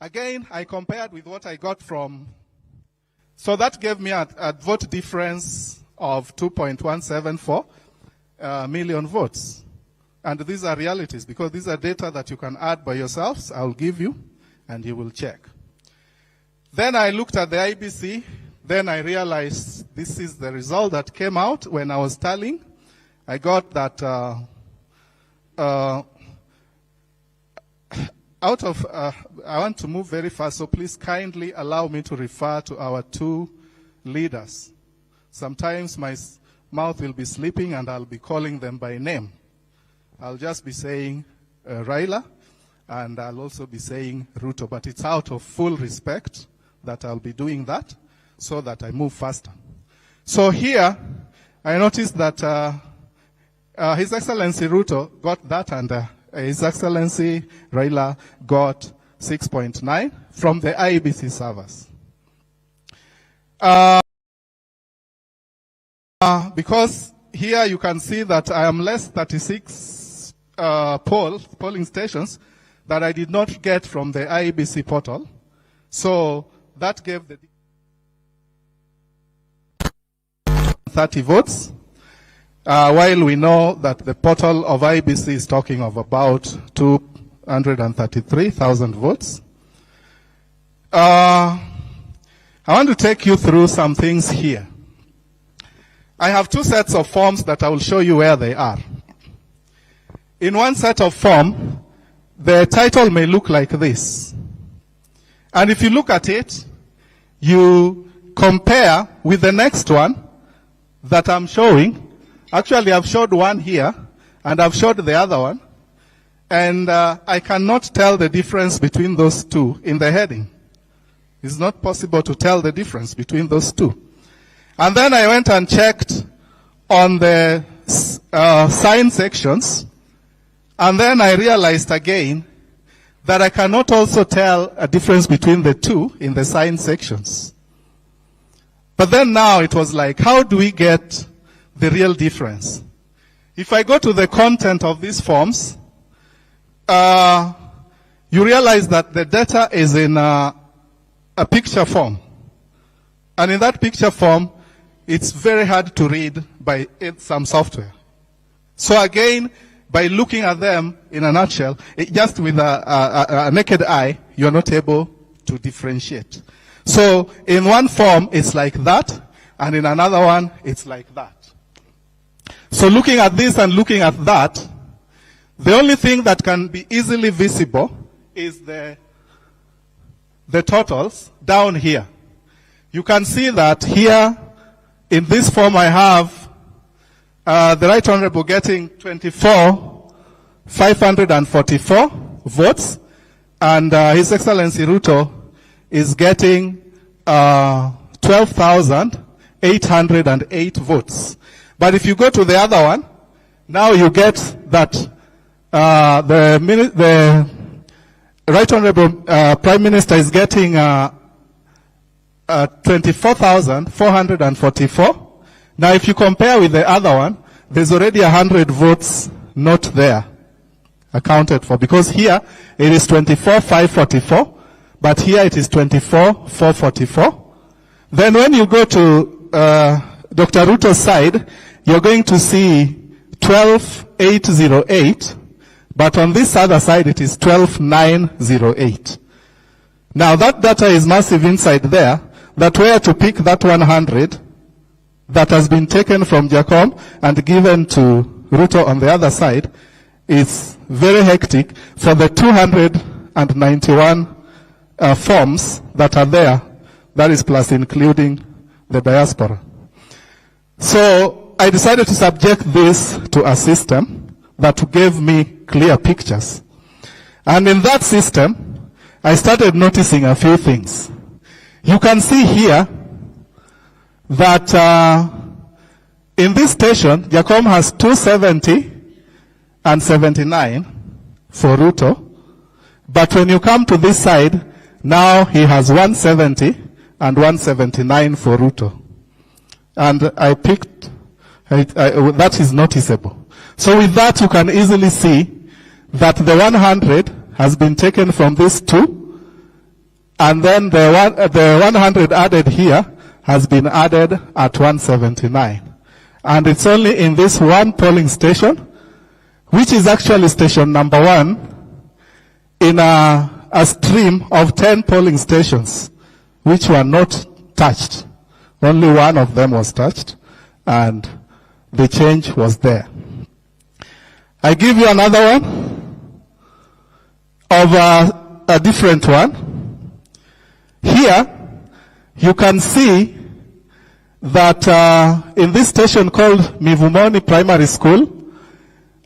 Again, I compared with what I got from, so that gave me a vote difference of 2.174 million votes. And these are realities, because these are data that you can add by yourselves. I'll give you, and you will check. Then I looked at the IBC. Then I realized this is the result that came out when I was tallying. I got that I want to move very fast, so please kindly allow me to refer to our two leaders. Sometimes my mouth will be slipping and I'll be calling them by name. I'll just be saying Raila, and I'll also be saying Ruto, but it's out of full respect that I'll be doing that so that I move faster. So here, I noticed that His Excellency Ruto got that, and His Excellency Raila got 6.9 from the IEBC servers. Because here you can see that I am less 36 polling stations that I did not get from the IEBC portal. So that gave the 30 votes. While we know that the portal of IBC is talking of about 233,000 votes. I want to take you through some things here. I have two sets of forms that I will show you where they are. In one set of form, the title may look like this. And if you look at it, you compare with the next one that I'm showing. Actually, I've showed one here, and I've showed the other one. And I cannot tell the difference between those two in the heading. It's not possible to tell the difference between those two. And then I went and checked on the sign sections. And then I realized again that I cannot also tell a difference between the two in the sign sections. But then now it was like, how do we get the real difference? If I go to the content of these forms, you realize that the data is in a picture form. And in that picture form, it's very hard to read by some software. So again, by looking at them in a nutshell, just with a naked eye, you're not able to differentiate. So in one form, it's like that, and in another one, it's like that. So looking at this and looking at that, the only thing that can be easily visible is the totals down here. You can see that here, in this form, I have the Right Honorable getting 24,544 votes, and His Excellency Ruto is getting 12,808 votes. But if you go to the other one, now you get that the Right Honorable Prime Minister is getting 24,444. Now if you compare with the other one, there's already 100 votes not there accounted for, because here it is 24,544, but here it is 24,444. Then when you go to Dr. Ruto's side, you're going to see 12,808, but on this other side it is 12,908. Now that data is massive inside there, that where to pick that 100 that has been taken from Jacom and given to Ruto on the other side is very hectic for the 291 forms that are there, that is plus including the diaspora. So I decided to subject this to a system that gave me clear pictures. And in that system, I started noticing a few things. You can see here that in this station, Jacom has 270 and 79 for Ruto. But when you come to this side, now he has 170 and 179 for Ruto. And I picked, that is noticeable. So with that, you can easily see that the 100 has been taken from these two, And then the 100 added here has been added at 179. And it's only in this one polling station, which is actually station number 1, in a stream of 10 polling stations, which were not touched. Only one of them was touched, and the change was there. I give you another one of a different one. Here, you can see that in this station called Mivumoni Primary School,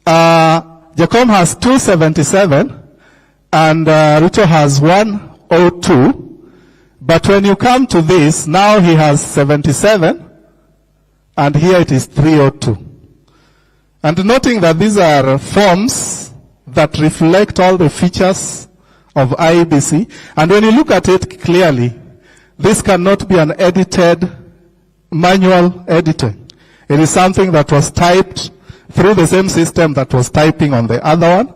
Jacom has 277 and Ruto has 102. But when you come to this, now he has 77 and here it is 302. And noting that these are forms that reflect all the features of IEBC, and when you look at it clearly, this cannot be an edited manual editing. It is something that was typed through the same system that was typing on the other one,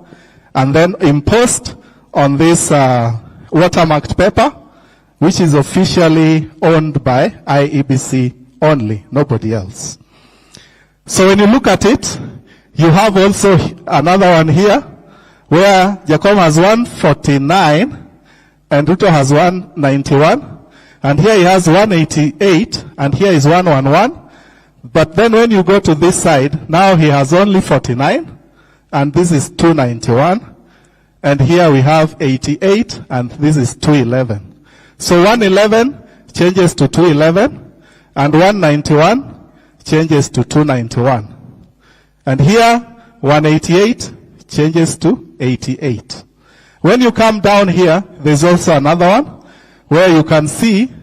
and then imposed on this watermarked paper, which is officially owned by IEBC only, nobody else. So when you look at it, you have also another one here, where Jacom has 149 and Ruto has 191. And here he has 188, and here is 111. But then when you go to this side, now he has only 49, and this is 291. And here we have 88, and this is 211. So 111 changes to 211, and 191 changes to 291. And here, 188 changes to 88. When you come down here, there's also another one, where you can see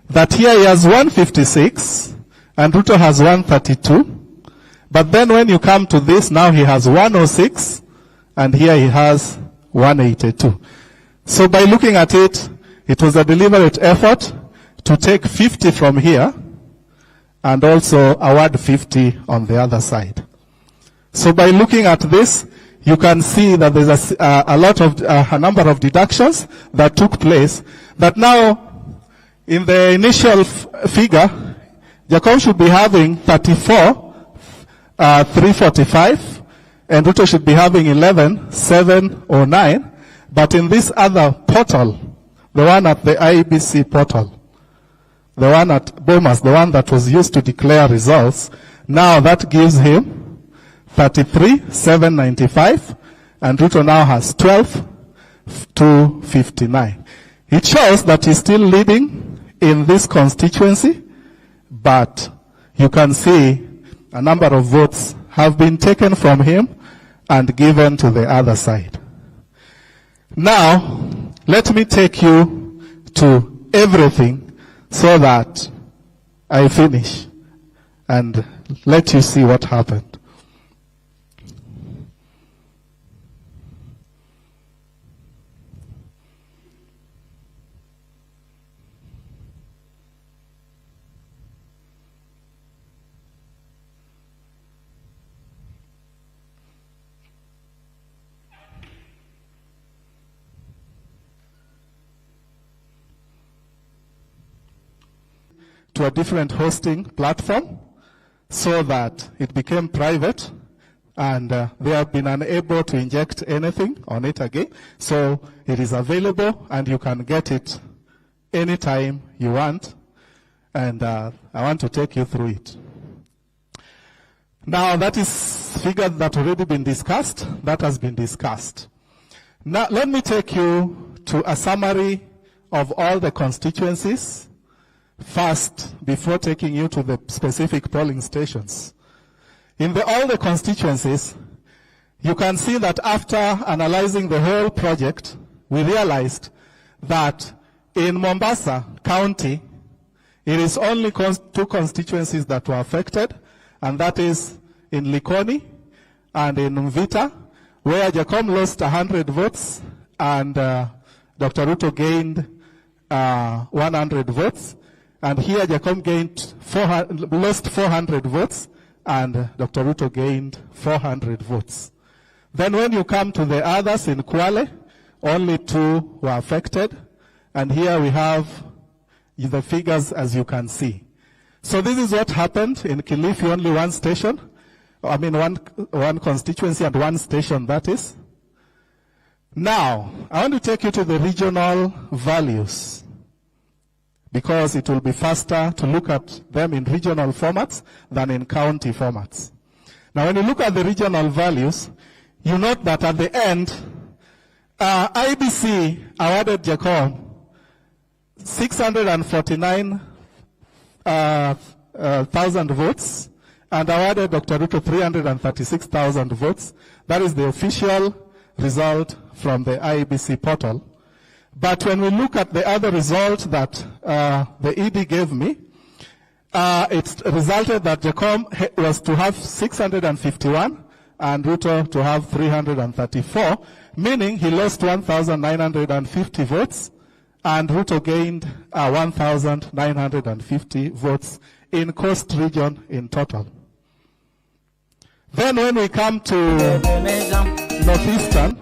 that here he has 156 and Ruto has 132. But then when you come to this, now he has 106 and here he has 182. So by looking at it, it was a deliberate effort to take 50 from here and also award 50 on the other side. So by looking at this, you can see that there's a number of deductions that took place. That now, in the initial figure, Jacom should be having 34, 345, and Ruto should be having 11, 709. But in this other portal, the one at the IEBC portal, the one at Bomas, the one that was used to declare results, now that gives him 33, 795, and Ruto now has 12, 259. It shows that he's still leading in this constituency, but you can see a number of votes have been taken from him and given to the other side. Now, let me take you to everything so that I finish and let you see what happened. To a different hosting platform so that it became private, and they have been unable to inject anything on it again. So it is available and you can get it anytime you want, and I want to take you through it. Now that is figure that already been discussed, that has been discussed. Now let me take you to a summary of all the constituencies first, before taking you to the specific polling stations. In all the constituencies, you can see that after analyzing the whole project, we realized that in Mombasa County, it is only two constituencies that were affected, and that is in Likoni and in Mvita, where Jacom lost 100 votes and Dr. Ruto gained 100 votes. And here Jacom gained lost 400 votes, and Dr. Ruto gained 400 votes. Then when you come to the others in Kwale, only 2 were affected, And here we have the figures as you can see. So this is what happened in Kilifi, only one station. I mean one constituency and one station, that is. Now, I want to take you to the regional values, because it will be faster to look at them in regional formats than in county formats. Now, when you look at the regional values, you note that at the end, IBC awarded Jacom 649,000 votes and awarded Dr. Ruto 336,000 votes. That is the official result from the IBC portal. But when we look at the other result that the ED gave me, it resulted that Jacom was to have 651 and Ruto to have 334, meaning he lost 1,950 votes and Ruto gained 1,950 votes in Coast region in total. Then when we come to Northeastern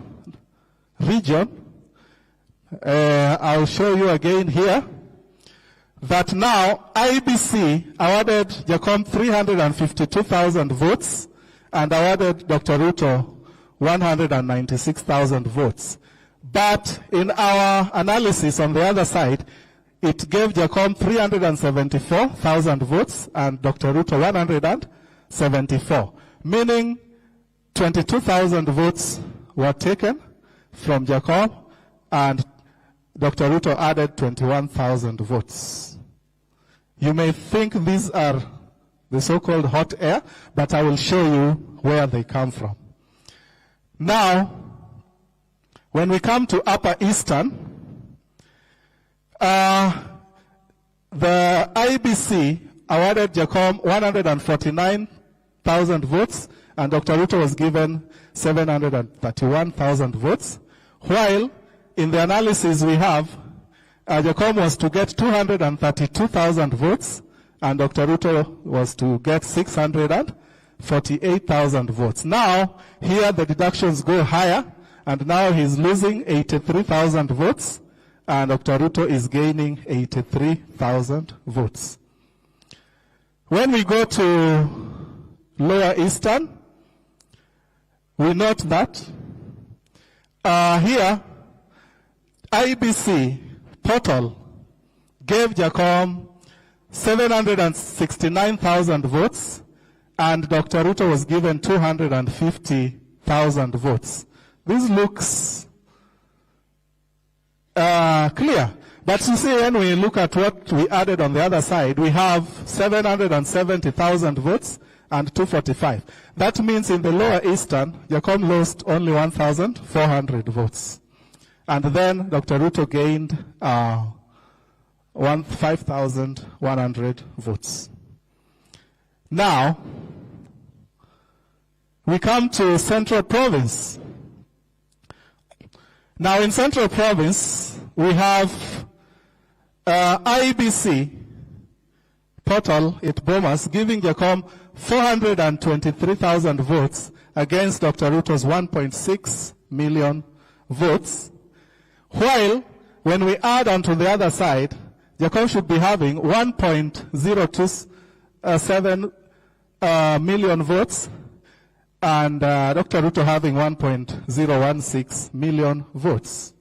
region, I'll show you again here that now IBC awarded Jacom 352,000 votes and awarded Dr. Ruto 196,000 votes. But in our analysis on the other side, it gave Jacom 374,000 votes and Dr. Ruto 174, meaning 22,000 votes were taken from Jacom and Dr. Ruto added 21,000 votes. You may think these are the so-called hot air, but I will show you where they come from. Now, when we come to Upper Eastern, the IBC awarded Jacom 149,000 votes and Dr. Ruto was given 731,000 votes, while in the analysis we have, Jacom was to get 232,000 votes and Dr. Ruto was to get 648,000 votes. Now, here the deductions go higher, and now he's losing 83,000 votes, and Dr. Ruto is gaining 83,000 votes. When we go to Lower Eastern, we note that here, IBC portal gave Jacom 769,000 votes, and Dr. Ruto was given 250,000 votes. This looks clear. But you see, when we look at what we added on the other side, we have 770,000 votes and 245. That means in the Lower Eastern, Jacom lost only 1,400 votes. And then Dr. Ruto gained 5,100 votes. Now, we come to Central Province. Now, in Central Province, we have IBC portal at Bomas giving Jacom 423,000 votes against Dr. Ruto's 1.6 million votes. While, when we add onto the other side, Jacom should be having 1.027 million votes, and Dr. Ruto having 1.016 million votes.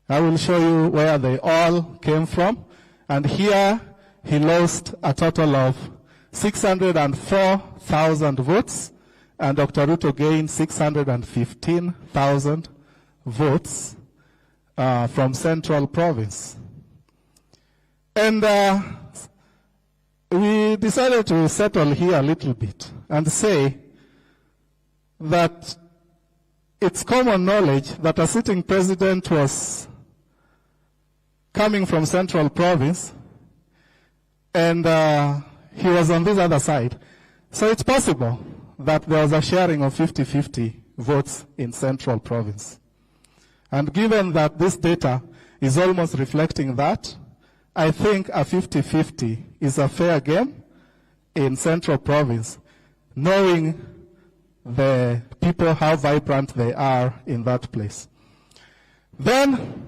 I will show you where they all came from. And here, he lost a total of 604,000 votes, and Dr. Ruto gained 615,000 votes from Central Province. And we decided to settle here a little bit and say that it's common knowledge that a sitting president was coming from Central Province and he was on this other side. So it's possible that there was a sharing of 50-50 votes in Central Province. And given that this data is almost reflecting that, I think a 50-50 is a fair game in Central Province, knowing the people, how vibrant they are in that place. Then,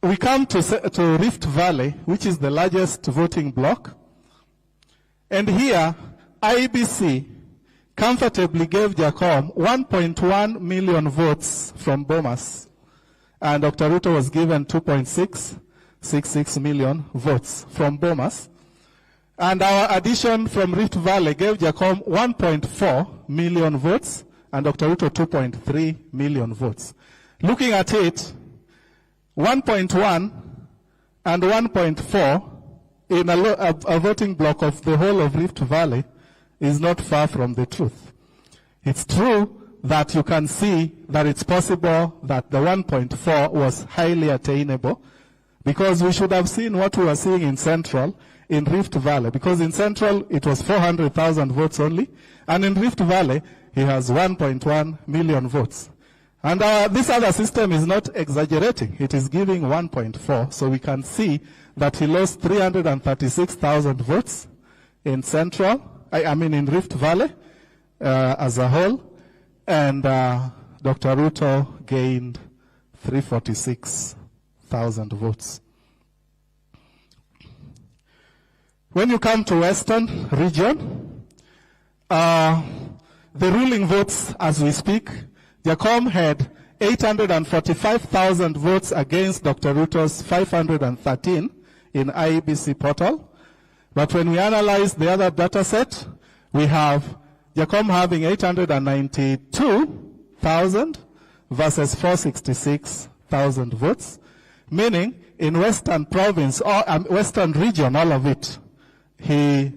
we come to Rift Valley, which is the largest voting bloc. And here, IBC comfortably gave Jacom 1.1 million votes from Bomas. And Dr. Ruto was given 2.666 million votes from Bomas. And our addition from Rift Valley gave Jacom 1.4 million votes, and Dr. Ruto 2.3 million votes. Looking at it, 1.1 and 1.4 in a voting block of the whole of Rift Valley is not far from the truth. It's true that you can see that it's possible that the 1.4 was highly attainable, because we should have seen what we were seeing in Central, in Rift Valley, because in Central it was 400,000 votes only, and in Rift Valley he has 1.1 million votes. And this other system is not exaggerating. It is giving 1.4, so we can see that he lost 336,000 votes in Central, in Rift Valley as a whole, and Dr. Ruto gained 346,000 votes. When you come to Western region, the ruling votes as we speak, Jacom had 845,000 votes against Dr. Ruto's 513 in IEBC portal. But when we analyze the other data set, we have Jacom having 892,000 versus 466,000 votes, meaning in Western province, or Western region, all of it, he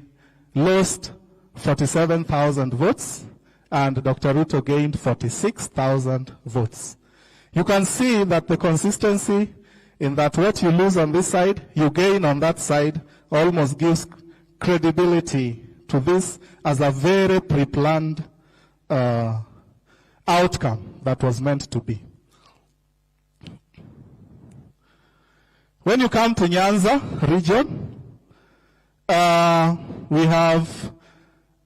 lost 47,000 votes, and Dr. Ruto gained 46,000 votes. You can see that the consistency in that what you lose on this side, you gain on that side, almost gives credibility to this as a very pre-planned outcome that was meant to be. When you come to Nyanza region, we have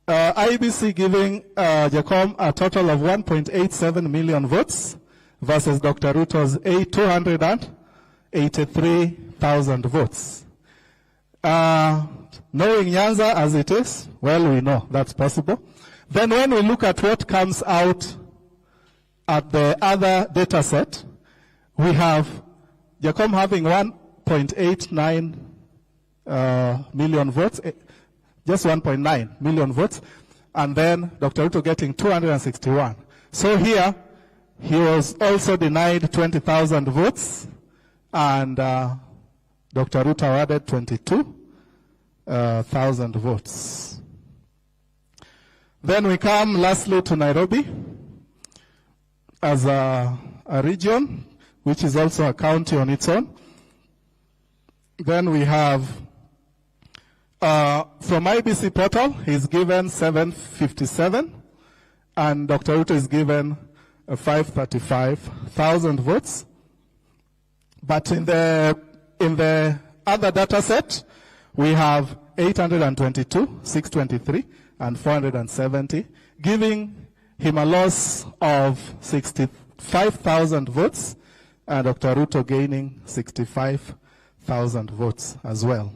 IBC giving Jacom a total of 1.87 million votes versus Dr. Ruto's 283,000 votes. Knowing Nyanza as it is, well, we know that's possible. Then when we look at what comes out at the other data set, we have Jacom having 1.89 million votes, just 1.9 million votes, and then Dr. Ruto getting 261. So here, he was also denied 20,000 votes, and Dr. Ruto added 22,000 votes. Then we come lastly to Nairobi as a region, which is also a county on its own. Then we have, from IBC portal, he's given 757, and Dr. Ruto is given 535,000 votes. But in the other data set, we have 822, 623, and 470, giving him a loss of 65,000 votes, and Dr. Ruto gaining 65,000 votes as well.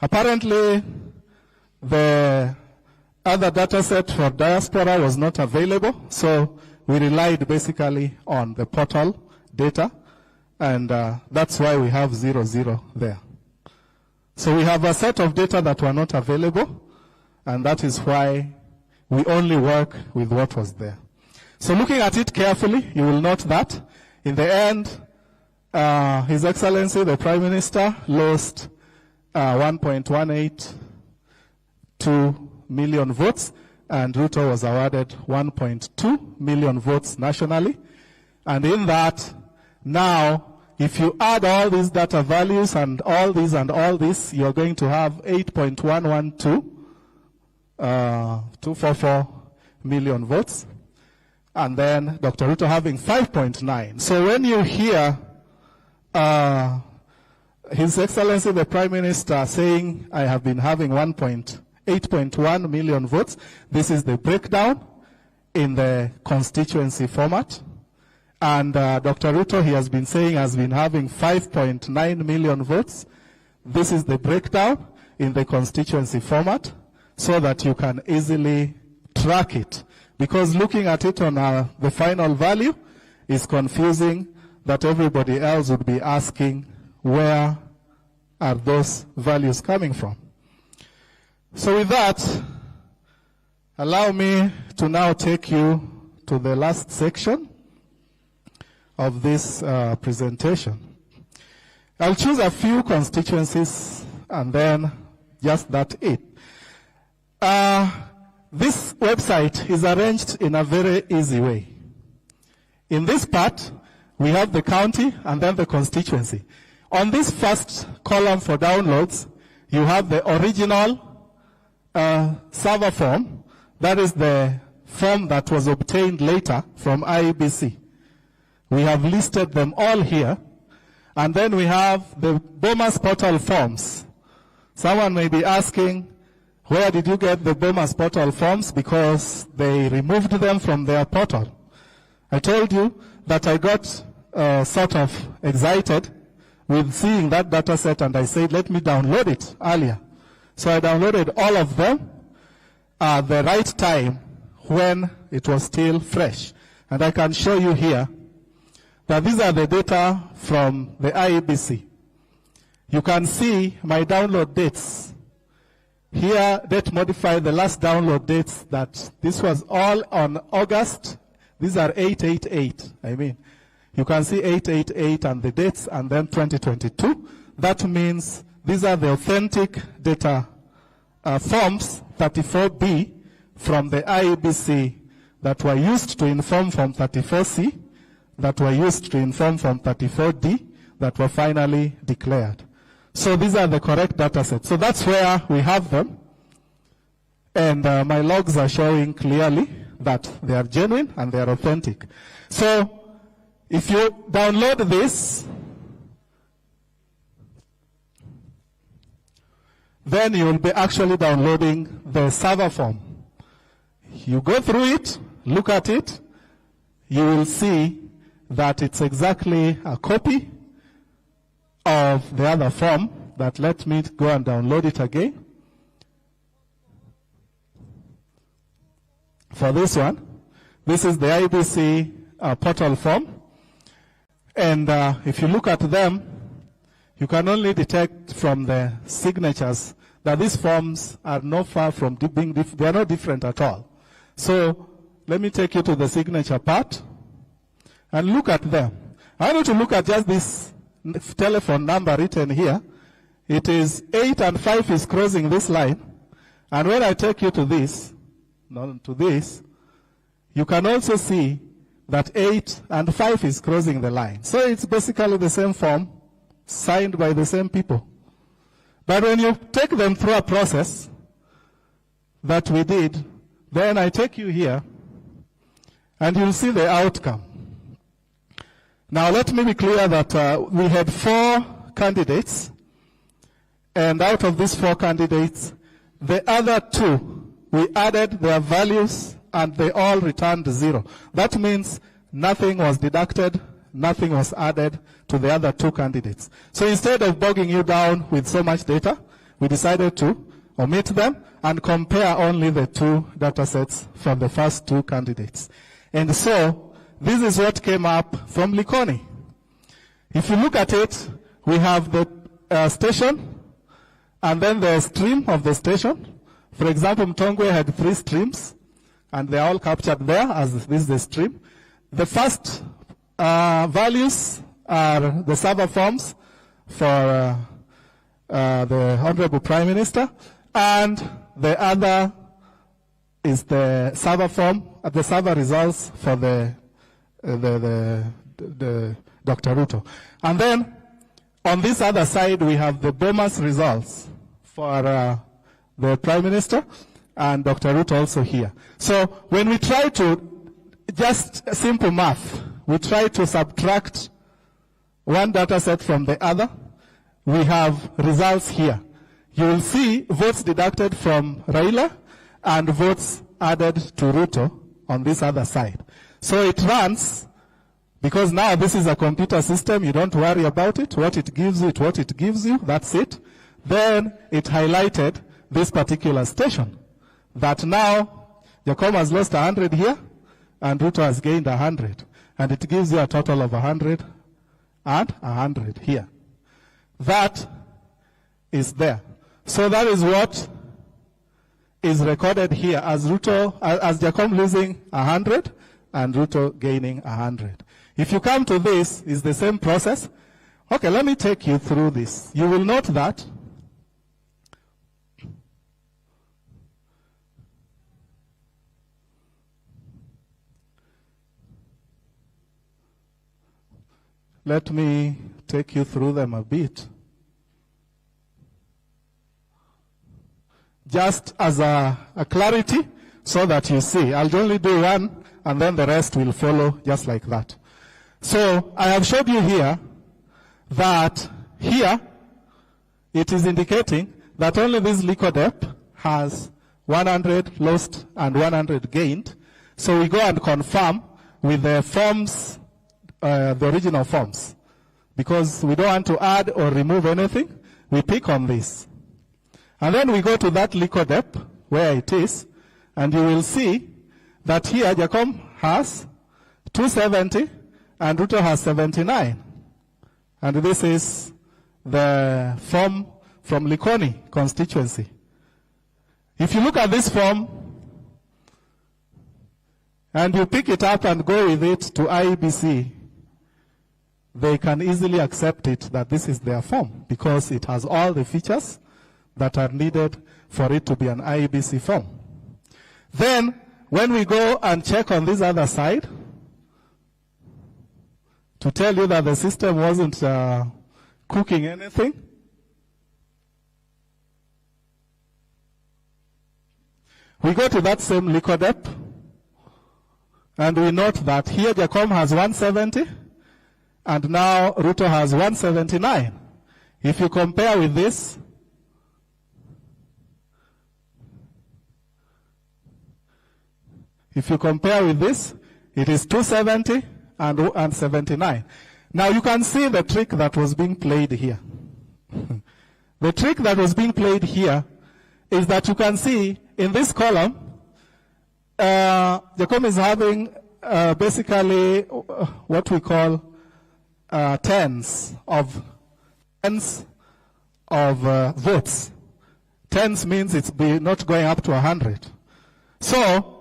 Apparently, the other data set for diaspora was not available, so we relied basically on the portal data, and that's why we have 0-0 there. So we have a set of data that were not available, and that is why we only work with what was there. So looking at it carefully, you will note that in the end, His Excellency, the Prime Minister, lost 1.182 million votes, and Ruto was awarded 1.2 million votes nationally. And in that, now, if you add all these data values and all this, you're going to have 244 million votes. And then Dr. Ruto having 5.9. So when you hear His Excellency the Prime Minister saying, I have been having 8.1 million votes, this is the breakdown in the constituency format. And Dr. Ruto, he has been saying, has been having 5.9 million votes. This is the breakdown in the constituency format so that you can easily track it. Because looking at it on the final value is confusing, that everybody else would be asking, where are those values coming from? So with that, allow me to now take you to the last section of this presentation. I'll choose a few constituencies and then just that it. This website is arranged in a very easy way. In this part, we have the county and then the constituency. On this first column for downloads, you have the original server form. That is the form that was obtained later from IEBC. We have listed them all here. And then we have the Bomas portal forms. Someone may be asking, where did you get the Bomas portal forms? Because they removed them from their portal. I told you that I got sort of excited with seeing that data set, and I said, let me download it earlier. So I downloaded all of them at the right time when it was still fresh. And I can show you here that these are the data from the IEBC. You can see my download dates. Here, date modified, the last download dates, that this was all on August. These are 888, You can see 888 and the dates, and then 2022. That means these are the authentic data forms 34B from the IEBC that were used to inform Form 34C, that were used to inform Form 34D, that were finally declared. So these are the correct data sets. So that's where we have them. And my logs are showing clearly that they are genuine and they are authentic. So if you download this, then you will be actually downloading the server form. You go through it, look at it, you will see that it's exactly a copy of the other form. That let me go and download it again. For this one, this is the IEBC portal form. And if you look at them, you can only detect from the signatures that these forms are not far from being they are not different at all. So let me take you to the signature part and look at them. I want you to look at just this telephone number written here. It is 8 and 5 is crossing this line. And when I take you to this, you can also see that 8 and 5 is crossing the line. So it's basically the same form, signed by the same people. But when you take them through a process that we did, then I take you here, and you'll see the outcome. Now let me be clear that we had 4 candidates, and out of these 4 candidates, the other 2, we added their values and they all returned 0. That means nothing was deducted, nothing was added to the other 2 candidates. So instead of bogging you down with so much data, we decided to omit them and compare only the 2 data sets from the first 2 candidates. And so this is what came up from Likoni. If you look at it, we have the station and then the stream of the station. For example, Mtongwe had 3 streams and they are all captured there as this is the stream. The first values are the server forms for the Honorable Prime Minister, and the other is the server form, the server results for the Dr. Ruto. And then on this other side, we have the Bomas results for the Prime Minister and Dr. Ruto also here. So when we try to, just simple math, we try to subtract one data set from the other, we have results here. You will see votes deducted from Raila and votes added to Ruto on this other side. So it runs Because now this is a computer system, you don't worry about it. What it gives you, what it gives you, that's it. Then it highlighted this particular station. That now, Jacom has lost 100 here, and Ruto has gained 100. And it gives you a total of 100 and 100 here. That is there. So that is what is recorded here as Ruto, as Jacom losing 100 and Ruto gaining 100. If you come to this, it's the same process. Okay, let me take you through this. You will note that let me take you through them a bit. Just as a clarity, so that you see. I'll only do one, and then the rest will follow just like that. So, I have showed you here, that here, it is indicating that only this Likodep has 100 lost and 100 gained. So we go and confirm with the forms, the original forms. Because we don't want to add or remove anything, we pick on this. And then we go to that Likodep, where it is, and you will see that here Jacom has 270 and Ruto has 79. And this is the form from Likoni constituency. If you look at this form, and you pick it up and go with it to IEBC, they can easily accept it that this is their form, because it has all the features that are needed for it to be an IEBC form. Then, when we go and check on this other side, to tell you that the system wasn't cooking anything, we go to that same Likodep, and we note that here Jacom has 170, and now Ruto has 179. If you compare with this, it is 270 and 79. Now you can see the trick that was being played here. The trick that was being played here is that you can see in this column, Jacom is having basically what we call tens of votes. Tens means it's not going up to 100. So,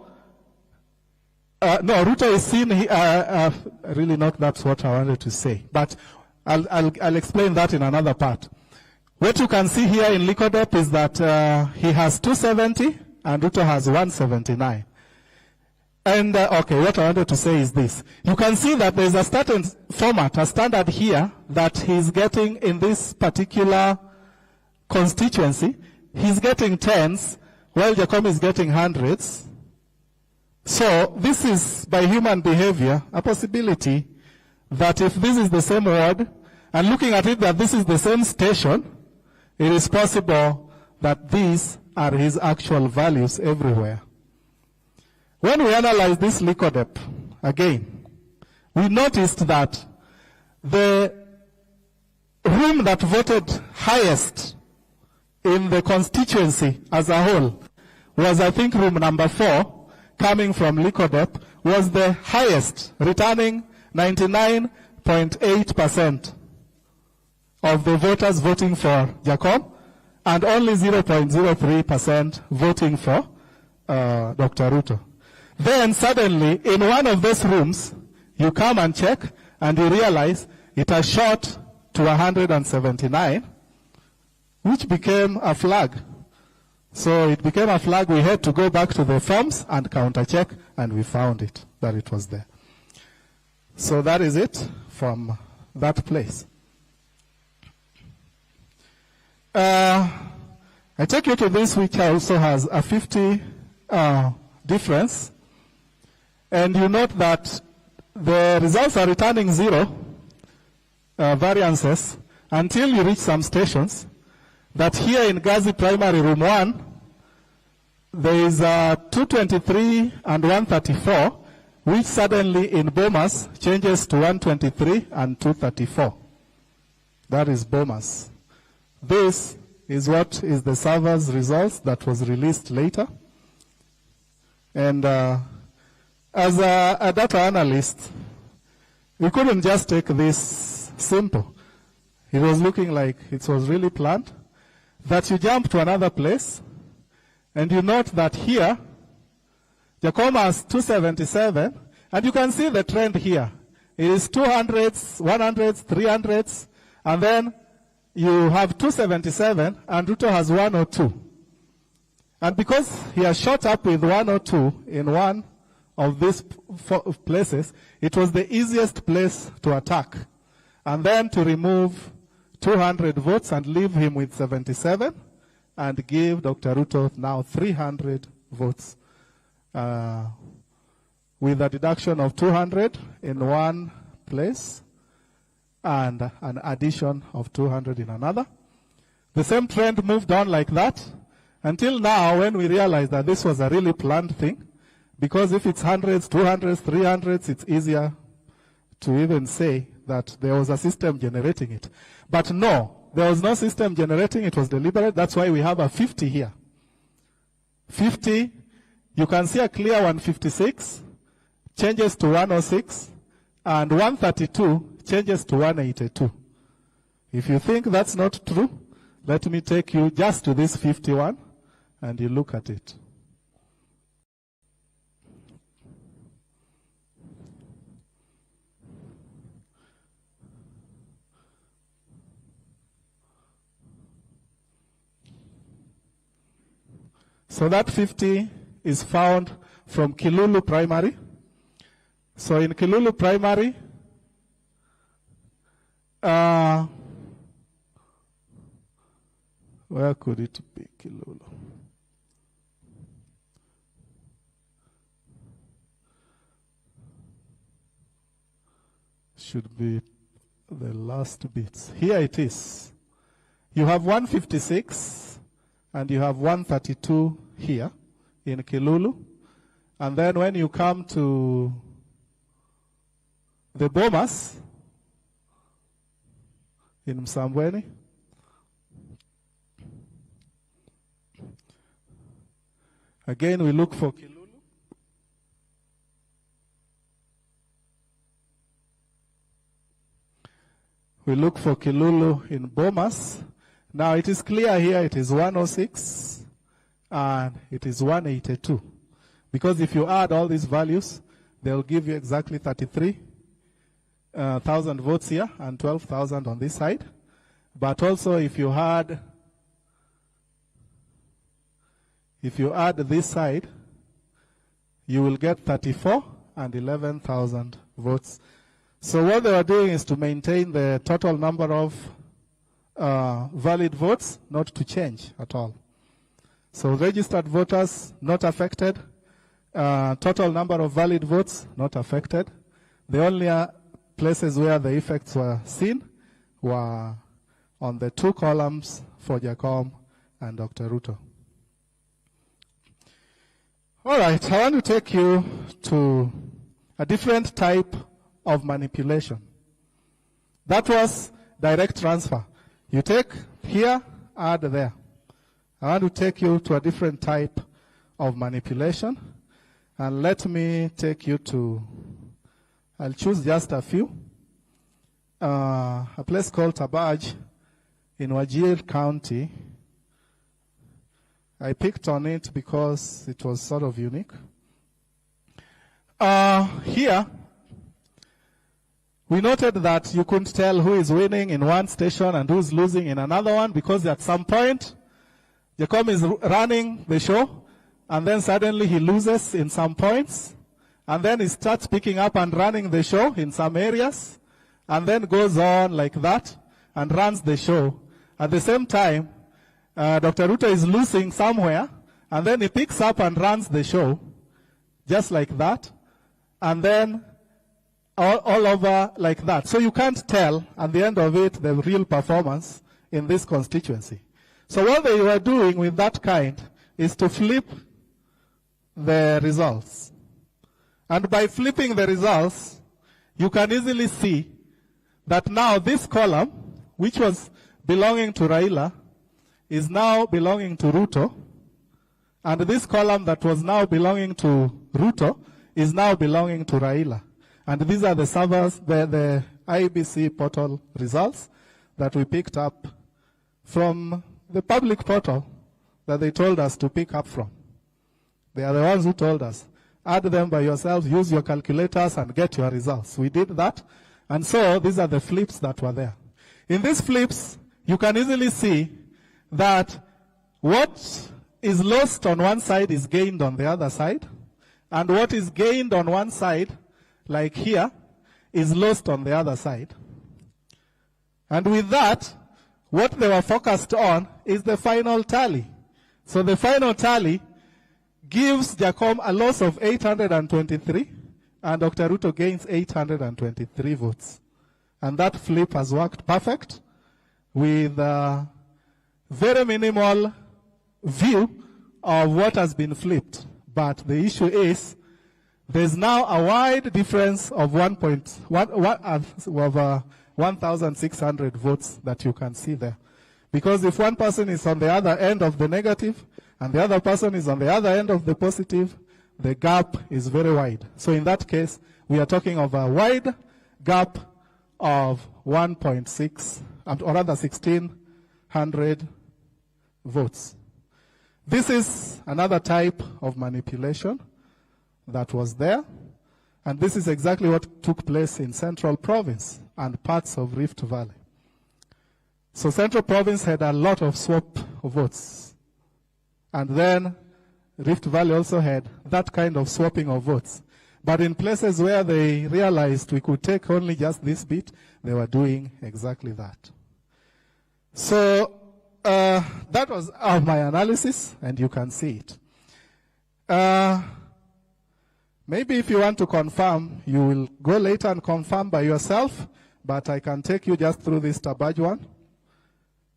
no, Ruto is seen here, really not that's what I wanted to say, but I'll explain that in another part. What you can see here in Likodep is that he has 270 and Ruto has 179. And, okay, what I wanted to say is this. You can see that there's a certain format, a standard here, that he's getting in this particular constituency. He's getting tens, while Jacom is getting hundreds. So, this is, by human behavior, a possibility that if this is the same ward, and looking at it that this is the same station, it is possible that these are his actual values everywhere. When we analyze this Likodep, again, we noticed that the room that voted highest in the constituency as a whole was, I think, room number 4, coming from Likodep, was the highest, returning 99.8% of the voters voting for Jacom, and only 0.03% voting for Dr. Ruto. Then suddenly, in one of those rooms, you come and check, and you realize it has shot to 179, which became a flag. So it became a flag. We had to go back to the forms and counter-check, and we found it, that it was there. So that is it from that place. I take you to this, which also has a 50 difference. And you note that the results are returning 0 variances until you reach some stations. That here in Gazi Primary Room 1, there is 223 and 134, which suddenly in Bomas changes to 123 and 234. That is Bomas. This is what is the server's results that was released later. And as a data analyst, we couldn't just take this simple. It was looking like it was really planned. That you jump to another place, and you note that here, Jacoma has 277, and you can see the trend here. It is 200s, 100s, 300s, and then you have 277, and Ruto has 102. And because he has shot up with 102 in one of these places, it was the easiest place to attack. And then to remove 200 votes and leave him with 77 and give Dr. Ruto now 300 votes. With a deduction of 200 in one place and an addition of 200 in another. The same trend moved on like that until now when we realized that this was a really planned thing, because if it's hundreds, 200s, 300s, it's easier to even say that there was a system generating it. But no, there was no system generating, it was deliberate. That's why we have a 50 here. 50, you can see a clear 156, changes to 106, and 132 changes to 182. If you think that's not true, let me take you just to this 51, and you look at it. So that 50 is found from Kilulu Primary. So in Kilulu Primary, where could it be, Kilulu? Should be the last bits. Here it is. You have 156 and you have 132 here in Kilulu. And then when you come to the Bomas in Msambweni, again we look for Kilulu. We look for Kilulu in Bomas. Now it is clear here it is 106 and it is 182. Because if you add all these values, they'll give you exactly 33,000 votes here and 12,000 on this side. But also if you add this side, you will get 34 and 11,000 votes. So what they are doing is to maintain the total number of valid votes, not to change at all. So registered voters not affected. Total number of valid votes not affected. The only places where the effects were seen were on the two columns for Jacom and Dr. Ruto. All right, I want to take you to a different type of manipulation. That was direct transfer. You take here, add there. I want to take you to a different type of manipulation. And let me take you to, I'll choose just a few. A place called Tabaj in Wajir County. I picked on it because it was sort of unique. Here, we noted that you couldn't tell who is winning in one station and who is losing in another one, because at some point, Jacom is running the show, and then suddenly he loses in some points, and then he starts picking up and running the show in some areas, and then goes on like that and runs the show. At the same time, Dr. Ruto is losing somewhere, and then he picks up and runs the show, just like that, and then all over like that. So you can't tell at the end of it the real performance in this constituency. So what they were doing with that kind is to flip the results. And by flipping the results, you can easily see that now this column, which was belonging to Raila, is now belonging to Ruto. And this column that was now belonging to Ruto is now belonging to Raila. And these are the servers, the IEBC portal results that we picked up from the public portal that they told us to pick up from. They are the ones who told us, add them by yourselves, use your calculators and get your results. We did that. And so these are the flips that were there. In these flips, you can easily see that what is lost on one side is gained on the other side. And what is gained on one side, like here, is lost on the other side. And with that, what they were focused on is the final tally. So the final tally gives Jacom a loss of 823, and Dr. Ruto gains 823 votes. And that flip has worked perfect with very minimal view of what has been flipped. But the issue is, there's now a wide difference of 1,600 votes that you can see there. Because if one person is on the other end of the negative, and the other person is on the other end of the positive, the gap is very wide. So in that case, we are talking of a wide gap of 1.6, or rather 1,600 votes. This is another type of manipulation that was there. And this is exactly what took place in Central Province and parts of Rift Valley. So Central Province had a lot of swap votes. And then Rift Valley also had that kind of swapping of votes. But in places where they realized we could take only just this bit, they were doing exactly that. So that was my analysis, and you can see it. Maybe if you want to confirm, you will go later and confirm by yourself, but I can take you just through this Tabaj one,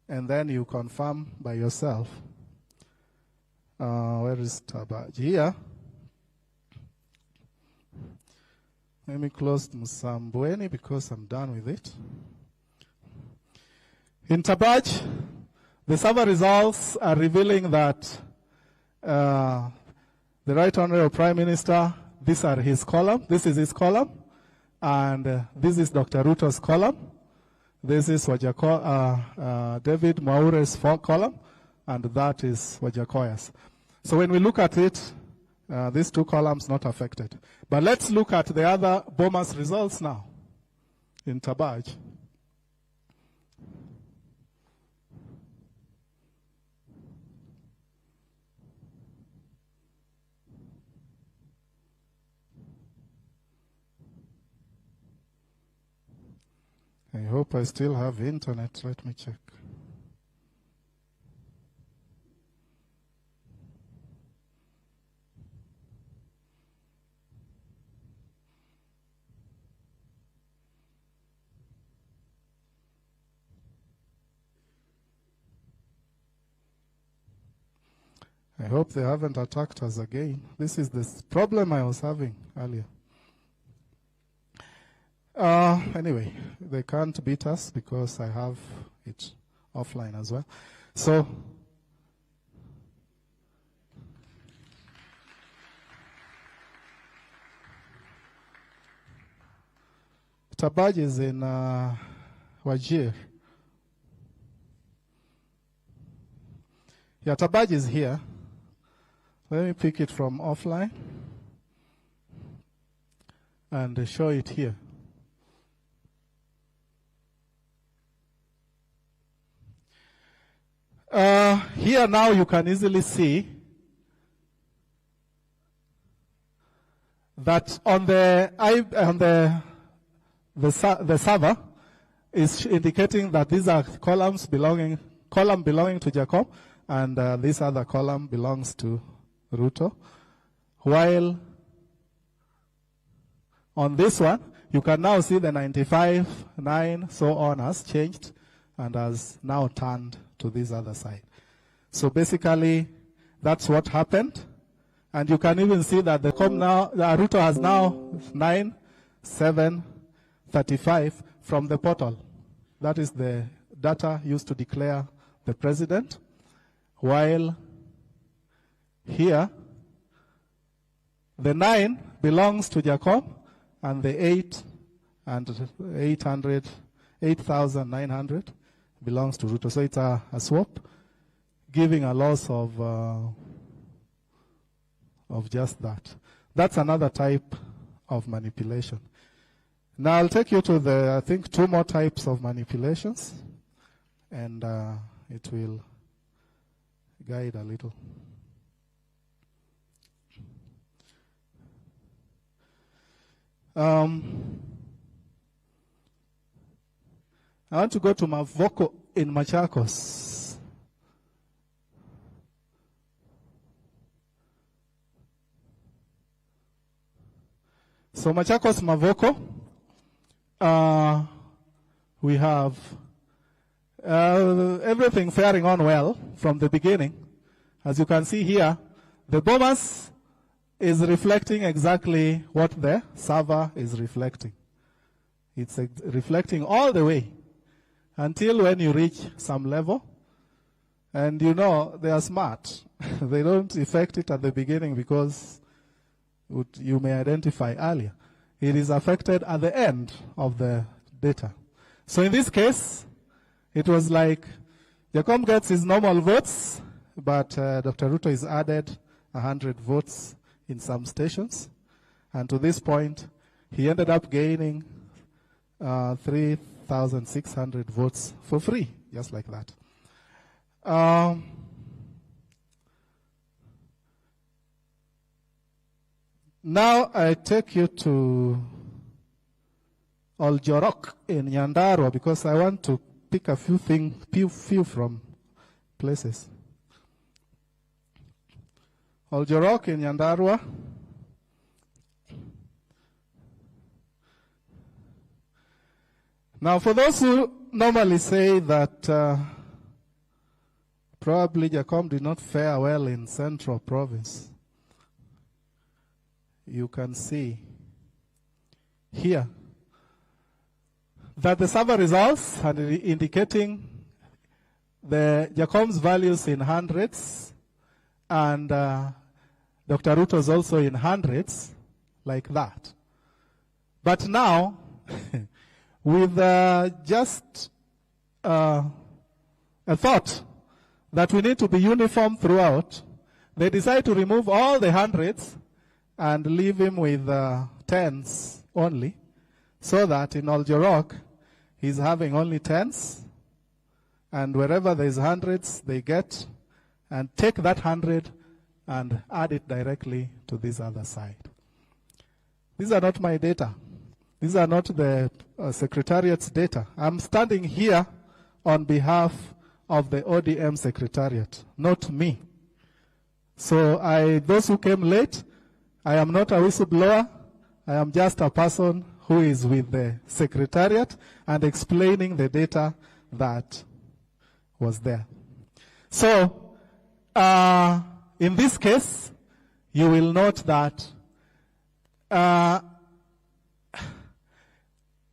and then you confirm by yourself. Where is Tabaj? Here. Let me close Msambweni because I'm done with it. In Tabaj, the server results are revealing that the Right Honorable Prime Minister, these are his column. This is his column. And this is Dr. Ruto's column. This is David Mwaure's column. And that is Wajakoya's. So when we look at it, these two columns not affected. But let's look at the other Bomas results now in Tabaj. I hope I still have internet. Let me check. I hope they haven't attacked us again. This is the problem I was having earlier. Anyway, they can't beat us because I have it offline as well. So, Tabaj is in Wajir. Yeah, Tabaj is here. Let me pick it from offline and show it here. Here now you can easily see that on the server is indicating that these are column belonging to Jacob, and this other column belongs to Ruto. While on this one, you can now see the 95, 9, so on has changed and has now turned to this other side. So basically, that's what happened. And you can even see that the Ruto has now 9,735 from the portal. That is the data used to declare the president. While here, the 9 belongs to Jacob, and the 8,900 belongs to Ruto. So it's a swap, giving a loss of just that. That's another type of manipulation. Now I'll take you to I think 2 more types of manipulations, and it will guide a little. I want to go to Mavoko in Machakos. So Machakos, Mavoko, we have everything faring on well from the beginning. As you can see here, the Bomas is reflecting exactly what the server is reflecting. It's reflecting all the way until when you reach some level. And you know, they are smart. They don't affect it at the beginning because you may identify earlier. It is affected at the end of the data. So in this case, it was like Jacob gets his normal votes, but Dr. Ruto is added 100 votes in some stations. And to this point, he ended up gaining 3,600 votes for free, just like that. Now I take you to Oljorok in Nyandarua because I want to pick a few from places. Oljorok in Nyandarua. Now, for those who normally say that probably Jacob did not fare well in Central Province, you can see here that the server results are indicating the Jacob's values in hundreds, and Dr. Ruto's also in hundreds, like that. But now, with just a thought that we need to be uniform throughout, they decide to remove all the hundreds and leave him with tens only, so that in Oljorok, he's having only tens, and wherever there's hundreds, they get and take that 100 and add it directly to this other side. These are not my data. These are not the Secretariat's data. I'm standing here on behalf of the ODM Secretariat, not me. So those who came late, I am not a whistleblower. I am just a person who is with the Secretariat and explaining the data that was there. So, in this case, you will note that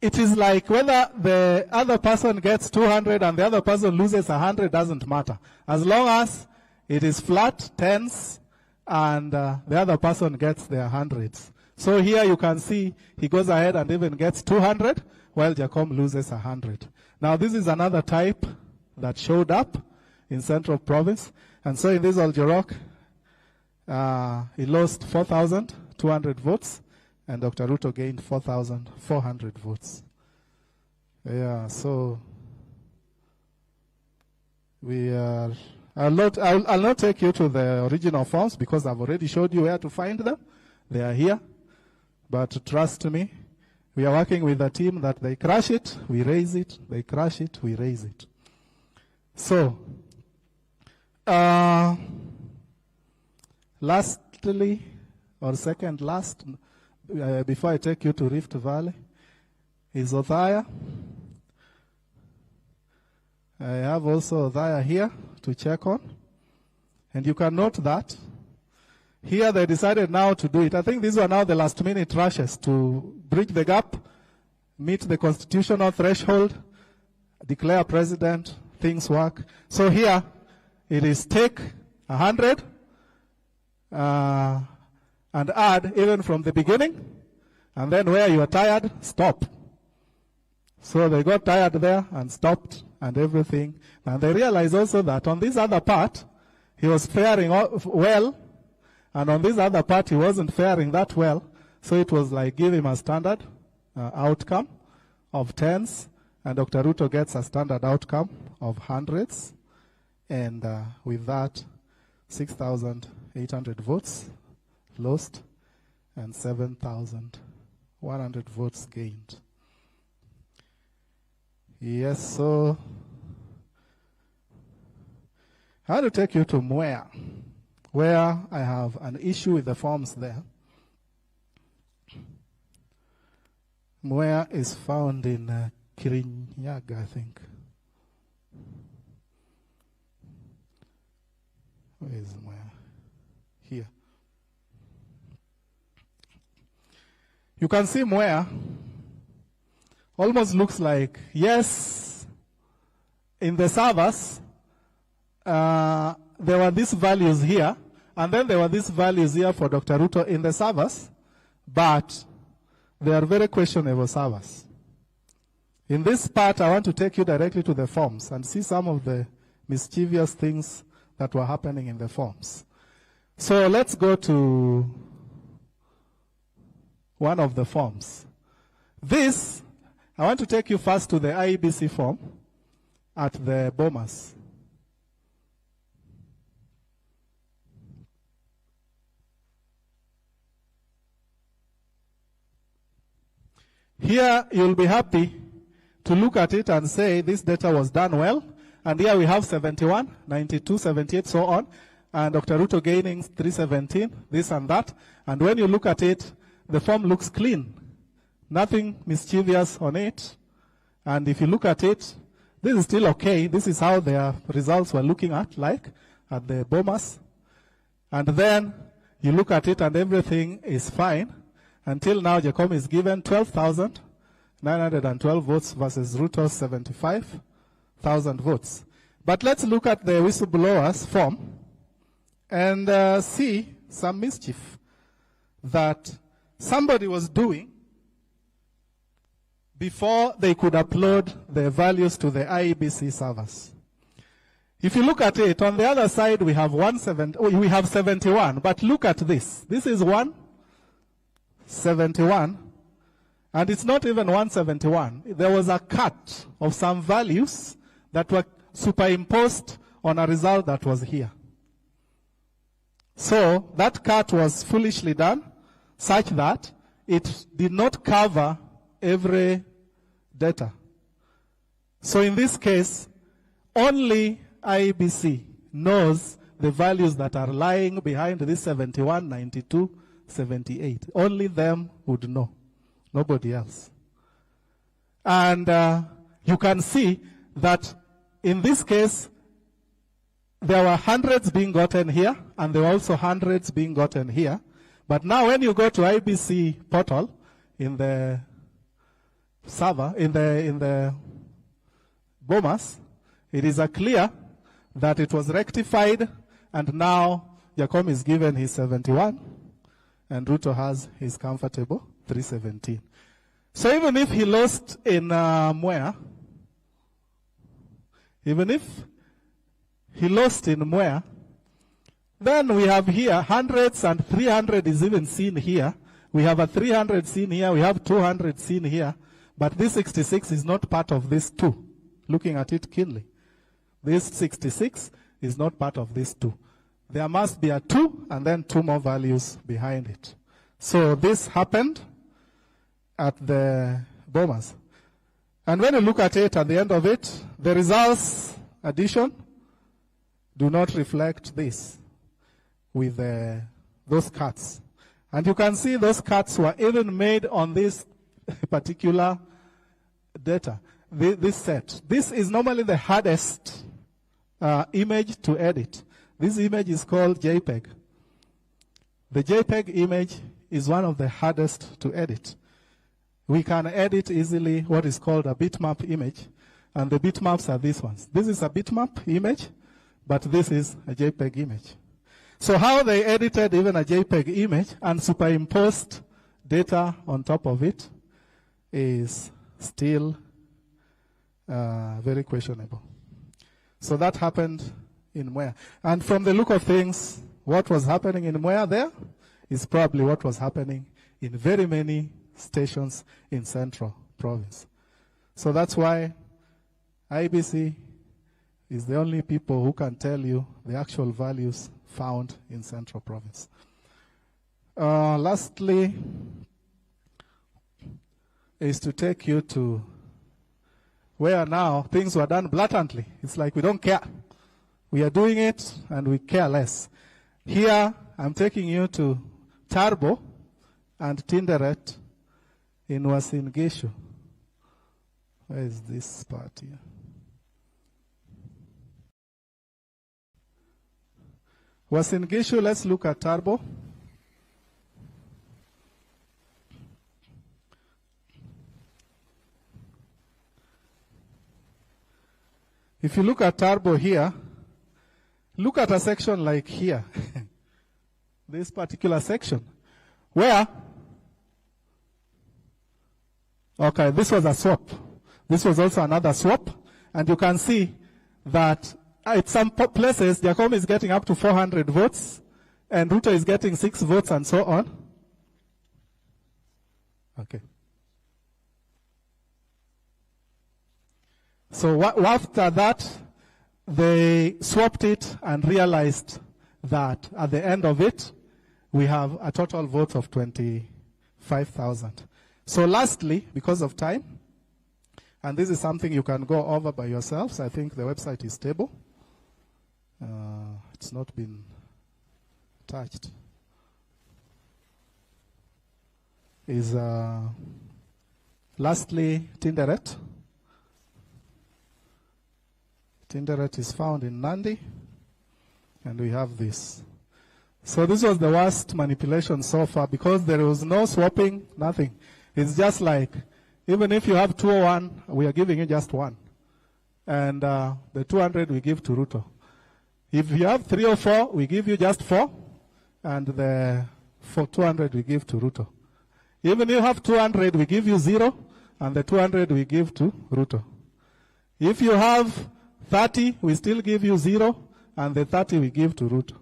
it is like whether the other person gets 200 and the other person loses 100 doesn't matter. As long as it is flat, tens, and the other person gets their hundreds. So here you can see he goes ahead and even gets 200, while Jacob loses 100. Now this is another type that showed up in Central Province. And so in this Oljorok, he lost 4,200 votes, and Dr. Ruto gained 4,400 votes. Yeah, so I'll not take you to the original forms because I've already showed you where to find them. They are here. But trust me, we are working with a team that they crash it, we raise it, they crash it, we raise it. So, lastly, or second last, before I take you to Rift Valley, is Othaya. I have also Othaya here to check on. And you can note that Here they decided now to do it. I think these were now the last minute rushes to bridge the gap, meet the constitutional threshold, declare president, things work. So here it is take 100 and add even from the beginning, and then where you are tired, stop. So they got tired there and stopped and everything. And they realized also that on this other part, he was faring well, and on this other part, he wasn't faring that well. So it was like give him a standard outcome of tens, and Dr. Ruto gets a standard outcome of hundreds. And with that, 6,800 votes lost and 7,100 votes gained. Yes, so I want to take you to Mwea, where I have an issue with the forms there. Mwea is found in Kirinyaga, I think. Where is Mwea? Here. You can see Mwea almost looks like, yes, in the servers, there were these values here, and then there were these values here for Dr. Ruto in the servers, but they are very questionable servers. In this part, I want to take you directly to the forms and see some of the mischievous things that were happening in the forms. So let's go to one of the forms. This, I want to take you first to the IEBC form at the Bomas. Here, you'll be happy to look at it and say this data was done well. And here we have 71, 92, 78, so on. And Dr. Ruto gaining 317, this and that. And when you look at it, the form looks clean. Nothing mischievous on it. And if you look at it, this is still okay. This is how their results were looking at, like at the Bomas. And then you look at it and everything is fine. Until now, Jacob is given 12,912 votes versus Ruto's 75,000 votes. But let's look at the whistleblowers form and see some mischief that somebody was doing before they could upload the values to the IEBC servers. If you look at it, on the other side we have 71, but look at this. This is 171, and it's not even 171. There was a cut of some values that were superimposed on a result that was here. So that cut was foolishly done, such that it did not cover every data. So in this case, only IEBC knows the values that are lying behind this 71, 92, 78. Only them would know. Nobody else. And you can see that in this case, there were hundreds being gotten here, and there were also hundreds being gotten here. But now when you go to IEBC portal, in the server, in the Bomas, it is clear that it was rectified, and now Jacob is given his 71, and Ruto has his comfortable 317. So even if he lost in Mwea, then we have here hundreds and 300 is even seen here. We have a 300 seen here, we have 200 seen here, but this 66 is not part of this 2, looking at it keenly. This 66 is not part of this 2. There must be a 2 and then 2 more values behind it. So this happened at the Bomas. And when you look at it, at the end of it, the results addition do not reflect this with those cuts. And you can see those cuts were even made on this particular data, this set. This is normally the hardest image to edit. This image is called JPEG. The JPEG image is one of the hardest to edit. We can edit easily what is called a bitmap image, and the bitmaps are these ones. This is a bitmap image, but this is a JPEG image. So how they edited even a JPEG image and superimposed data on top of it is still very questionable. So that happened in Mwea. And from the look of things, what was happening in Mwea there is probably what was happening in very many stations in Central Province. So that's why IBC is the only people who can tell you the actual values found in Central Province. Lastly, is to take you to where now things were done blatantly. It's like we don't care. We are doing it and we care less. Here, I'm taking you to Tarbo and Tinderet in Uasin Gishu. Where is this part here? Uasin Gishu, let's look at Tarbo. If you look at Tarbo here, look at a section like here. This particular section. Where? Okay, this was a swap. This was also another swap. And you can see that at some places, Jacom is getting up to 400 votes, and Ruto is getting 6 votes, and so on. Okay. So after that, they swapped it and realized that at the end of it, we have a total vote of 25,000. So lastly, because of time, and this is something you can go over by yourselves, I think the website is stable. It's not been touched. Is lastly Tinderet. Tinderet is found in Nandi, and we have this. So this was the worst manipulation so far because there was no swapping, nothing. It's just like, even if you have 201, we are giving you just 1. And the 200 we give to Ruto. If you have 304, we give you just 4. And the 200 we give to Ruto. Even if you have 200, we give you 0. And the 200 we give to Ruto. If you have 30, we still give you 0. And the 30 we give to Ruto.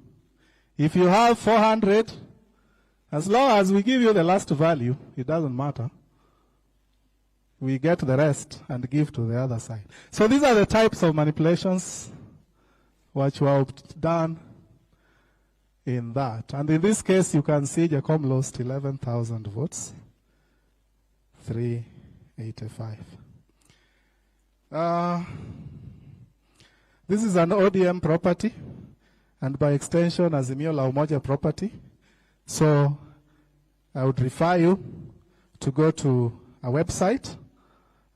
If you have 400, as long as we give you the last value, it doesn't matter. We get the rest and give to the other side. So these are the types of manipulations which were done in that. And in this case, you can see Jacom lost 11,000 votes. 385. This is an ODM property, and by extension, Azimio La Umoja property. So I would refer you to go to a website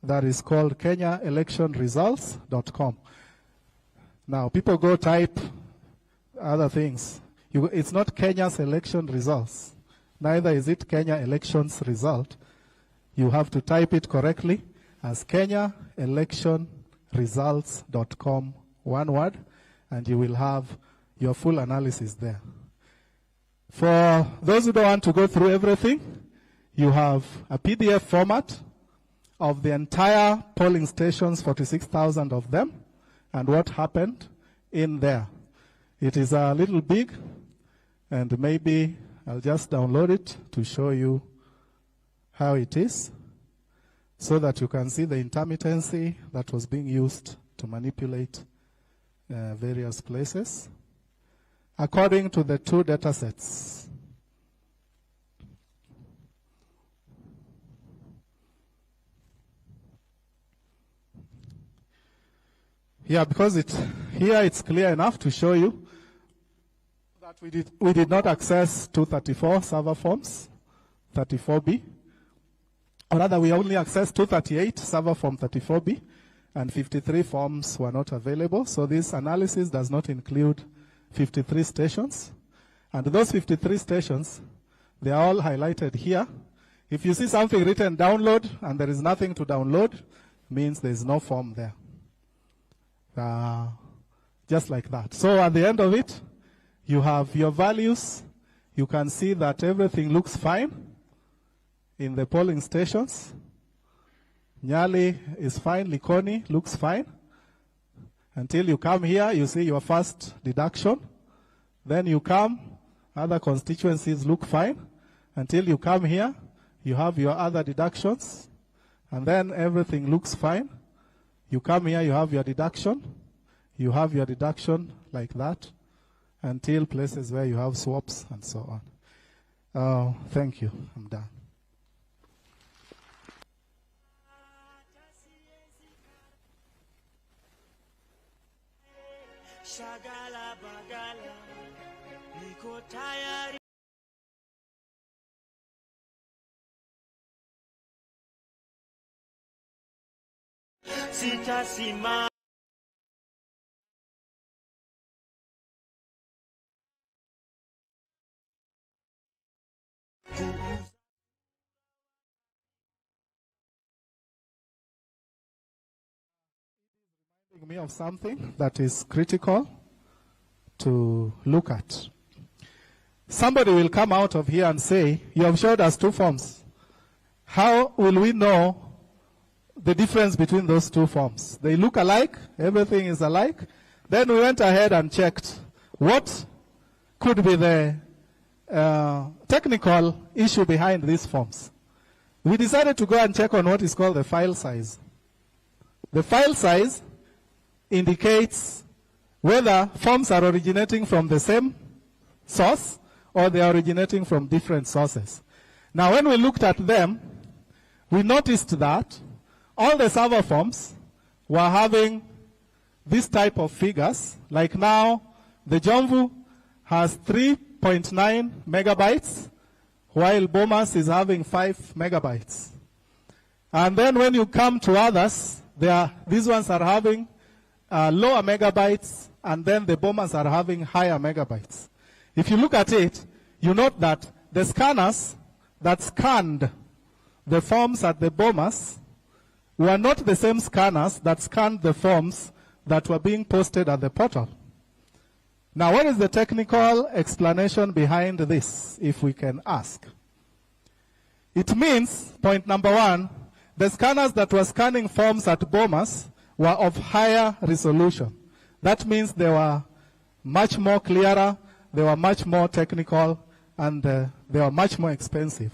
that is called KenyaElectionResults.com. Now, people go type other things. It's not Kenya's election results. Neither is it Kenya elections result. You have to type it correctly as KenyaElectionResults.com, one word, and you will have your full analysis there. For those who don't want to go through everything, you have a PDF format of the entire polling stations, 46,000 of them, and what happened in there. It is a little big, and maybe I'll just download it to show you how it is, so that you can see the intermittency that was being used to manipulate various places, according to the 2 data sets. Yeah, because here it's clear enough to show you that we did not access 234 server forms, 34B. Or rather, we only accessed 238 server form 34B, and 53 forms were not available. So this analysis does not include 53 stations. And those 53 stations, they are all highlighted here. If you see something written download and there is nothing to download, means there is no form there. Just like that. So at the end of it, you have your values. You can see that everything looks fine in the polling stations. Nyali is fine, Likoni looks fine. Until you come here, you see your first deduction. Then you come, other constituencies look fine. Until you come here, you have your other deductions. And then everything looks fine. You come here, you have your deduction. You have your deduction like that. Until places where you have swaps and so on. Thank you. I'm done. Shagala bagala, niko tayari. Sitasima. Me of something that is critical to look at. Somebody will come out of here and say, you have showed us two forms. How will we know the difference between those two forms? They look alike, everything is alike. Then we went ahead and checked what could be the technical issue behind these forms. We decided to go and check on what is called the file size. The file size indicates whether forms are originating from the same source or they are originating from different sources. Now, when we looked at them, we noticed that all the server forms were having this type of figures. Like now, the Jomvu has 3.9 megabytes, while Bomas is having 5 megabytes. And then when you come to others, these ones are having lower megabytes, and then the Bomas are having higher megabytes. If you look at it, you note that the scanners that scanned the forms at the Bomas were not the same scanners that scanned the forms that were being posted at the portal. Now, what is the technical explanation behind this, if we can ask? It means, point number one, the scanners that were scanning forms at Bomas were of higher resolution. That means they were much more clearer, they were much more technical, and they were much more expensive.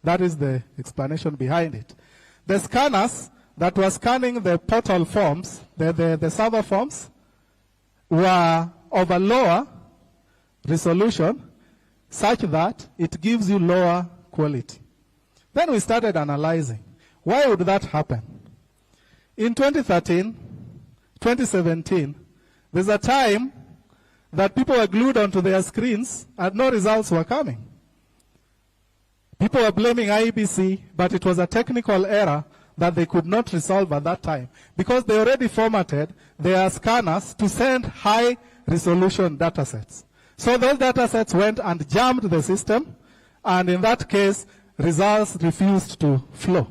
That is the explanation behind it. The scanners that were scanning the portal forms, the server forms, were of a lower resolution, such that it gives you lower quality. Then we started analyzing. Why would that happen? In 2017, there's a time that people were glued onto their screens and no results were coming. People were blaming IEBC, but it was a technical error that they could not resolve at that time because they already formatted their scanners to send high-resolution datasets. So those datasets went and jammed the system, and in that case, results refused to flow.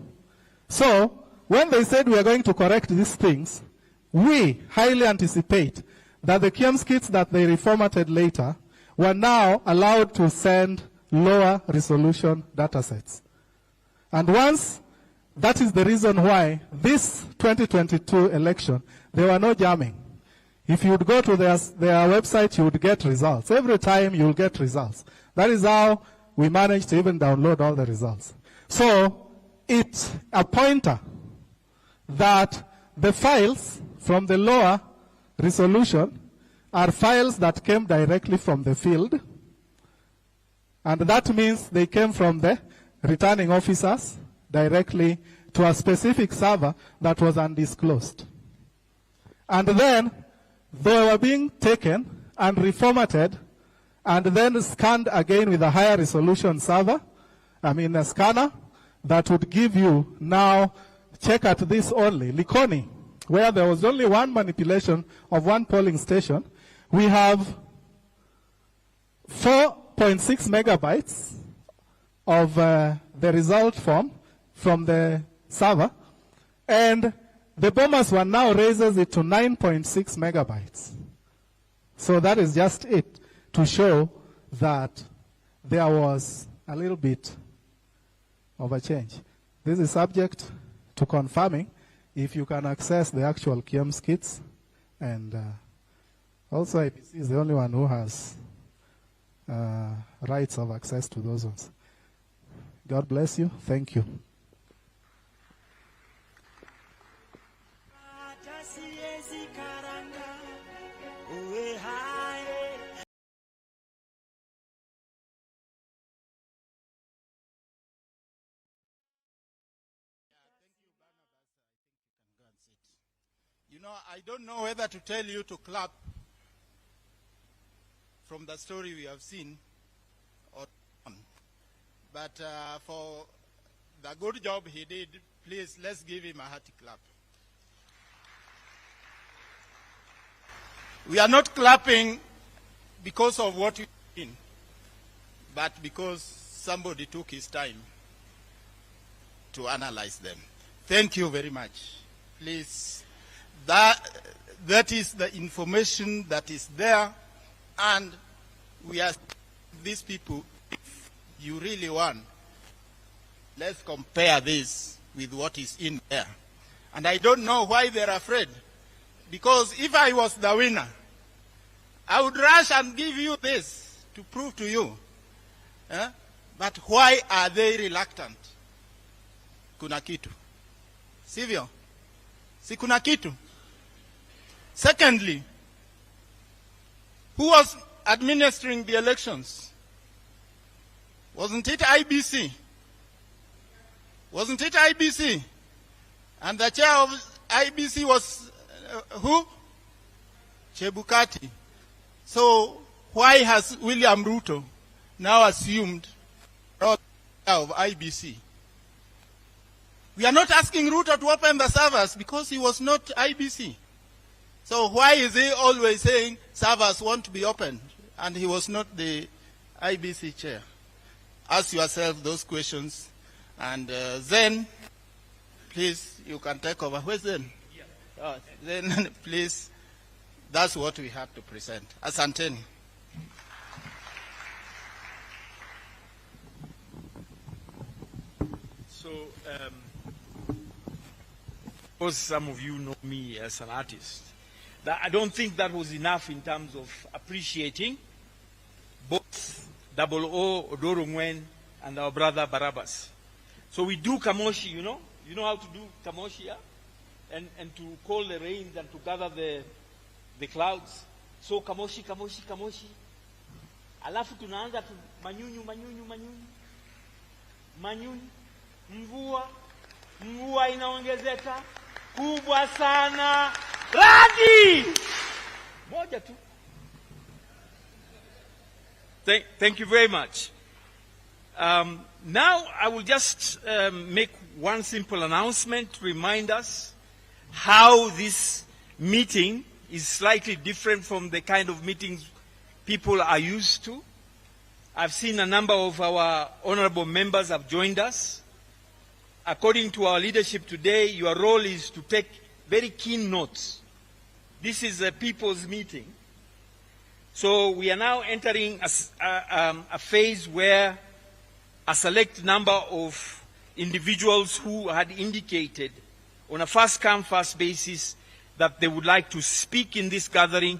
So when they said we are going to correct these things, we highly anticipate that the QMS kits that they reformatted later were now allowed to send lower resolution datasets. And once, that is the reason why this 2022 election, there were no jamming. If you would go to their website, you would get results. Every time you will get results. That is how we managed to even download all the results. So it's a pointer that the files from the lower resolution are files that came directly from the field. And that means they came from the returning officers directly to a specific server that was undisclosed. And then they were being taken and reformatted and then scanned again with a higher resolution server, a scanner that would give you now, check at this only, Likoni, where there was only one manipulation of one polling station. We have 4.6 megabytes of the result form from the server, and the bombers were now raises it to 9.6 megabytes. So that is just it, to show that there was a little bit of a change. This is subject to confirming if you can access the actual KIEMS kits, and also IPC is the only one who has rights of access to those ones. God bless you. Thank you. Hata siwezi karanga, uwe hai. You know, I don't know whether to tell you to clap from the story we have seen, or but for the good job he did, please, let's give him a hearty clap. We are not clapping because of what we've seen, but because somebody took his time to analyze them. Thank you very much. Please, that is the information that is there, and we are these people. If you really want, let's compare this with what is in there. And I don't know why they're afraid, because if I was the winner, I would rush and give you this to prove to you. But why are they reluctant? Kuna kitu. Sivyo? Si kuna kitu. Secondly, who was administering the elections? Wasn't it IBC? Wasn't it IBC? And the chair of IBC was who? Chebukati. So why has William Ruto now assumed the role of IBC? We are not asking Ruto to open the servers because he was not IBC. So why is he always saying servers want to be opened and he was not the IBC chair? Ask yourself those questions, and then, please, you can take over. Where's Zen? Yeah. Then, please, that's what we have to present. Asanteni. So, because some of you know me as an artist, I don't think that was enough in terms of appreciating both Double O, Odoro Ngwen, and our brother Barabbas. So we do kamoshi, you know? You know how to do kamoshi, yeah? And to call the rains and to gather the clouds. So kamoshi, kamoshi, kamoshi. Alafu tunaanza tu manyunyu, manyunyu, manyunyu. Manyunyu. Mvua inaongezeka. Kubwa sana. Radi! Moja tu. Thank you very much. Now I will just make one simple announcement to remind us how this meeting is slightly different from the kind of meetings people are used to. I've seen a number of our honorable members have joined us. According to our leadership today, your role is to take very keen notes. This is a people's meeting. So we are now entering a phase where a select number of individuals who had indicated on a first-come, first basis that they would like to speak in this gathering.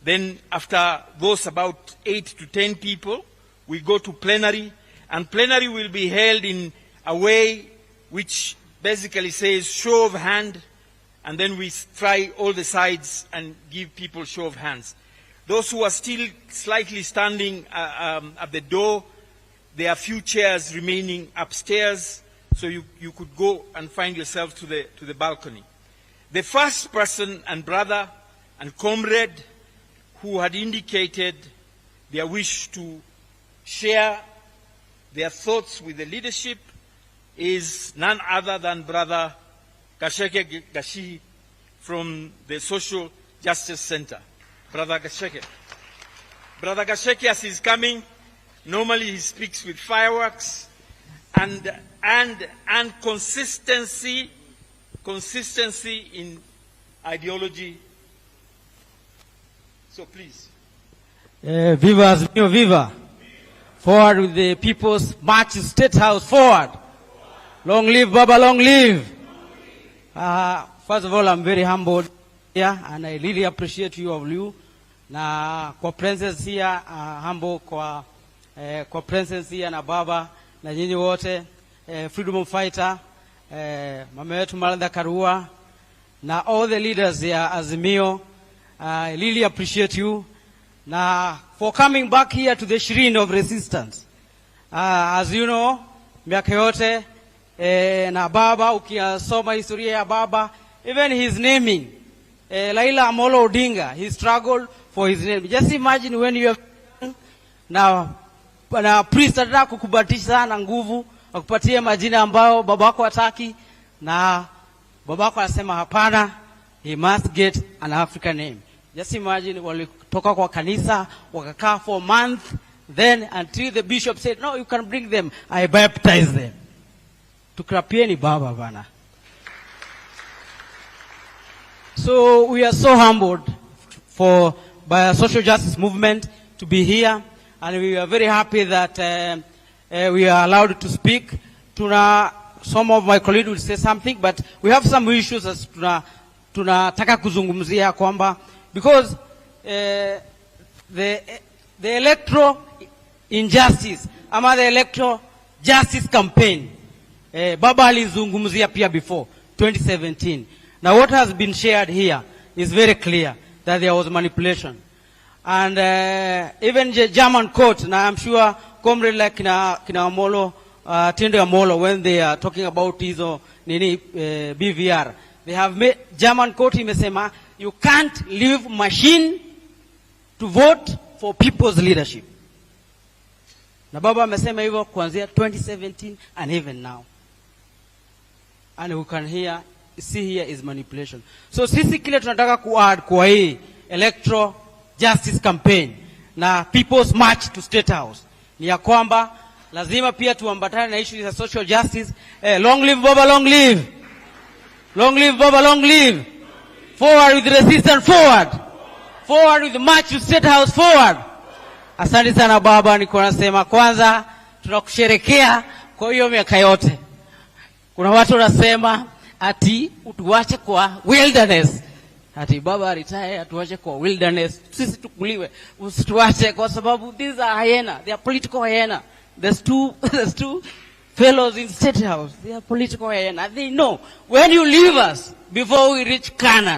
Then after those about 8 to 10 people, we go to plenary, and plenary will be held in a way which basically says show of hand, and then we try all the sides and give people show of hands. Those who are still slightly standing at the door, there are few chairs remaining upstairs, so you could go and find yourself to the balcony. The first person and brother and comrade who had indicated their wish to share their thoughts with the leadership is none other than Brother Gasheke Gashi from the Social Justice Center. Brother Gasheke. Brother Gasheki, as he's coming, normally he speaks with fireworks and consistency in ideology. So please. Viva Azimio, viva. Forward with the People's March to State House, forward. Long live Baba, long live. First of all, I'm very humbled here, and I really appreciate you of you. Na kwa presence here, humble kwa presence here na Baba, na nyinyi wote, freedom fighter, mama yetu Martha Karua, na all the leaders here, Azimio. I really appreciate you. Now, for coming back here to the shrine of resistance. As you know, miaka yote, na Baba, ukisoma historia ya Baba, even his naming, Raila Amolo Odinga, he struggled for his name. Just imagine when you have, na priest ataka kukubatisha na nguvu, akupatie majina ambao babako hataki, na babako anasema hapana, he must get an African name. Just imagine, walitoka kwa kanisa, wakakaa for a month, then until the bishop said, no, you can bring them, I baptize them. Tukrapieni Baba bana. So we are so humbled by a social justice movement to be here, and we are very happy that we are allowed to speak. Some of my colleagues will say something, but we have some issues as tunataka kuzungumzia kwamba, because the electoral injustice ama the electoral justice campaign, Baba alizungumzia pia before 2017. Now what has been shared here is very clear that there was manipulation. And even the German court, and I'm sure comrade like kina Amolo, Tindo Amolo, when they are talking about hizo BVR, they have made, German court imesema, you can't leave machine to vote for people's leadership. Na Baba amesema hivyo kuanzia 2017 and even now. And we can see here is manipulation. So sisi kile tunataka ku-add kwa hii electoral justice campaign na People's March to State House ni ya kwamba lazima pia tuambatane na issue za social justice. Long live Baba, long live. Long live Baba, long live. Forward with resistance, forward. Forward with the March to State House, forward. Asante sana Baba, niko nasema kwanza tunakusherekea kwa hiyo miaka yote. Kuna watu wanasema ati utuache kwa wilderness. Ati Baba retire, atuache kwa wilderness. Sisi tukuliwe. Usituache kwa sababu these are hyena. They are political hyena. There's two fellows in State House. They are political hyena. They know when you leave us before we reach Canaan.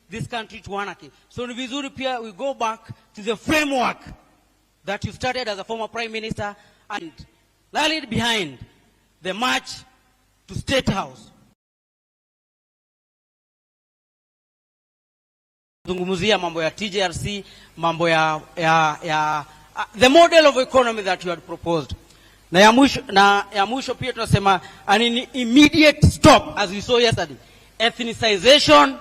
this country to anarchy. So ni vizuri pia we go back to the framework that you started as a former prime minister and rallied behind the march to State House. Zungumzia mambo ya TJRC, mambo ya the model of economy that you had proposed. Na ya mwisho pia tunasema an immediate stop, as we saw yesterday, ethnicization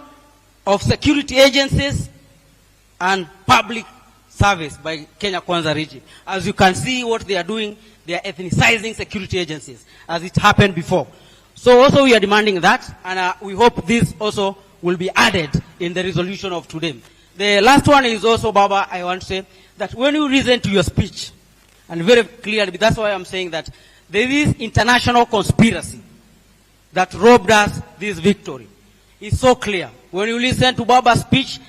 of security agencies and public service by Kenya Kwanza region. As you can see what they are doing, they are ethnicizing security agencies, as it happened before. So also we are demanding that, and we hope this also will be added in the resolution of today. The last one is also, Baba, I want to say that when you listen to your speech, and very clearly, that's why I'm saying that there is international conspiracy that robbed us this victory. It's so clear. When you listen to Baba's speech,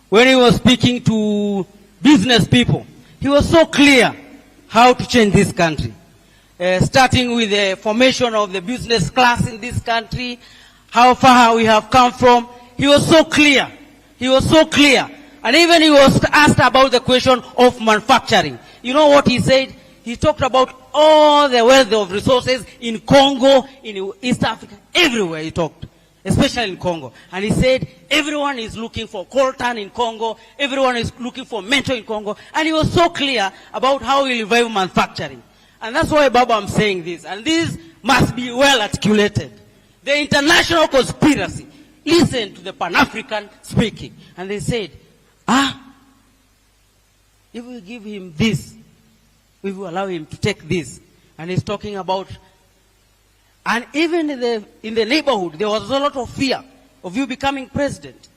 when he was speaking to business people, he was so clear how to change this country. Starting with the formation of the business class in this country, how far we have come from. He was so clear. He was so clear. And even he was asked about the question of manufacturing. You know what he said? He talked about all the wealth of resources in Congo, in East Africa, everywhere he talked, especially in Congo. And he said everyone is looking for coltan in Congo, everyone is looking for mentor in Congo. And he was so clear about how he revive manufacturing. And that's why, Baba, I'm saying this. And this must be well articulated. The international conspiracy. Listen to the Pan-African speaking. And they said, if we give him this, we will allow him to take this. And he's talking about, and even in the neighborhood, there was a lot of fear of you becoming president.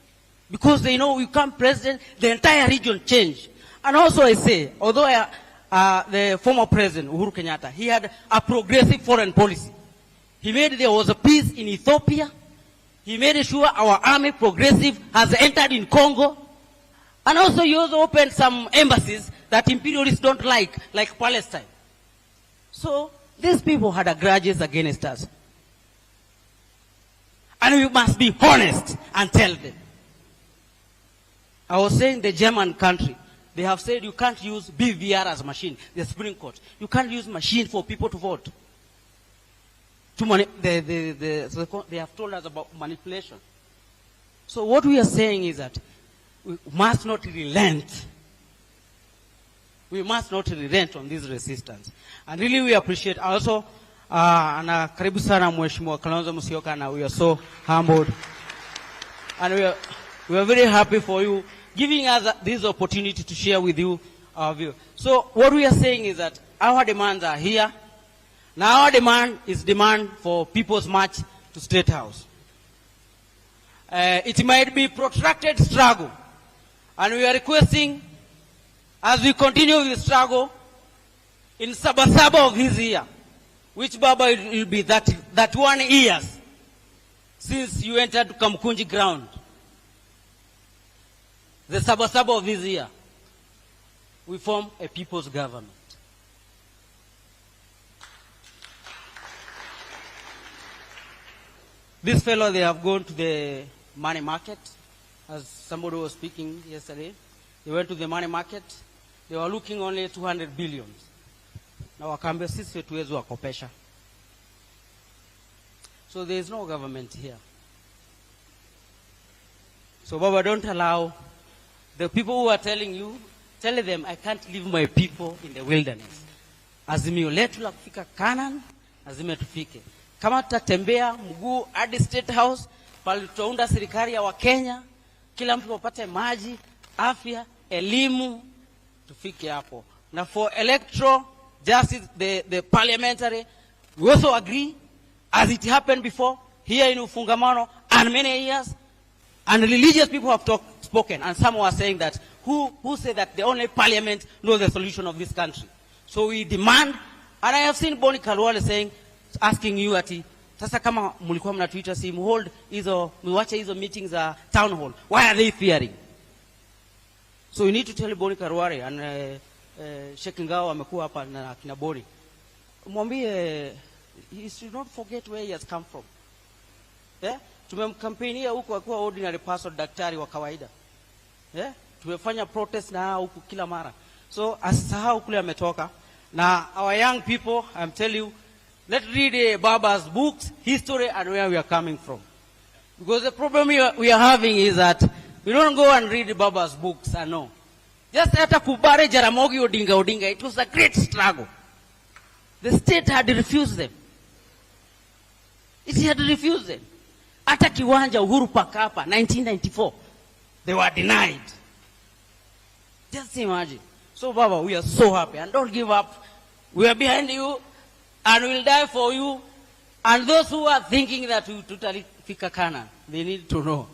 Because they know you become president, the entire region changed. And also I say, although the former president, Uhuru Kenyatta, he had a progressive foreign policy. He made there was a peace in Ethiopia. He made sure our army progressive has entered in Congo. And also he also opened some embassies that imperialists don't like Palestine. So these people had a grudges against us. And we must be honest and tell them. I was saying the German country, they have said you can't use BVR as a machine, the Supreme Court. You can't use machine for people to vote. They have told us about manipulation. So what we are saying is that we must not relent. We must not relent on this resistance. And really we appreciate also, na karibu sana Mheshimiwa Kalonzo Musyoka, and we are so humbled. And we are very happy for you giving us this opportunity to share with you our view. So what we are saying is that our demands are here. Now our demand is demand for people's march to State House. It might be protracted struggle. And we are requesting, as we continue with the struggle, in Sabasaba of this year, which, Baba, it will be that 1 year since you entered Kamkunji ground. The Sabasaba of this year, we form a people's government. This fellow, they have gone to the money market, as somebody was speaking yesterday. They went to the money market. They were looking only at 200 billion. Now wakaambia sisi wetuwezi wakopesha. So there is no government here. So, Baba, don't allow the people who are telling you, tell them, I can't leave my people in the wilderness. Azimio letu la kufika Canaan, lazima tufike. Kama tutatembea mguu hadi State House, pale tutaunda serikali ya Wakenya, kila mtu apate maji, afya, elimu, tufike hapo. Na for electoral justice, the parliamentary, we also agree, as it happened before, here in Ufungamano, and many years, and religious people have spoken, and some were saying that, who say that the only parliament knows the solution of this country. So we demand, and I have seen Boni Kalwale saying, asking you ati, sasa kama mulikuwa mnatuita si hold hizo, muache hizo meetings town hall. Why are they fearing? So we need to tell Boni Kalwale, and Sheikh Ngao amekuwa hapa na kina Boni. Mwambie, he should not forget where he has come from. Tumemkampenia huko akiwa ordinary person, daktari wa kawaida. Tumefanya protest na huko kila mara. So asisahau kule ametoka. Now our young people, I'm telling you, let's read Baba's books, history, and where we are coming from. Because the problem we are having is that we don't go and read Baba's books and no. Just after Kubare Jaramogi Odinga, it was a great struggle. The state had refused them. It had refused them. Hata kiwanja Uhuru Park hapa 1994, they were denied. Just imagine. So Baba, we are so happy, and don't give up. We are behind you and we will die for you. And those who are thinking that we totally fika Canaan, they need to know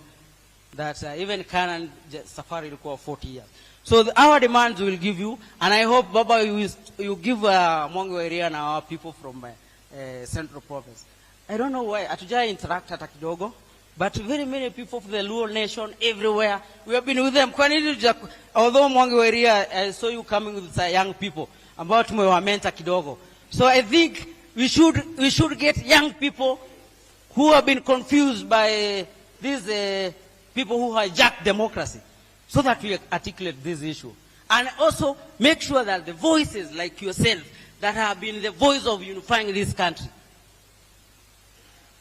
that even Canaan safari ilikuwa 40 years. So our demands will give you, and I hope Baba you give Mwangi area and our people from Central Province. I don't know why hatuja interact hata kidogo, but very many people from the Luo nation everywhere, we have been with them. Although Mwangi area, I saw you coming with young people about tumewamenta kidogo. So I think we should get young people who have been confused by these people who hijack democracy, so that we articulate this issue. And also make sure that the voices like yourself that have been the voice of unifying this country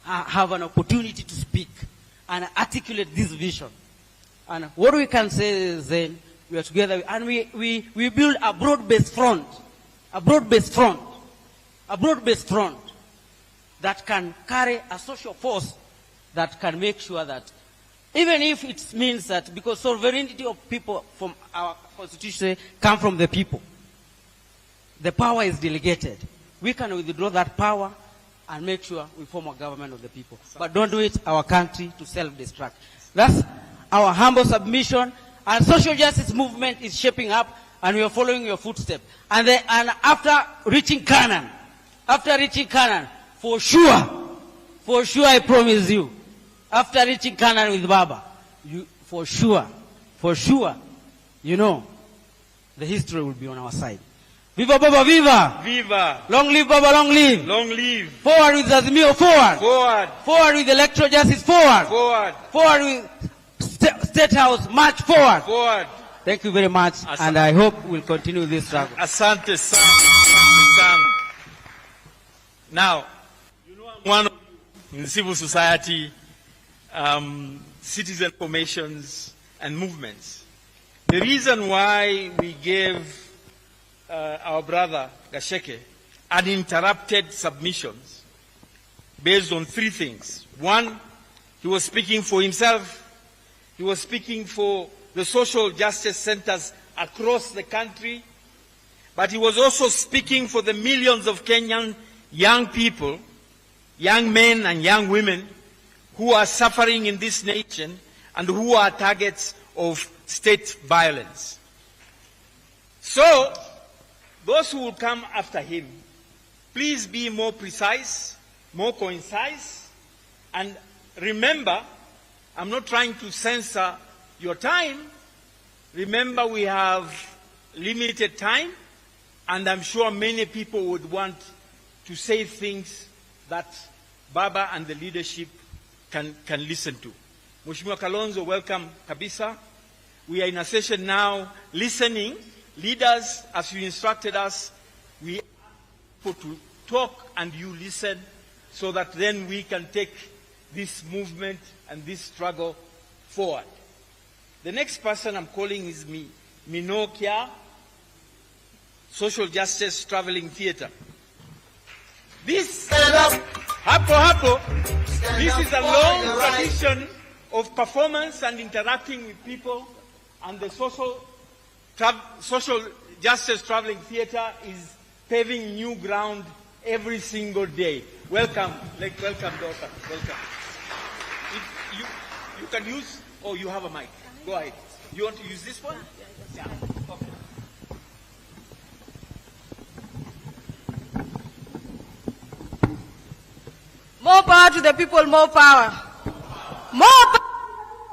have an opportunity to speak and articulate this vision. And what we can say is then we are together and we build a broad-based front, a broad-based front that can carry a social force that can make sure that even if it means that, because sovereignty of people from our constitution come from the people, the power is delegated. We can withdraw that power and make sure we form a government of the people. But don't do it our country to self-destruct. That's our humble submission. And social justice movement is shaping up, and we are following your footsteps. And after reaching Canaan, for sure I promise you, after reaching Canaan with Baba, for sure, you know, the history will be on our side. Viva Baba, viva! Viva! Long live Baba, long live! Long live! Forward with Azimio, forward! Forward! Forward with electoral justice, forward! Forward! Forward with State House, march forward! Forward! Thank you very much, and I hope we'll continue this struggle. Asante sana. Asante sana. Now, you know I'm one of in civil society, citizen formations and movements. The reason why we gave our brother Gasheke uninterrupted submissions based on three things. One, he was speaking for himself. He was speaking for the social justice centers across the country. But he was also speaking for the millions of Kenyan young people, young men and young women who are suffering in this nation and who are targets of state violence. So, those who will come after him, please be more precise, more concise, and remember, I'm not trying to censor your time. Remember, we have limited time, and I'm sure many people would want to say things that Baba and the leadership can listen to. Mheshimiwa Kalonzo, welcome kabisa. We are in a session now listening. Leaders, as you instructed us, we ask people to talk and you listen so that then we can take this movement and this struggle forward. The next person I'm calling is Mino Kia, Social Justice Traveling Theatre. This, hapo, this is a long tradition of performance and interacting with people, and the social justice traveling theatre is paving new ground every single day. Welcome, welcome, daughter. Welcome. You can use, oh, you have a mic. Go ahead. You want to use this one? Yeah. Okay. More power to the people, more power. More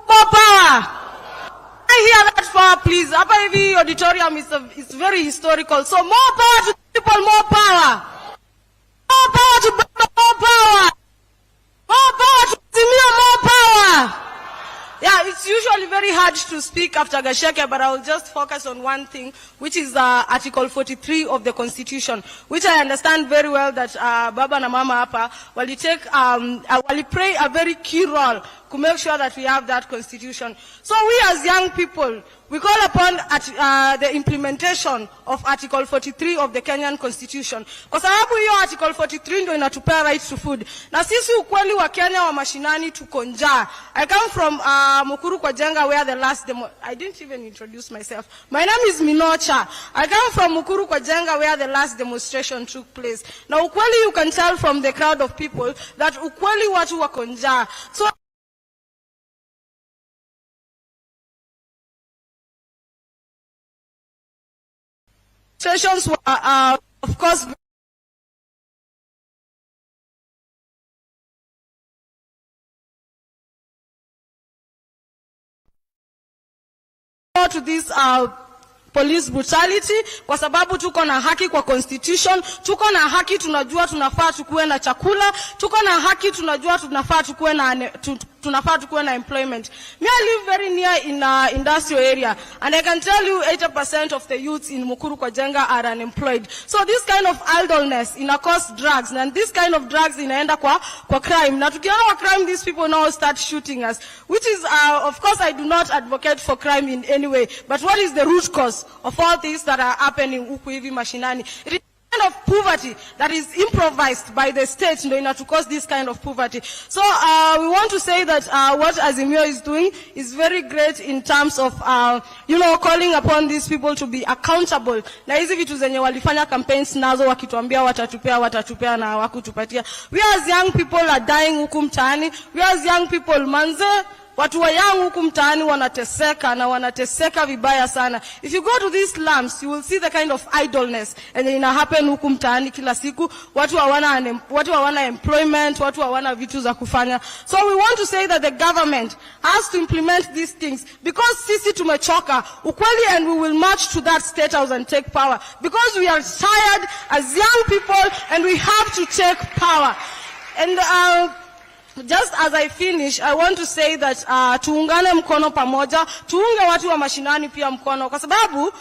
power. I hear that power, please. Upper auditorium is very historical. So more power to the people, more power. More power to more power. More power to Azimio, much to speak after Gasheke, but I will just focus on one thing, which is Article 43 of the Constitution, which I understand very well that Baba na Mama hapa wali play a very key role to make sure that we have that Constitution. So we as young people, we call upon the implementation of Article 43 of the Kenyan Constitution. Kwa sababu hiyo Article 43 ndio inatupea right to food. Na sisi ukweli wa Kenya wa mashinani tuko njaa. I come from Mukuru kwa Jenga where the last demo... I didn't even introduce myself. My name is Minocha. I come from Mukuru kwa Jenga where the last demonstration took place. Now ukweli, you can tell from the crowd of people that ukweli watu wako njaa. So demonstrations were, of course, to this police brutality, kwa sababu tuko na haki kwa constitution, tuko na haki, tunajua tunafaa tukuwe na chakula, tuko na haki, tunajua tunafaa tukuwe na employment. Me, I live very near in industrial area, and I can tell you 80% of the youths in Mukuru kwa Jenga are unemployed. So this kind of idleness ina cause drugs, and this kind of drugs inaenda kwa crime. Na tukiona kwa crime, these people now start shooting us, which is, of course, I do not advocate for crime in any way, but what is the root cause of all things that are happening huku hivi mashinani? It is kind of poverty that is improvised by the state to cause this kind of poverty. So we want to say that what Azimio is doing is very great in terms of calling upon these people to be accountable. Na hizi vitu zenye walifanya campaigns nazo wakituambia watatupea na hawakutupatia. We as young people are dying huku mtaani. We as young people, manze, watu wa young huku mtaani wanateseka na wanateseka vibaya sana. If you go to these slums, you will see the kind of idleness and ina happen huku mtaani kila siku. Watu hawana employment, watu hawana vitu za kufanya. So we want to say that the government has to implement these things, because sisi tumechoka ukweli, and we will march to that state house and take power, because we are tired as young people and we have to take power. And just as I finish, I want to say that tuungane mkono pamoja, tuunge watu wa mashinani pia mkono, kwa sababu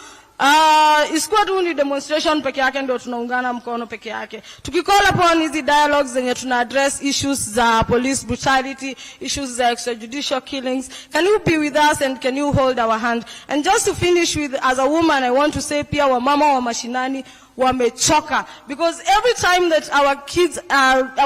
isikuwa tu ni demonstration peke yake ndio tunaungana mkono peke yake. Tukicall upon hizi dialogues zenye tuna address issues za police brutality, issues za extrajudicial killings, can you be with us and can you hold our hand? And just to finish with, as a woman, I want to say pia wamama wa mashinani wamechoka, because every time that our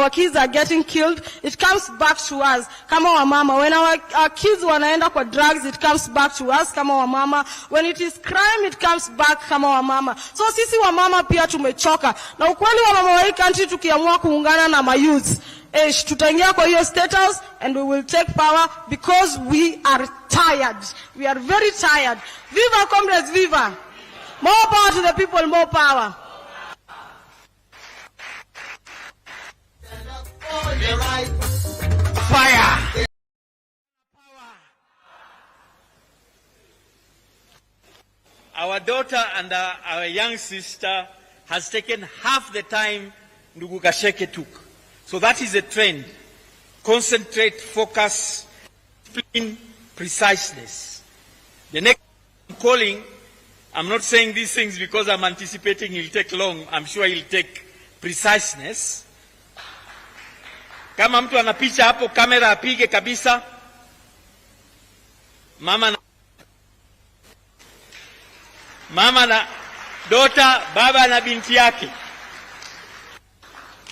kids are getting killed, it comes back to us kama wamama. When our kids wanaenda kwa drugs, it comes back to us kama wamama. When it is crime, it comes back kama wamama. So sisi wamama pia tumechoka, na ukweli wamama wa hii country tukiamua kuungana na mayouth, tutaingia kwa hiyo state house and we will take power, because we are tired. We are very tired. Viva comrades, viva! More power to the people, more power. Fire! Our daughter and our young sister has taken half the time Ndugu Gasheke took. So that is a trend. Concentrate, focus, discipline, preciseness. The next calling, I'm not saying these things because I'm anticipating he'll take long. I'm sure he'll take preciseness. Kama mtu anapicha hapo, kamera apige kabisa. Mama na daughter, baba na binti yake.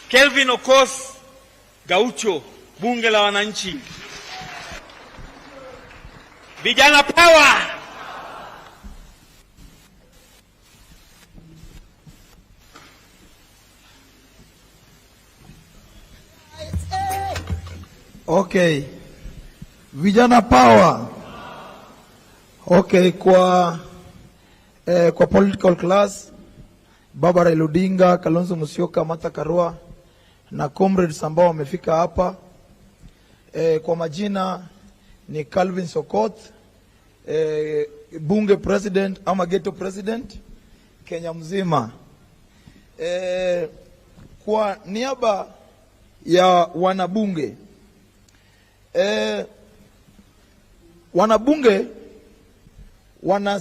Kelvin Okoth Gaucho, bunge la wananchi. Vijana power! Okay. Vijana power. Okay, kwa political class, Baba Raila Odinga, Kalonzo Musyoka, Martha Karua na comrades ambao wamefika hapa. Kwa majina ni Calvin Okoth, bunge president ama ghetto president Kenya mzima. Kwa niaba ya wanabunge, wanabunge wana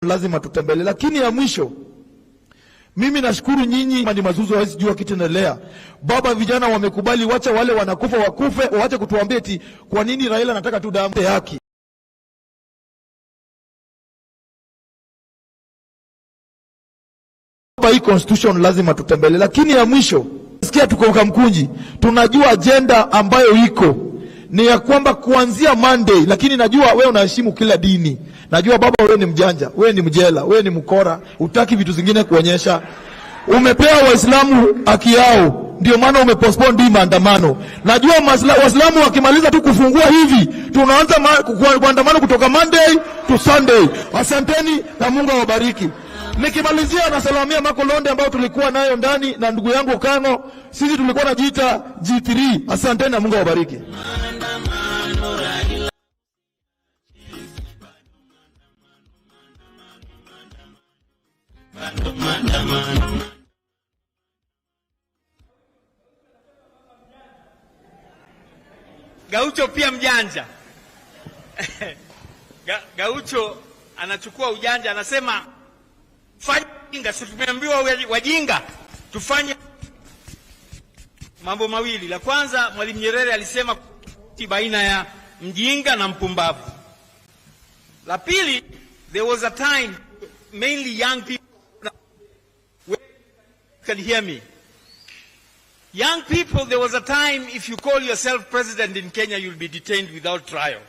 lazima tutembele. Lakini ya mwisho, mimi nashukuru nyinyi ni mazuzu hawezi jua kitendelea. Baba, vijana wamekubali, wacha wale wanakufa wakufe, waache kutuambia eti kwa nini Raila anataka tu damu yake. Baba, hii constitution lazima tutembele. Lakini ya mwisho, Sikia tuko Kamkunji, tunajua agenda ambayo iko ni ya kwamba kuanzia Monday, lakini najua wewe unaheshimu kila dini. Najua baba wewe ni mjanja, wewe ni mjela, wewe ni mkora, utaki vitu zingine kuonyesha. Umepewa Waislamu haki yao, ndio maana umepostpone hii maandamano. Najua Waislamu wakimaliza tu kufungua hivi, tunaanza kuandamana kutoka Monday to Sunday. Asanteni na Mungu awabariki. Nikimalizia na salamia Makolonde ambao tulikuwa nayo ndani na ndugu yangu Kano, sisi tulikuwa najiita G3. Asanteni na Mungu awabariki. Gaucho pia mjanja. Gaucho anachukua ujanja, anasema fanya jinga. Sisi tumeambiwa wajinga tufanye mambo mawili. La kwanza, Mwalimu Nyerere alisema baina ya mjinga na mpumbavu. La pili, there was a time, mainly young people can hear me. Young people, there was a time, if you call yourself president in Kenya, you'll be detained without trial.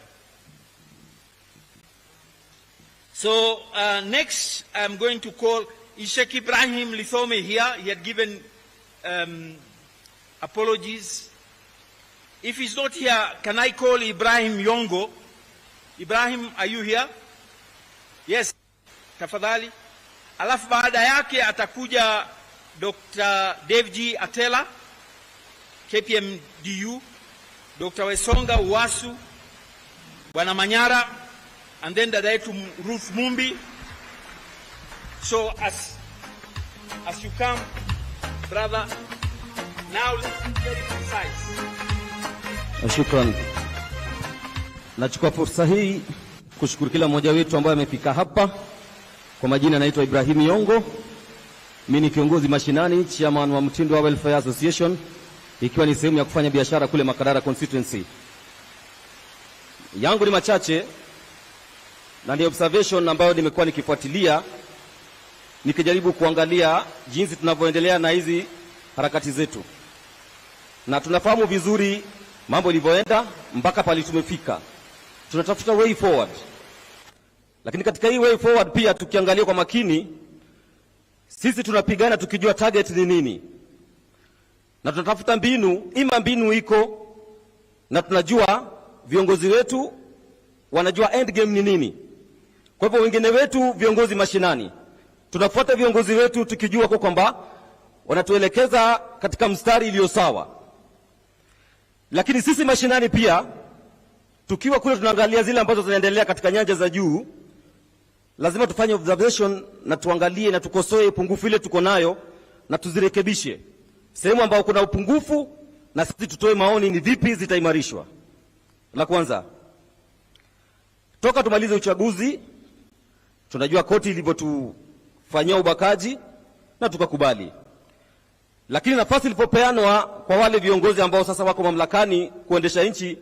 So next, I'm going to call Ishek Ibrahim Lithome here. He had given apologies. If he's not here, can I call Ibrahim Yongo? Ibrahim, are you here? Yes, tafadhali. Alafu baada yake atakuja Dr. Devji Atela, KPMDU, Dr. Wesonga Uwasu, Bwana Manyara, and then dada yetu Ruth Mumbi. So as you come, brother, now let's be very precise. Shukran. Nachukua fursa hii kushukuru kila mmoja wetu ambaye amefika hapa. Kwa majina naitwa Ibrahim Yongo. Mimi ni kiongozi mashinani, chairman wa Mtindo Welfare Association, ikiwa ni sehemu ya kufanya biashara kule Makadara constituency. Yangu ni machache na ni observation ambayo nimekuwa nikifuatilia, nikijaribu kuangalia jinsi tunavyoendelea na hizi harakati zetu. Na tunafahamu vizuri mambo yalivyoenda mpaka pale tumefika. Tunatafuta way forward. Lakini katika hii way forward pia tukiangalia kwa makini, sisi tunapigana tukijua target ni nini. Na tunatafuta mbinu, ima mbinu iko na tunajua viongozi wetu wanajua end game ni nini. Kwa hivyo wengine wetu viongozi mashinani, tunafuata viongozi wetu tukijua kwa kwamba wanatuelekeza katika mstari iliyo sawa. Lakini sisi mashinani pia tukiwa kule tunaangalia zile ambazo zinaendelea katika nyanja za juu, lazima tufanye observation na tuangalie na tukosoe upungufu ile tuko nayo na tuzirekebishe. Sehemu ambao kuna upungufu na sisi tutoe maoni ni vipi zitaimarishwa. La kwanza, toka tumalize uchaguzi, tunajua koti ilivyotufanyia ubakaji na tukakubali. Lakini nafasi ilipopeanwa kwa wale viongozi ambao sasa wako mamlakani kuendesha nchi,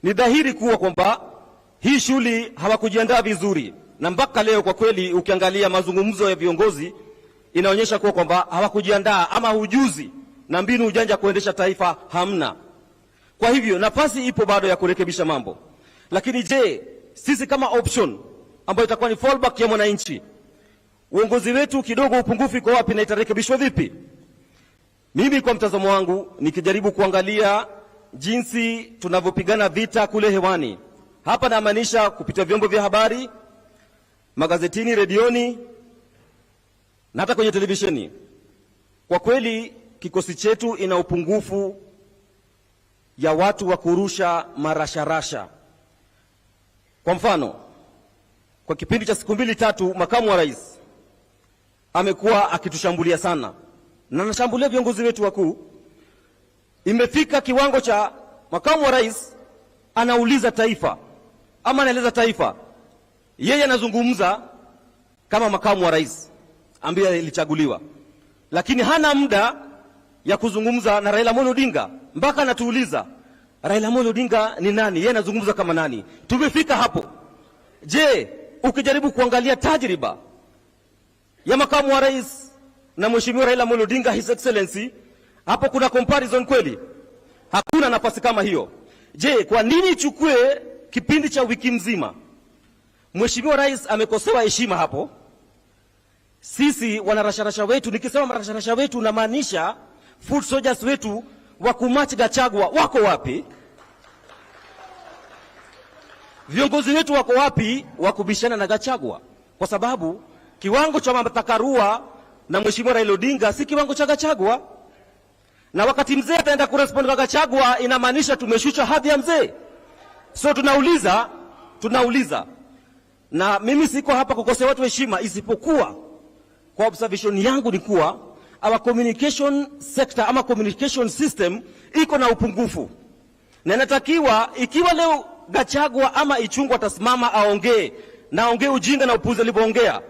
ni dhahiri kuwa kwamba hii shughuli hawakujiandaa vizuri. Na mpaka leo kwa kweli ukiangalia mazungumzo ya viongozi inaonyesha kuwa kwamba hawakujiandaa ama ujuzi na mbinu ujanja kuendesha taifa hamna. Kwa hivyo nafasi ipo bado ya kurekebisha mambo. Lakini je, sisi kama option ambayo itakuwa ni fallback ya mwananchi, uongozi wetu kidogo upungufu iko wapi na itarekebishwa vipi? Mimi kwa mtazamo wangu nikijaribu kuangalia jinsi tunavyopigana vita kule hewani, hapa namaanisha kupitia vyombo vya habari, magazetini, redioni na hata kwenye televisheni. Kwa kweli kikosi chetu ina upungufu ya watu wa kurusha marasharasha. Kwa mfano, kwa kipindi cha siku 2-3 makamu wa rais amekuwa akitushambulia sana na anashambulia viongozi wetu wakuu. Imefika kiwango cha makamu wa rais anauliza taifa ama anaeleza taifa, yeye anazungumza kama makamu wa rais ambaye alichaguliwa, lakini hana muda ya kuzungumza na Raila Odinga. Mpaka anatuuliza Raila Odinga ni nani, yeye anazungumza kama nani? Tumefika hapo. Je, ukijaribu kuangalia tajriba ya makamu wa rais na mheshimiwa Raila Odinga, His Excellency, Hapo kuna comparison kweli? Hakuna nafasi kama hiyo. Je, kwa nini ichukue kipindi cha wiki mzima? Mheshimiwa Rais amekosewa heshima hapo. Sisi wanarasharasha wetu, nikisema marasharasha wetu namaanisha foot soldiers wetu wa kumachi Gachagua wako wapi? Viongozi wetu wako wapi wa kubishana na Gachagua? Kwa sababu kiwango cha Martha Karua na Mheshimiwa Raila Odinga si kiwango cha Gachagua. Na wakati mzee ataenda kurespond kwa Gachagua inamaanisha tumeshusha hadhi ya mzee. So tunauliza. Na mimi siko hapa kukosea watu heshima, isipokuwa kwa observation yangu ni kuwa our communication sector ama communication system iko na upungufu. Na inatakiwa ikiwa leo Gachagua ama Ichung'wah atasimama aongee na aongee ujinga na upuzi alipoongea,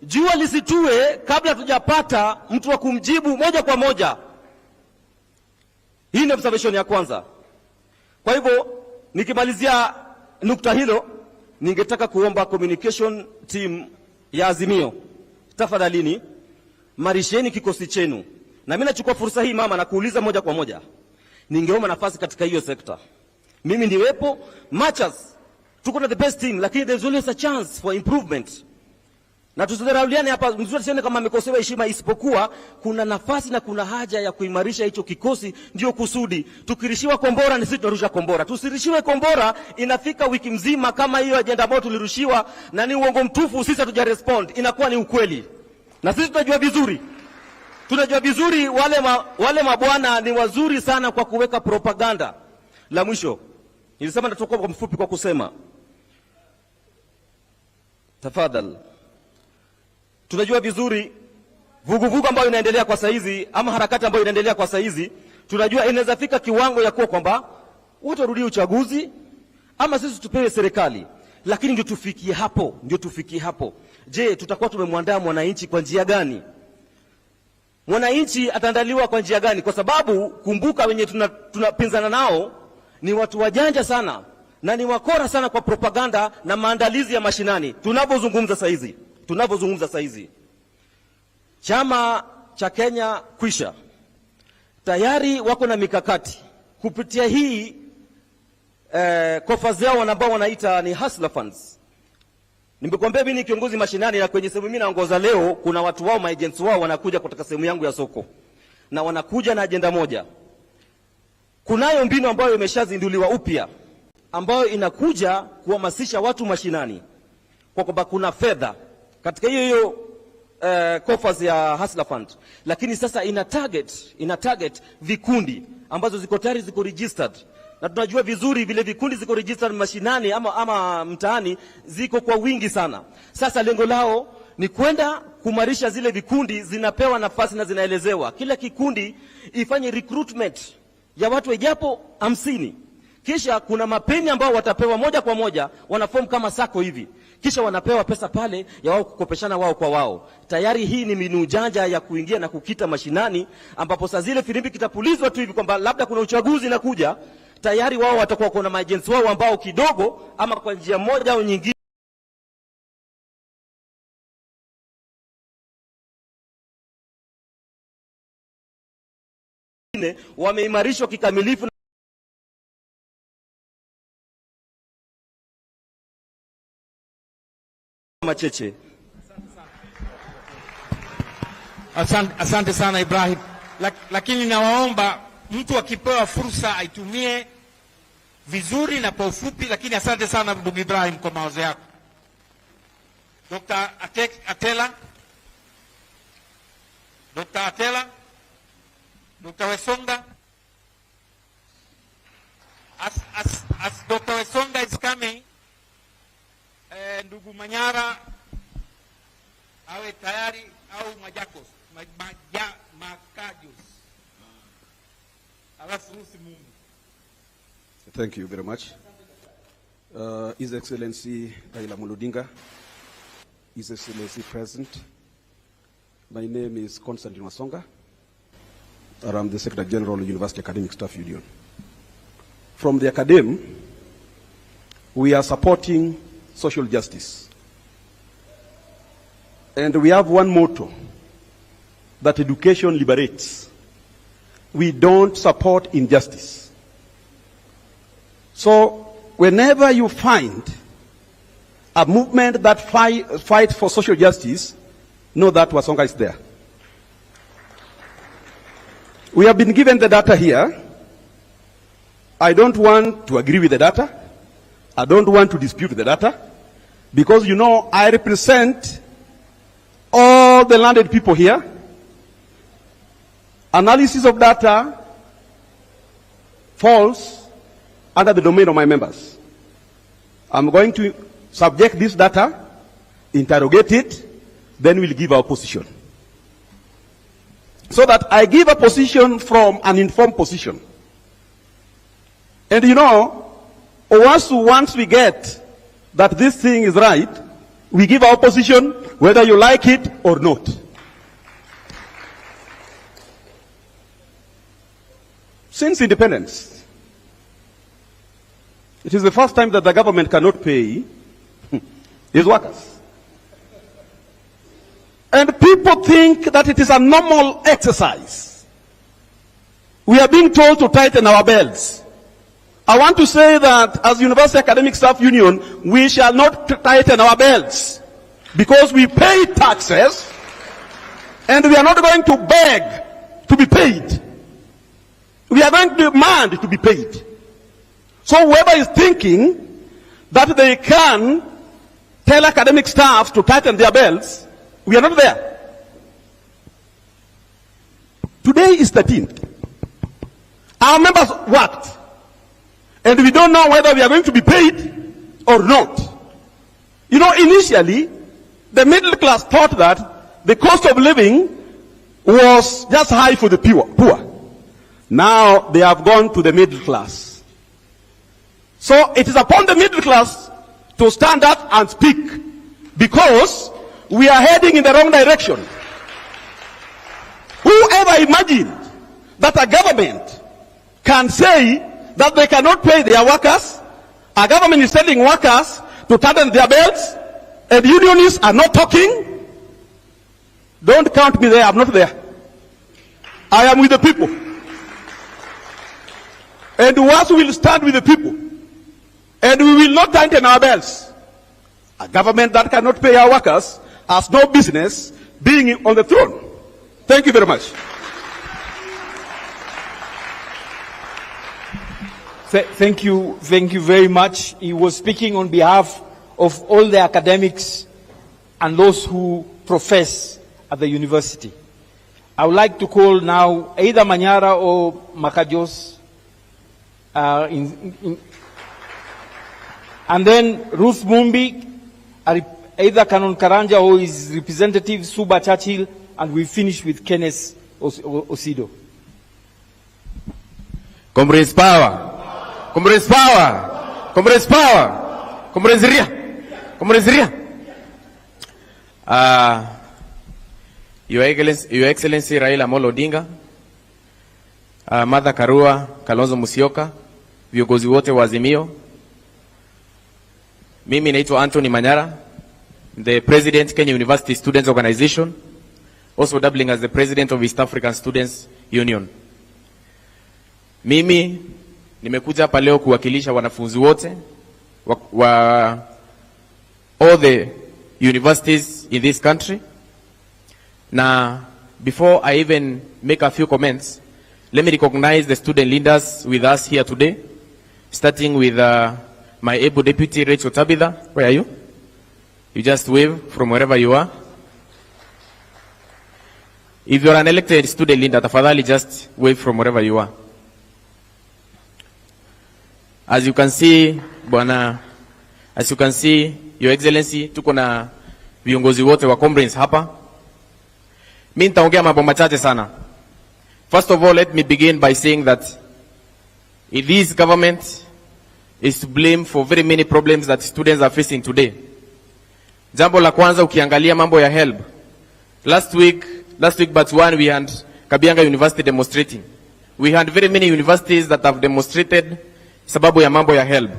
jua lisitue kabla tujapata mtu wa kumjibu moja kwa moja. Hii ni observation ya kwanza. Kwa hivyo nikimalizia nukta hilo, ningetaka kuomba communication team ya Azimio, tafadhalini marisheni kikosi chenu. Na mimi nachukua fursa hii mama na kuuliza moja kwa moja, ningeomba nafasi katika hiyo sekta. Mimi niwepo, matches tuko na the best team, lakini there's always a chance for improvement. Na tusidharauliane hapa, mzuri sione kama amekosewa heshima, isipokuwa kuna nafasi na kuna haja ya kuimarisha hicho kikosi, ndio kusudi. Tukirishiwa kombora ni sisi tunarusha kombora. Tusirishiwe kombora inafika wiki mzima kama hiyo agenda ambayo tulirushiwa na ni uongo mtufu, sisi hatuja respond, inakuwa ni ukweli. Na sisi tunajua vizuri wale mabwana ni wazuri sana kwa kuweka propaganda. La mwisho, nilisema natoka kwa mfupi kwa kusema, tafadhali, tunajua vizuri vuguvugu ambayo inaendelea kwa saizi ama harakati ambayo inaendelea kwa saizi, tunajua inaweza fika kiwango ya kuwa kwamba watu warudie uchaguzi ama sisi tupewe serikali. Lakini ndio tufikie hapo. Je, tutakuwa tumemwandaa mwananchi kwa njia gani? Mwananchi ataandaliwa kwa njia gani? Kwa sababu kumbuka, wenye tunapinzana nao ni watu wajanja sana na ni wakora sana kwa propaganda na maandalizi ya mashinani. Tunavyozungumza saizi, chama cha Kenya kwisha tayari wako na mikakati kupitia hii kofa zao ambao wanaita ni hustler funds. Nimekuambia mimi ni kiongozi mashinani, na kwenye sehemu mimi naongoza leo kuna watu wao, maagents wao wanakuja kutoka sehemu yangu ya soko, na wanakuja na agenda moja. Kunayo mbinu ambayo imeshazinduliwa upya ambayo inakuja kuhamasisha watu mashinani kwa kwamba kuna fedha katika hiyo coffers ya hustler fund, lakini sasa ina target vikundi ambazo ziko tayari, ziko registered. Na tunajua vizuri vile vikundi ziko registered mashinani ama mtaani ziko kwa wingi sana. Sasa lengo lao ni kwenda kumarisha zile vikundi, zinapewa nafasi na zinaelezewa kila kikundi ifanye recruitment ya watu ejapo 50. Kisha kuna mapeni ambao watapewa moja kwa moja, wanaform kama sako hivi. Kisha wanapewa pesa pale ya wao kukopeshana wao kwa wao. Tayari hii ni mbinu janja ya kuingia na kukita mashinani, ambapo saa zile filimbi kitapulizwa tu hivi kwamba labda kuna uchaguzi unakuja, tayari wao watakuwa kuna maagents wao ambao kidogo ama kwa njia moja au nyingine wameimarishwa kikamilifu macheche. Asante sana Ibrahim. Lakini nawaomba mtu akipewa fursa aitumie vizuri na kwa ufupi, lakini asante sana ndugu Ibrahim kwa mawazo yako. Dr. Atela, Dr. Wesonga. As Dr. Wesonga is coming, ndugu Manyara awe tayari, au Majakos, Makajos. Alafu Rusi Mungu. Thank you very much. His Excellency Raila Odinga, His Excellency President, my name is Constantine Wasonga, and I'm the Secretary General of University Academic Staff Union. From the academy, we are supporting social justice. And we have one motto, that education liberates. we don't support injustice. So whenever you find a movement that fight for social justice, know that Wasonga is there. We have been given the data here. I don't want to agree with the data. I don't want to dispute the data. Because, you know, I represent all the landed people here. Analysis of data falls under the domain of my members. I'm going to subject this data, interrogate it, then we'll give our position. So that I give a position from an informed position. And you know, once we get that this thing is right, we give our position whether you like it or not. Since independence, it is the first time that the government cannot pay its workers. And people think that it is a normal exercise. We are being told to tighten our belts. I want to say that as University Academic Staff Union, we shall not tighten our belts because we pay taxes and we are not going to beg to be paid. We are going to demand to be paid. So whoever is thinking that they can tell academic staff to tighten their belts, we are not there. Today is 13th. Our members worked. And we don't know whether we are going to be paid or not. You know, initially, the middle class thought that the cost of living was just high for the poor. Now they have gone to the middle class. So it is upon the middle class to stand up and speak, because we are heading in the wrong direction. Whoever imagined that a government can say that they cannot pay their workers, a government is telling workers to tighten their belts, and unionists are not talking? Don't count me there, I'm not there. I am with the people. And once we will stand with the people, and we will not tighten our belts, a government that cannot pay our workers has no business being on the throne. Thank you very much. Thank you very much. He was speaking on behalf of all the academics and those who profess at the university. I would like to call now either Manyara or Makajos, and then Ruth Mumbi, either Canon Karanja or his representative Suba Churchill, and we finish with Kenneth Osido. Comrades power! Comrades power! Comrades power! Comrades Ria! Comrades Ria! Your Excellency Raila Amolo Odinga, Martha Karua, Kalonzo Musyoka, viongozi wote wa Azimio. Mimi naitwa Anthony Manyara, the President Kenya University Students Organization, also doubling as the President of East African Students Union. Mimi nimekuja hapa leo kuwakilisha wanafunzi wote wa all the universities in this country. Now, before I even make a few comments, let me recognize the student leaders with us here today, starting with my able deputy, Rachel Tabitha. Where are you? You just wave from wherever you are. If you're an elected student leader, tafadhali just wave from wherever you are. As you can see, Your Excellency, tuko na viongozi wote wa conference hapa. Mimi nitaongea mambo machache sana. First of all, let me begin by saying that this government is to blame for very many problems that students are facing today. Jambo la kwanza ukiangalia mambo ya HELB. Last week but one, we had Kabianga University demonstrating. We had very many universities that have demonstrated sababu ya mambo ya HELB.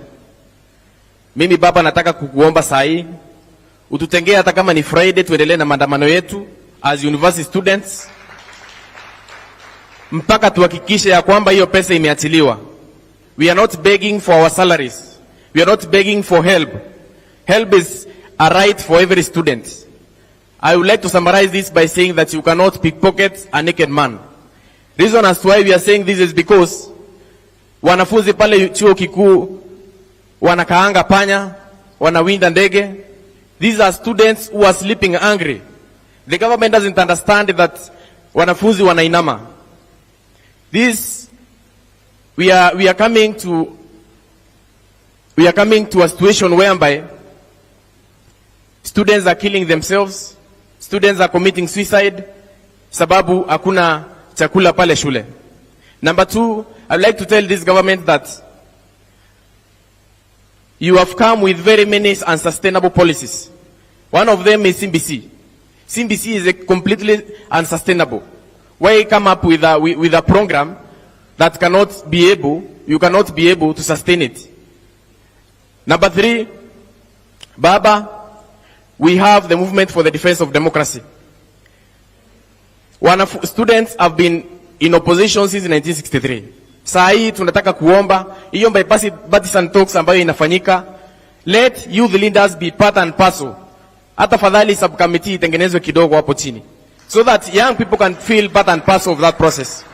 Mimi baba nataka kukuomba sahi ututengea hata kama ni Friday tuendelee na maandamano yetu as university students. mpaka tuhakikishe ya kwamba hiyo pesa imeachiliwa. We are not begging for our salaries. We are not begging for help. Help is a right for every student. I would like to summarize this by saying that you cannot pickpocket a naked man. Reason as to why we are saying this is because wanafunzi pale chuo kikuu wanakaanga panya, wanawinda ndege. These are students who are sleeping hungry. The government doesn't understand that wanafunzi wanainama. We are coming to a situation whereby students are killing themselves, students are committing suicide, sababu hakuna chakula pale shule. Number two, I would like to tell this government that you have come with very many unsustainable policies. One of them is CBC. CBC is completely unsustainable. Why you come up with a program that you cannot be able to sustain it? Number three, Baba, we have the movement for the defense of democracy. Students have been in opposition since 1963. Saa hii tunataka kuomba hiyo bipartisan talks ambayo inafanyika, let youth leaders be part and parcel. Hata fadhali subcommittee itengenezwe kidogo hapo chini, so that young people can feel part and parcel of that process.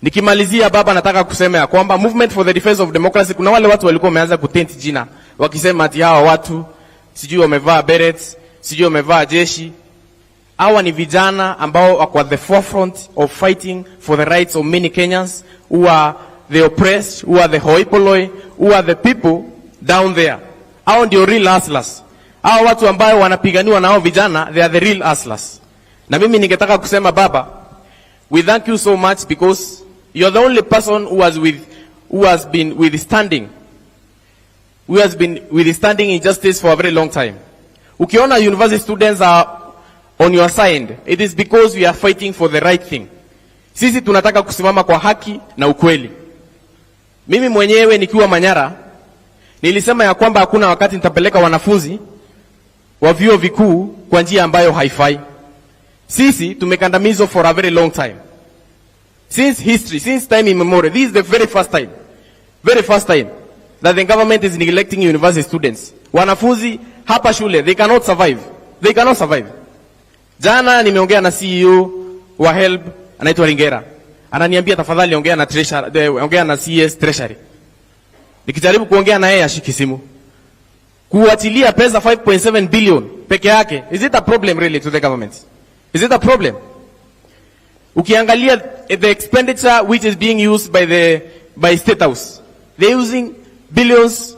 Nikimalizia Baba, nataka kusema ya kwamba movement for the defense of democracy, kuna wale watu walikuwa wameanza kutent jina wakisema ati hawa watu sijui wamevaa berets, sijui wamevaa jeshi. Hawa ni vijana ambao wako at the forefront of fighting for the rights of many Kenyans who are the oppressed, who are the hoi polloi, who are the people down there. Hao ndio real hustlers. Hawa watu ambao wanapiganiwa na hao vijana, they are the real hustlers. Na mimi ningetaka kusema Baba, we thank you so much because you are the only person who has been withstanding injustice for a very long time. Ukiona university students are on your side, it is because we are fighting for the right thing. Sisi tunataka kusimama kwa haki na ukweli. Mimi mwenyewe nikiwa Manyara nilisema ya kwamba hakuna wakati nitapeleka wanafunzi wa vyuo vikuu kwa njia ambayo haifai. Sisi tumekandamizwa for a very long time. Since history, since time immemorial, this is the very first time that the government is neglecting university students. Wanafunzi hapa shule, they cannot survive. Jana nimeongea na CEO wa HELB, anaitwa Ringera. Ananiambia tafadhali ongea na CS Treasury. Nikijaribu kuongea na yeye ashiki simu. Kuachilia pesa 5.7 billion peke yake, is it a problem really to the government? Is it a problem? Ukiangalia the expenditure which is being used by State House, they're using billions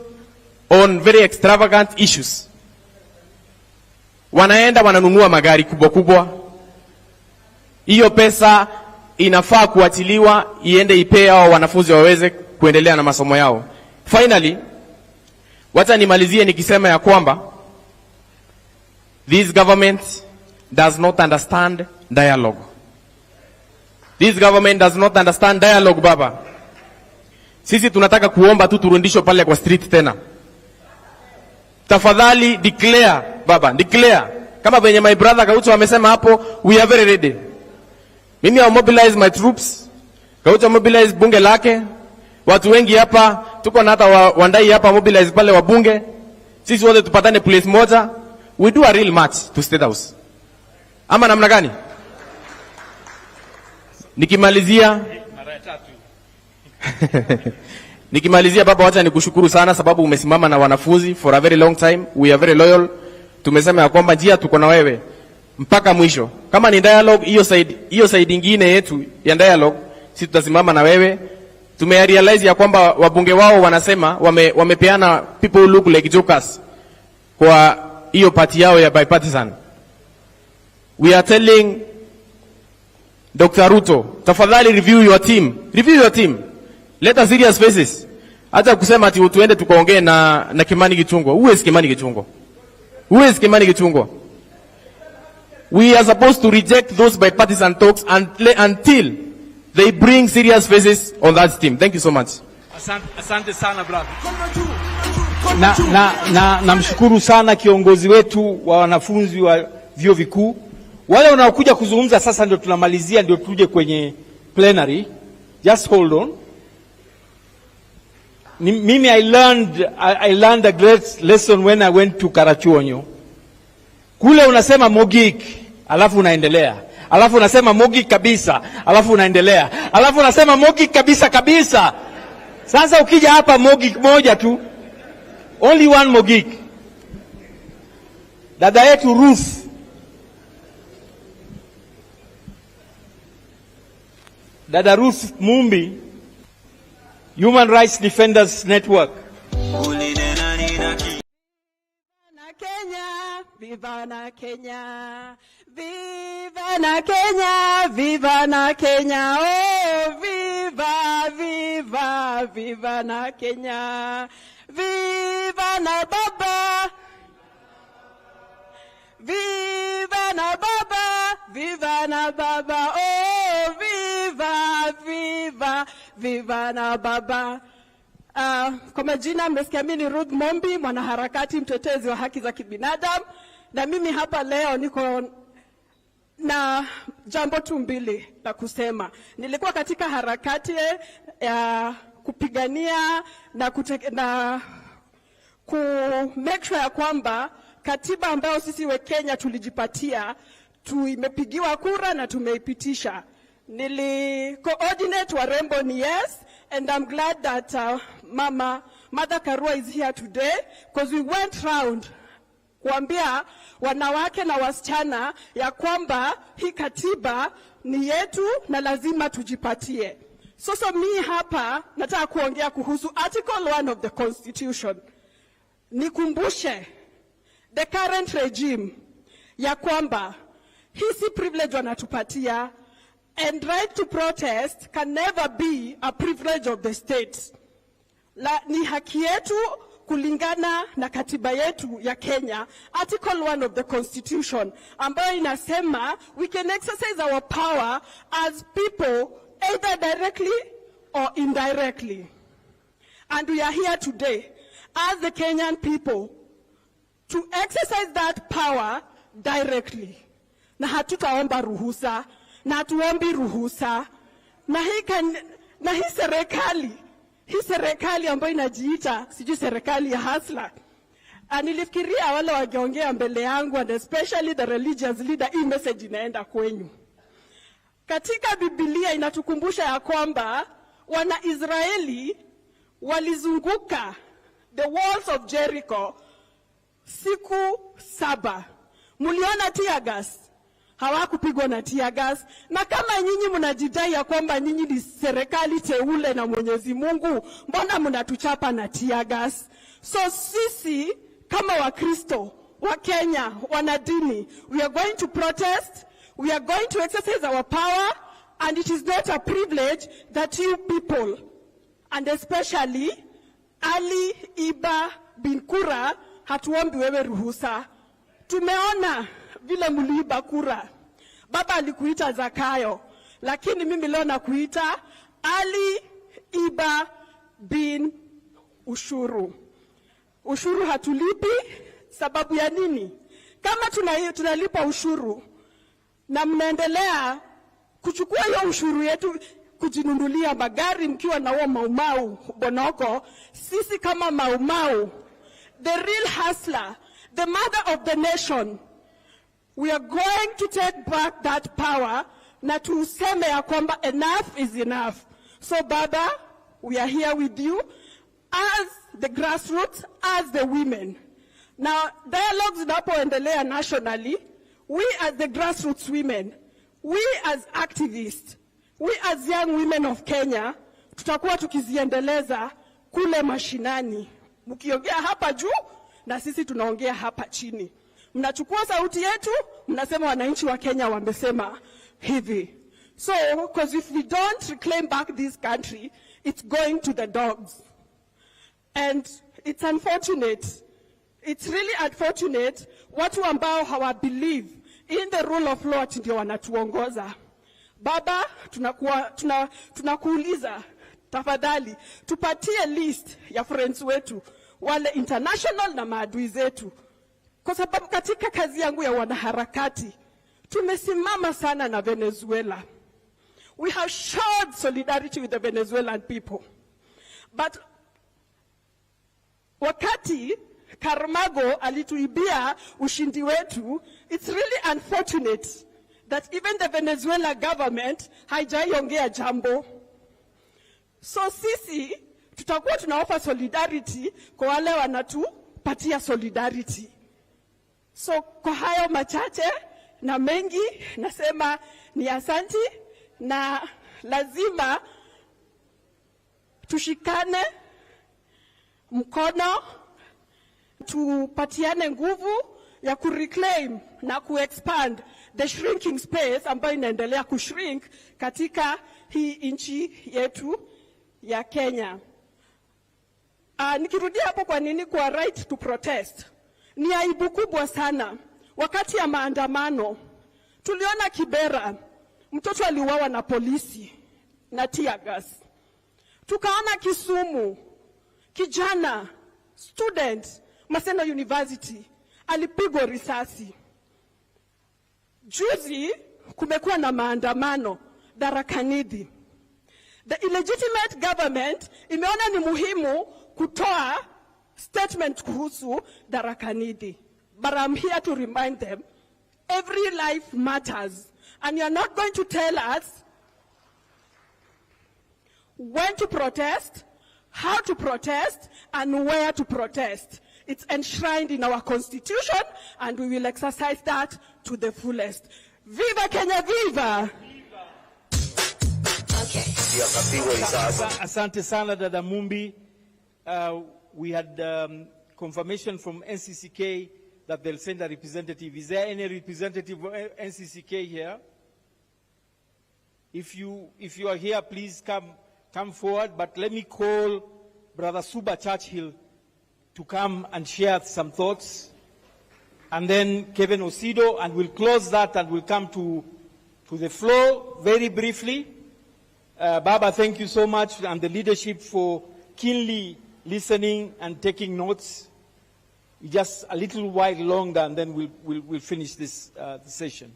on very extravagant issues. Wanaenda wananunua magari kubwa kubwa. Hiyo pesa inafaa kuachiliwa iende ipea hao wanafunzi waweze kuendelea na masomo yao. Finally, wacha nimalizie nikisema ya kwamba this government does not understand dialogue. This government does not understand dialogue, Baba. Sisi tunataka kuomba tu turundishwe pale kwa street tena. Tafadhali declare, Baba, declare. Kama venye my brother Kaucho amesema hapo, we are very ready. Mimi I mobilize my troops. Kaucho mobilize bunge lake. Watu wengi hapa, tuko na hata Wandai hapa mobilize pale wa bunge. Sisi wote tupatane place moja. We do a real march to State House. Ama namna gani? Nikimalizia Baba, wacha nikushukuru sana sababu umesimama na wanafunzi for a very long time. We are very loyal. Tumesema ya kwamba njia tuko na wewe mpaka mwisho. Kama ni dialogue, hiyo side nyingine yetu ya dialogue, sisi tutasimama na wewe. Tumerealize ya kwamba wabunge wao wanasema wamepeana people who look like jokers kwa hiyo party yao ya bipartisan. We are telling Dr. Ruto, tafadhali review your team. Let us serious faces. Hata kusema ati tuende tukaongee na Kimani Gichungwa. Who is Kimani Gichungwa? We are supposed to reject those bipartisan talks until they bring serious faces on that team. Thank you so much. Asante sana brother. Namshukuru sana kiongozi wetu wa wanafunzi wa vyuo vikuu Wale wanaokuja kuzungumza sasa ndio tunamalizia, ndio tuje kwenye plenary. Just hold on. Mimi I learned a great lesson when I went to Karachuonyo. Kule unasema Mogik, alafu unaendelea. Alafu unasema Mogik kabisa, alafu unaendelea. Alafu unasema Mogik kabisa kabisa. Sasa ukija hapa Mogik moja tu. Only one Mogik. Dada yetu Ruth. Dada Ruth Mumbi, Human Rights Defenders Network. Viva na Kenya, viva na Kenya, viva na Kenya, oh viva, viva, viva na Kenya, viva na baba, viva na baba, viva na baba, oh viva, viva, viva na baba. Kwa majina mmesikia mimi ni Ruth Mombi, mwanaharakati mtetezi wa haki za kibinadamu, na mimi hapa leo niko na jambo tu mbili la kusema. Nilikuwa katika harakati ya kupigania na ku make sure ya kwamba katiba ambayo sisi wa Kenya tulijipatia imepigiwa kura na tumeipitisha. Nili coordinate warembo ni yes, and I'm glad that Mother Karua is here today, because we went round kuambia wanawake na wasichana ya kwamba hii katiba ni yetu na lazima tujipatie. So mi hapa nataka kuongea kuhusu Article 1 of the Constitution. Nikumbushe the current regime ya kwamba hii si privilege wanatupatia, and right to protest can never be a privilege of the state. Ni haki yetu kulingana na katiba yetu ya Kenya, Article 1 of the Constitution, ambayo inasema we can exercise our power as people either directly or indirectly. And we are here today as the Kenyan people to exercise that power directly. Na hatutaomba ruhusa, na hatuombi ruhusa, na hii serikali ambayo inajiita sijui serikali ya hasla. Nilifikiria wale wageongea mbele yangu, and especially the religious leader, hii message inaenda kwenyu. Katika Biblia inatukumbusha ya kwamba wana Israeli walizunguka the walls of Jericho siku 7. Muliona tear gas? Hawakupigwa na tear gas. Na kama nyinyi mnajidai ya kwamba nyinyi ni serikali teule na Mwenyezi Mungu, mbona mnatuchapa na tear gas? So sisi kama Wakristo wa Kenya, wanadini, we are going to protest, we are going to exercise our power, and it is not a privilege that you people, and especially Ali Iba bin Kura, hatuombi wewe ruhusa. Tumeona vile muliiba kura. Baba alikuita Zakayo, lakini mimi leo nakuita Ali Iba bin ushuru. Ushuru hatulipi, sababu ya nini? Kama tunalipa ushuru na mnaendelea kuchukua hiyo ushuru yetu kujinunulia magari mkiwa na wao maumau bonoko, sisi kama maumau, the real hustler, the mother of the nation, we are going to take back that power na tuseme ya kwamba enough is enough. So Baba, we are here with you as the grassroots, as the women. Now, dialogues zinapoendelea nationally, we as the grassroots women, we as activists, we as young women of Kenya, tutakuwa tukiziendeleza kule mashinani. Mkiongea hapa juu, na sisi tunaongea hapa chini. Mnachukua sauti yetu, mnasema wananchi wa Kenya wamesema hivi. So, because if we don't reclaim back this country, it's going to the dogs. And it's unfortunate. It's really unfortunate watu ambao hawa believe in the rule of law ndio wanatuongoza. Baba, tunakuuliza tafadhali tupatie list ya friends wetu wale international na maadui zetu. Kwa sababu katika kazi yangu ya wanaharakati tumesimama sana na Venezuela. We have showed solidarity with the Venezuelan people. But wakati Karmago alituibia ushindi wetu, it's really unfortunate that even the Venezuela government haijaiongea jambo. So sisi tutakuwa tunaofa solidarity kwa wale wanatupatia solidarity. So kwa hayo machache na mengi nasema ni asanti, na lazima tushikane mkono, tupatiane nguvu ya kureclaim na kuexpand the shrinking space ambayo inaendelea kushrink katika hii nchi yetu ya Kenya. Nikirudia hapo kwa nini kwa right to protest, ni aibu kubwa sana. Wakati ya maandamano tuliona Kibera, mtoto aliuawa na polisi na tear gas. Tukaona Kisumu, kijana student Maseno University alipigwa risasi. Juzi kumekuwa na maandamano Tharaka Nithi. The illegitimate government imeona ni muhimu kutoa statement kuhusu Tharaka Nithi. But I'm here to remind them, every life matters. And you're not going to tell us when to protest, how to protest, and where to protest. It's enshrined in our constitution, and we will exercise that to the fullest. Viva Kenya, viva! Asante sana Dada Mumbi. We had confirmation from NCCK that they'll send a representative. Is there any representative of NCCK here? If you are here, please come forward. But let me call Brother Suba Churchill to come and share some thoughts, and then Kevin Osido, and we'll close that and we'll come to the floor very briefly. Baba, thank you so much, and the leadership for keenly listening and taking notes. Just a little while longer, and then we'll finish this session.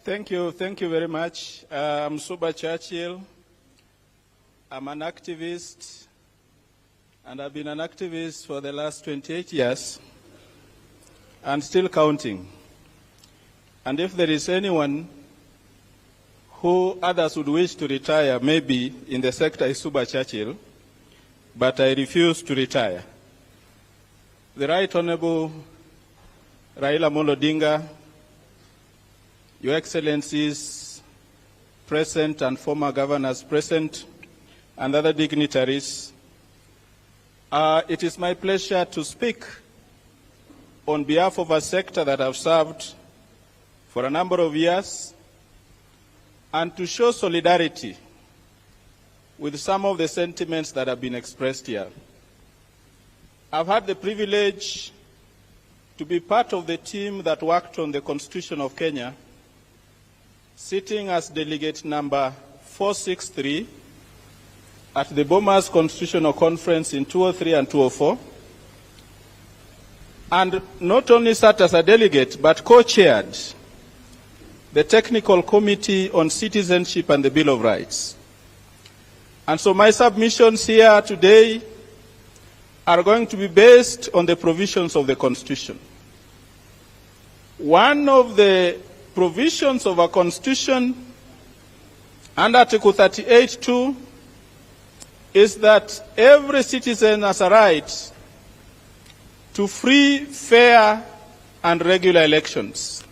Thank you very much. I'm Suba Churchill. I'm an activist, and I've been an activist for the last 28 years, and still counting. And if there is anyone who others would wish to retire, maybe in the sector is Suba Churchill, but I refuse to retire. The Right Honorable Raila Odinga, Your Excellencies, present and former governors present, and other dignitaries, it is my pleasure to speak on behalf of a sector that I've served for a number of years, and to show solidarity with some of the sentiments that have been expressed here. I've had the privilege to be part of the team that worked on the Constitution of Kenya, sitting as delegate number 463 at the Bomas Constitutional Conference in 2003 and 2004, and not only sat as a delegate, but co-chaired the Technical Committee on Citizenship and the Bill of Rights. And so my submissions here today are going to be based on the provisions of the Constitution. One of the provisions of our Constitution, under Article 38(2), is that every citizen has a right to free, fair, and regular elections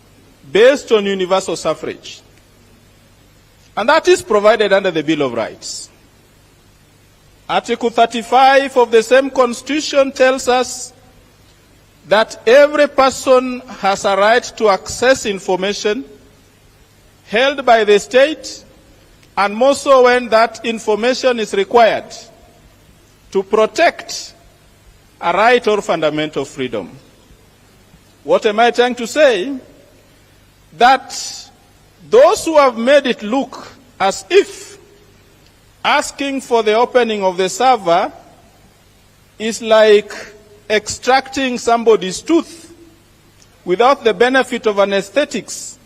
based on universal suffrage. And that is provided under the Bill of Rights. Article 35 of the same Constitution tells us that every person has a right to access information held by the state, and more so when that information is required to protect a right or fundamental freedom. What am I trying to say? That those who have made it look as if asking for the opening of the server is like extracting somebody's tooth without the benefit of anesthetics,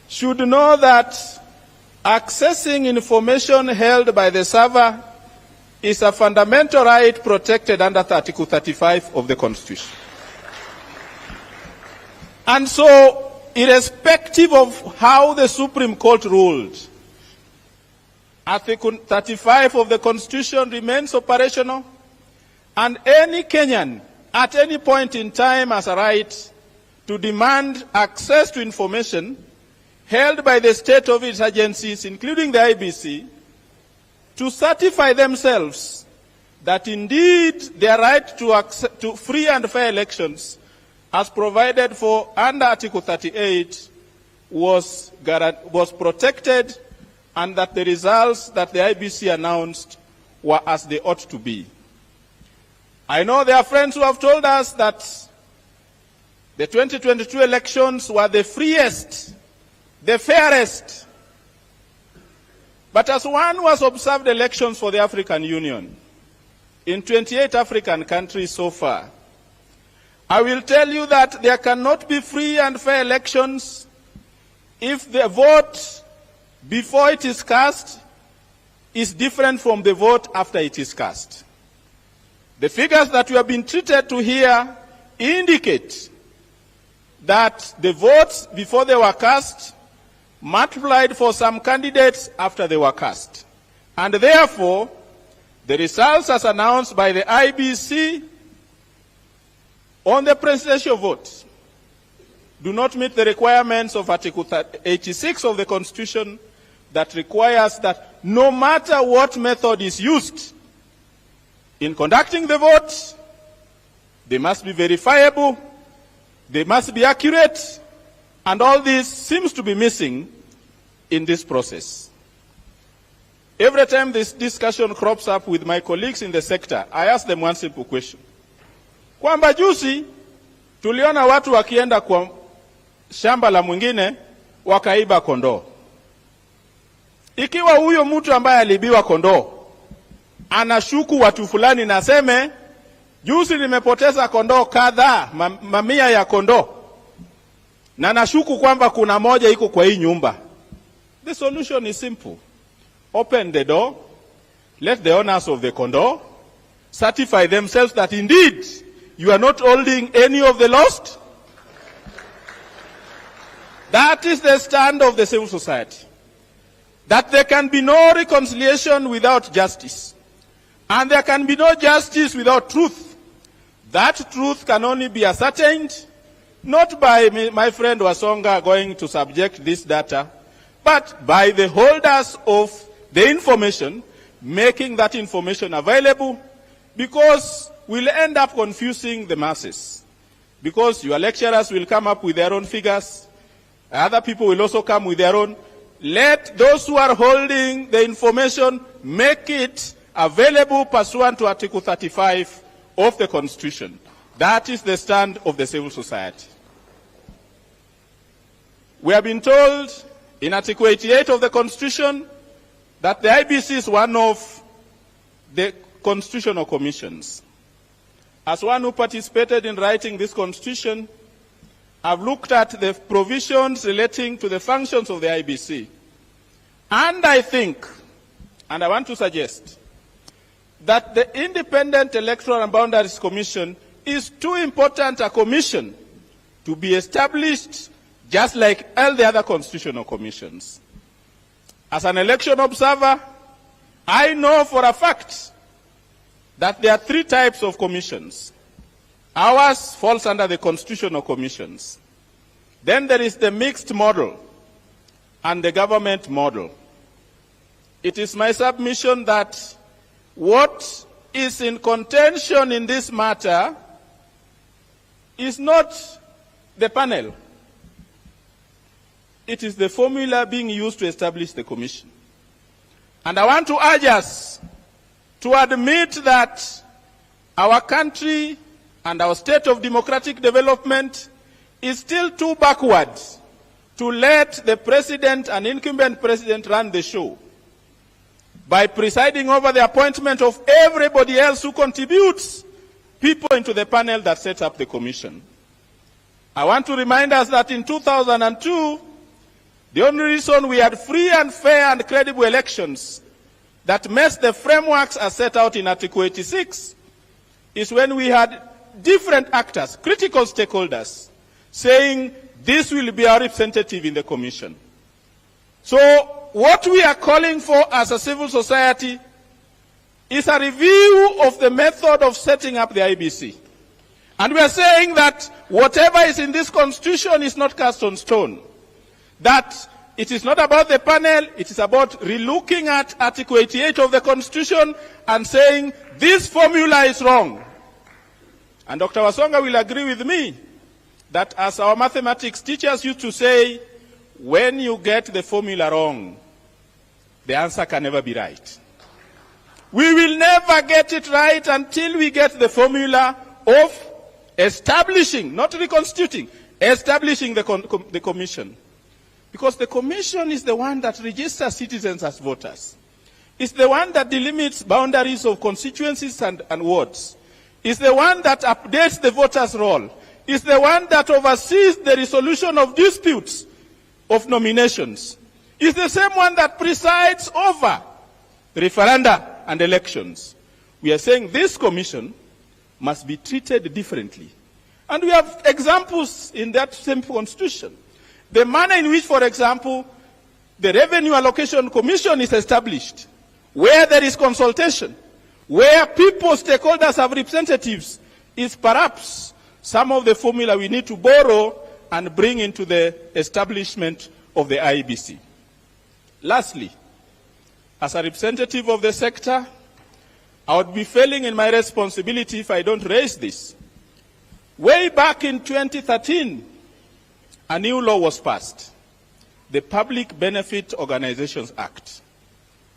should know that accessing information held by the server is a fundamental right protected under Article 35 of the Constitution. And so, irrespective of how the Supreme Court ruled, Article 35 of the Constitution remains operational, and any Kenyan at any point in time has a right to demand access to information held by the state of its agencies, including the IBC, to certify themselves that indeed their right to free and fair elections, as provided for under Article 38, was protected, and that the results that the IBC announced were as they ought to be. I know there are friends who have told us that the 2022 elections were the freest, the fairest. But as one who has observed elections for the African Union in 28 African countries so far, I will tell you that there cannot be free and fair elections if the vote before it is cast is different from the vote after it is cast. The figures that we have been treated to here indicate that the votes before they were cast multiplied for some candidates after they were cast. And therefore, the results as announced by the IBC on the presidential vote do not meet the requirements of Article 86 of the Constitution that requires that no matter what method is used in conducting the vote, they must be verifiable, they must be accurate, and all this seems to be missing in this process. Every time this discussion crops up with my colleagues in the sector, I ask them one simple question. Kwamba juzi tuliona watu wakienda kwa shamba la mwingine wakaiba kondoo. Ikiwa huyo mtu ambaye alibiwa kondoo anashuku watu fulani na aseme juzi nimepoteza kondoo kadhaa, mamia ya kondoo, na nashuku kwamba kuna moja iko kwa hii nyumba, the solution is simple. Open the door, let the owners of the kondoo certify themselves that indeed you are not holding any of the lost. That is the stand of the civil society. That there can be no reconciliation without justice. And there can be no justice without truth. That truth can only be ascertained not by my friend Wasonga going to subject this data, but by the holders of the information, making that information available, because we'll end up confusing the masses. Because your lecturers will come up with their own figures, other people will also come with their own. Let those who are holding the information make it available pursuant to Article 35 of the Constitution. That is the stand of the civil society. We have been told in Article 88 of the Constitution that the IBC is one of the constitutional commissions. As one who participated in writing this Constitution, I've looked at the provisions relating to the functions of the IBC. And I think, and I want to suggest, that the Independent Electoral and Boundaries Commission is too important a commission to be established just like all the other constitutional commissions. As an election observer, I know for a fact that there are three types of commissions. Ours falls under the constitutional commissions. Then there is the mixed model and the government model. It is my submission that what is in contention in this matter is not the panel. It is the formula being used to establish the commission. And I want to urge us to admit that our country and our state of democratic development is still too backward to let the president and incumbent president run the show. by presiding over the appointment of everybody else who contributes people into the panel that sets up the commission. I want to remind us that in 2002, the only reason we had free and fair and credible elections that met the frameworks as set out in Article 86 is when we had different actors, critical stakeholders, saying this will be our representative in the commission. So what we are calling for as a civil society is a review of the method of setting up the IBC. And we are saying that whatever is in this constitution is not cast on stone. That it is not about the panel, it is about relooking at Article 88 of the Constitution and saying this formula is wrong. And Dr. Wasonga will agree with me that as our mathematics teachers used to say, when you get the formula wrong, the answer can never be right. We will never get it right until we get the formula of establishing, not reconstituting, establishing the commission. Because the commission is the one that registers citizens as voters. It's the one that delimits boundaries of constituencies and wards. It's the one that updates the voters' roll. It's the one that oversees the resolution of disputes of nominations. It's the same one that presides over referenda and elections. We are saying this commission must be treated differently. And we have examples in that same constitution. The manner in which, for example, the Revenue Allocation Commission is established, where there is consultation, where people, stakeholders have representatives, is perhaps some of the formula we need to borrow and bring into the establishment of the IBC. Lastly, as a representative of the sector, I would be failing in my responsibility if I don't raise this. Way back in 2013, a new law was passed, the Public Benefit Organizations Act,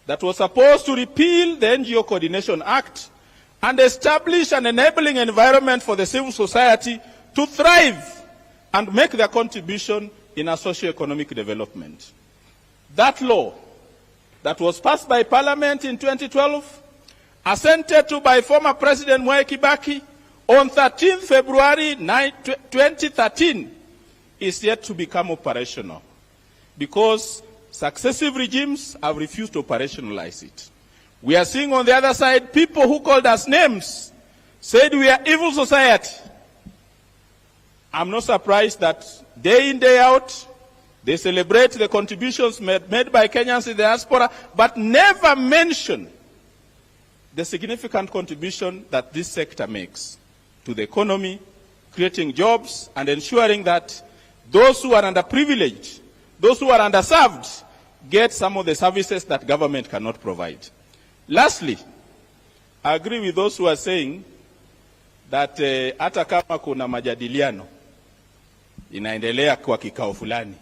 that was supposed to repeal the NGO Coordination Act and establish an enabling environment for the civil society to thrive and make their contribution in a socio-economic development. That law that was passed by Parliament in 2012, assented to by former President Mwai Kibaki on 13 February 2013, is yet to become operational because successive regimes have refused to operationalize it. We are seeing on the other side people who called us names, said we are evil society. I'm not surprised that day in, day out, they celebrate the contributions made by Kenyans in the diaspora, but never mention the significant contribution that this sector makes to the economy, creating jobs and ensuring that those who are underprivileged, those who are underserved, get some of the services that government cannot provide. Lastly, I agree with those who are saying that hata kama kuna majadiliano inaendelea kwa kikao fulani,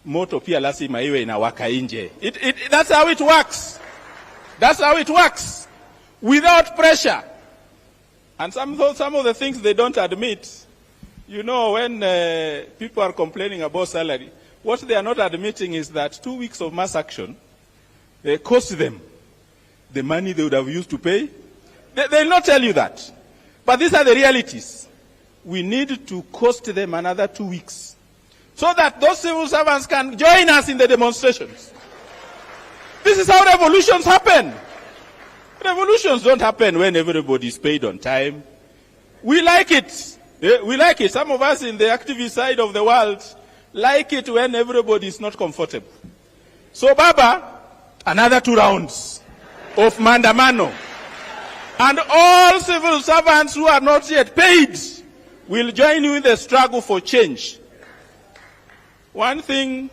moto pia lazima iwe inawaka nje. That's how it works. That's how it works. Without pressure. And some of the things they don't admit. You know, when people are complaining about salary, what they are not admitting is that 2 weeks of mass action cost them the money they would have used to pay. They will not tell you that. But these are the realities. We need to cost them another 2 weeks so that those civil servants can join us in the demonstrations. This is how revolutions happen. Revolutions don't happen when everybody is paid on time. We like it. We like it. Some of us in the activist side of the world like it when everybody is not comfortable. So, Baba, another 2 rounds of mandamano. And all civil servants who are not yet paid will join you in the struggle for change. One thing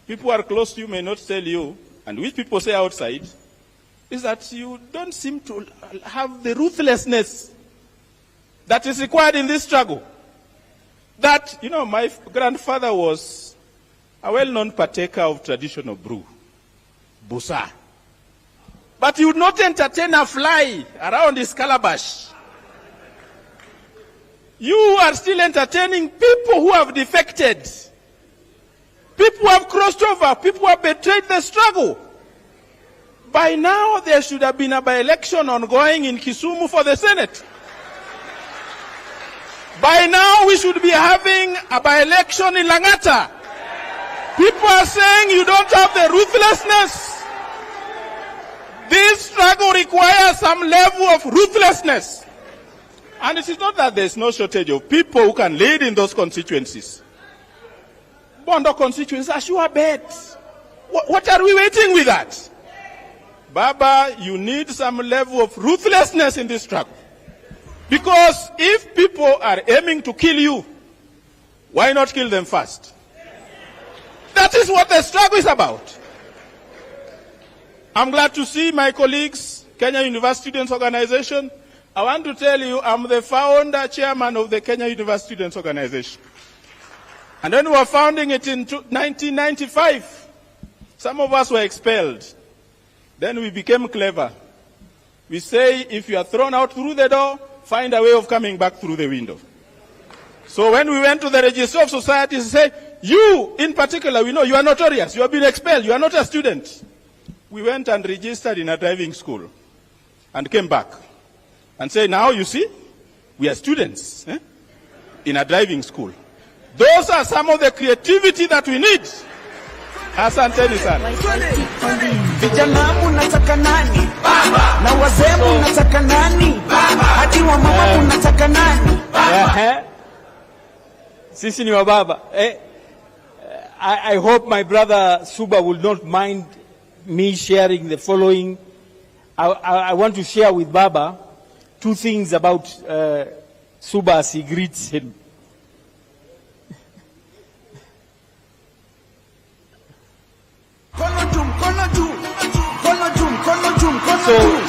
people who are close to you may not tell you, and which people say outside, is that you don't seem to have the ruthlessness that is required in this struggle. That, you know, my grandfather was a well-known partaker of traditional brew, busa. But he would not entertain a fly around his calabash. You are still entertaining people who have defected. People who have crossed over. People who have betrayed the struggle. By now, there should have been a by-election ongoing in Kisumu for the Senate. By now, we should be having a by-election in Langata. People are saying you don't have the ruthlessness. This struggle requires some level of ruthlessness. And it is not that there's no shortage of people who can lead in those constituencies. Bondo constituencies are sure bets. What are we waiting with that? Baba, you need some level of ruthlessness in this struggle. Because if people are aiming to kill you, why not kill them first? That is what the struggle is about. I'm glad to see my colleagues, Kenya University Students Organization. I want to tell you, I'm the founder chairman of the Kenya University Students Organization. And when we were founding it in 1995, some of us were expelled. Then we became clever. We say, if you are thrown out through the door, find a way of coming back through the window. So when we went to the Register of Societies, we say, you in particular, we know you are notorious, you have been expelled, you are not a student. We went and registered in a driving school and came back and say, now you see, we are students in a driving school. Those are some of the creativity that we need. Asanteni sana. Vijana unataka nani? Baba. Na wazee unataka nani? Baba. Hadi wa mama unataka nani? Baba. Sisi ni wa baba. I hope my brother Suba will not mind me sharing the following. I want to share with Baba two things about Suba as he greets him.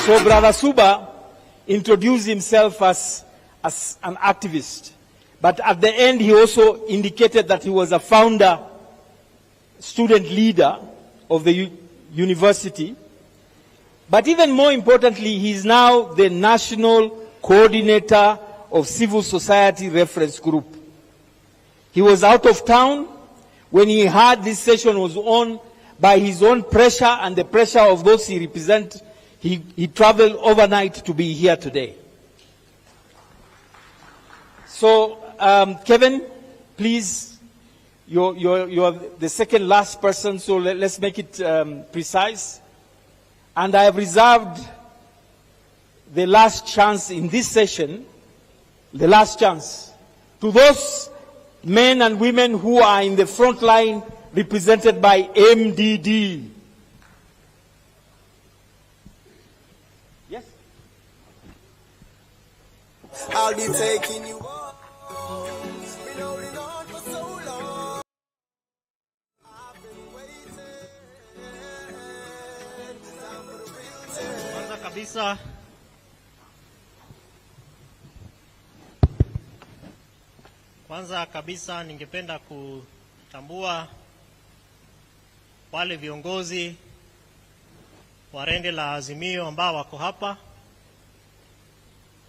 So Brother Suba introduced himself as an activist. But at the end, he also indicated that he was a founder, student leader of the university. But even more importantly, he is now the national coordinator of civil society reference group. He was out of town when he heard this session was on. By his own pressure and the pressure of those he represents, he traveled overnight to be here today. So, Kevin, please, you're the second last person, so let's make it precise. And I have reserved the last chance in this session, the last chance, to those men and women who are in the front line represented by MDD. Yes? I'll be taking you on. Been holding on for so long. I've been waiting. Time for the real time. Kwanza kabisa ningependa kutambua wale viongozi wa rende la Azimio ambao wako hapa,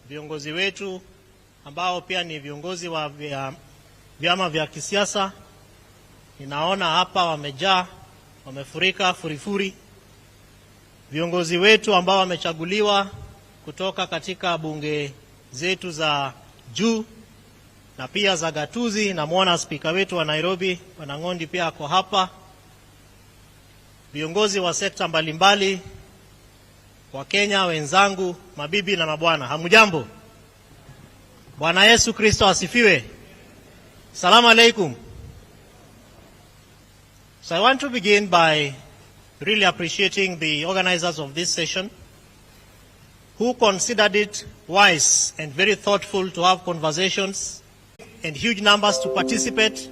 viongozi wetu ambao pia ni viongozi wa vyama vya kisiasa. Ninaona hapa wamejaa, wamefurika furifuri. Viongozi wetu ambao wamechaguliwa kutoka katika bunge zetu za juu na pia za gatuzi. Namuona spika wetu wa Nairobi, Bwana Ngondi, pia ako hapa. Viongozi wa sekta mbalimbali, wa Kenya wenzangu, mabibi na mabwana, hamujambo? Bwana Yesu Kristo asifiwe. Salamu alaikum. So I want to begin by really appreciating the organizers of this session, who considered it wise and very thoughtful to have conversations and huge numbers to participate.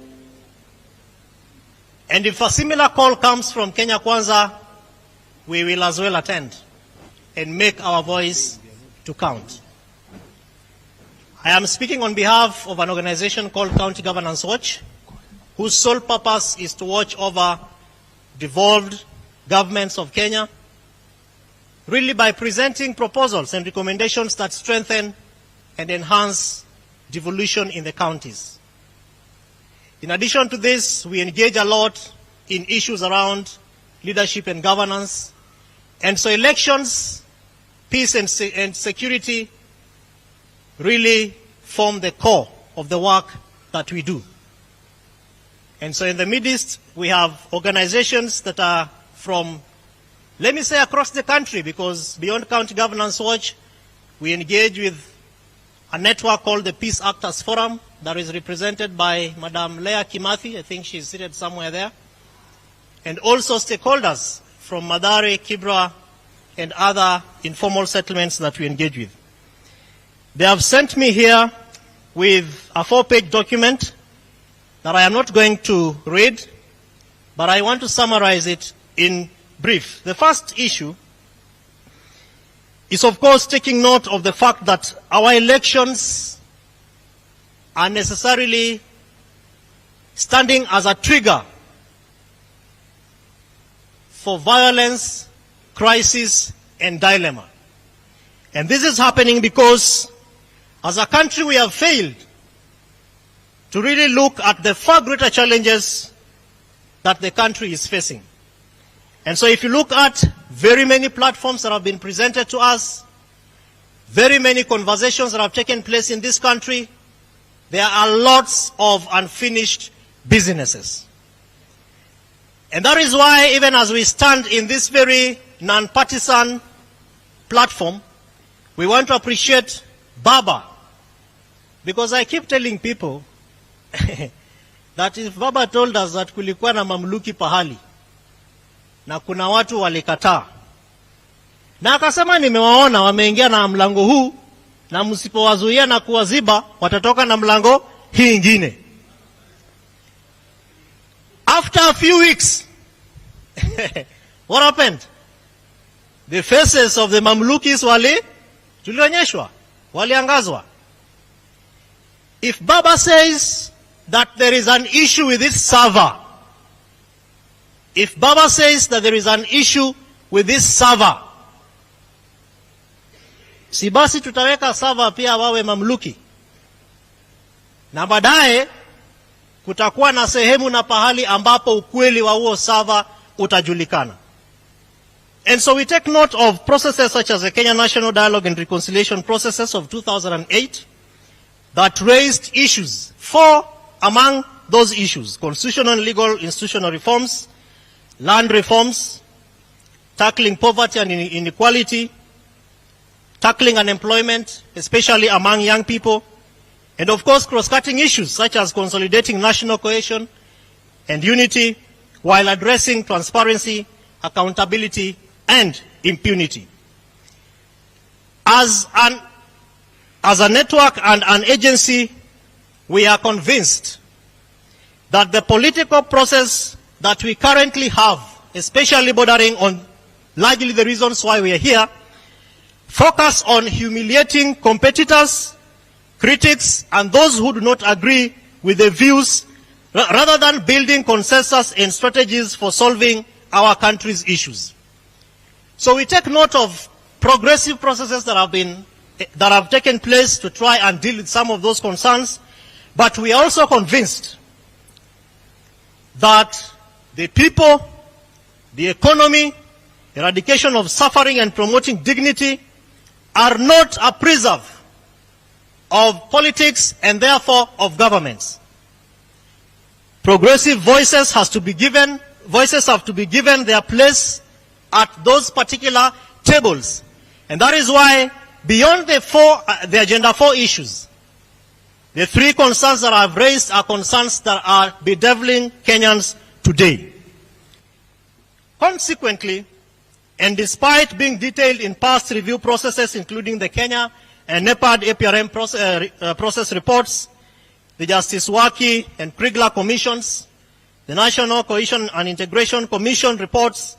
And if a similar call comes from Kenya Kwanza, we will as well attend and make our voice to count. I am speaking on behalf of an organization called County Governance Watch, whose sole purpose is to watch over devolved governments of Kenya, really by presenting proposals and recommendations that strengthen and enhance devolution in the counties. In addition to this, we engage a lot in issues around leadership and governance, And so elections, peace and security really form the core of the work that we do. And so in the Middle East, we have organizations that are from, let me say, across the country, because beyond County Governance Watch, we engage with a network called the Peace Actors Forum that is represented by Madam Leah Kimathi. I think she's seated somewhere there. And also stakeholders from Madare, Kibra, and other informal settlements that we engage with. They have sent me here with a 4-page document that I am not going to read, but I want to summarize it in brief. The first issue is, of course, taking note of the fact that our elections are necessarily standing as a trigger for violence, crisis, and dilemma. And this is happening because, as a country, we have failed to really look at the far greater challenges that the country is facing. And so if you look at very many platforms that have been presented to us, very many conversations that have taken place in this country, there are lots of unfinished businesses. And that is why, even as we stand in this very non-partisan platform, we want to appreciate Baba. Because I keep telling people that if Baba told us that kulikuwa na mamluki pahali, na kuna watu walikataa, na akasema nimewaona wameingia na mlango huu, na msipowazuia na kuwaziba, watatoka na mlango hii ingine. After a few weeks, what happened? The faces of the Mamlukis tulionyeshwa, waliangazwa. If Baba says that there is an issue with this server, if Baba says that there is an issue with this server, si basi tutaweka server pia wawe mamluki. Na baadaye kutakuwa na sehemu na pahali ambapo ukweli wa huo server utajulikana. And so we take note of processes such as the Kenya National Dialogue and Reconciliation processes of 2008 that raised issues. 4 among those issues: constitutional and legal institutional reforms, land reforms, tackling poverty and inequality, tackling unemployment, especially among young people, and of course cross-cutting issues such as consolidating national cohesion and unity while addressing transparency, accountability, and impunity. As a network and an agency, we are convinced that the political process that we currently have, especially bordering on largely the reasons why we are here, focus on humiliating competitors, critics, and those who do not agree with the views, rather than building consensus and strategies for solving our country's issues. So we take note of progressive processes that have taken place to try and deal with some of those concerns, but we are also convinced that the people, the economy, eradication of suffering and promoting dignity are not a preserve of politics and therefore of governments. Progressive voices have to be given their place at those particular tables. And that is why, beyond the agenda 4 issues, the 3 concerns that I have raised are concerns that are bedeviling Kenyans today. Consequently, and despite being detailed in past review processes, including the Kenya and NEPAD APRM process reports, the Justice Waki and Krigler commissions, the National Cohesion and Integration Commission reports,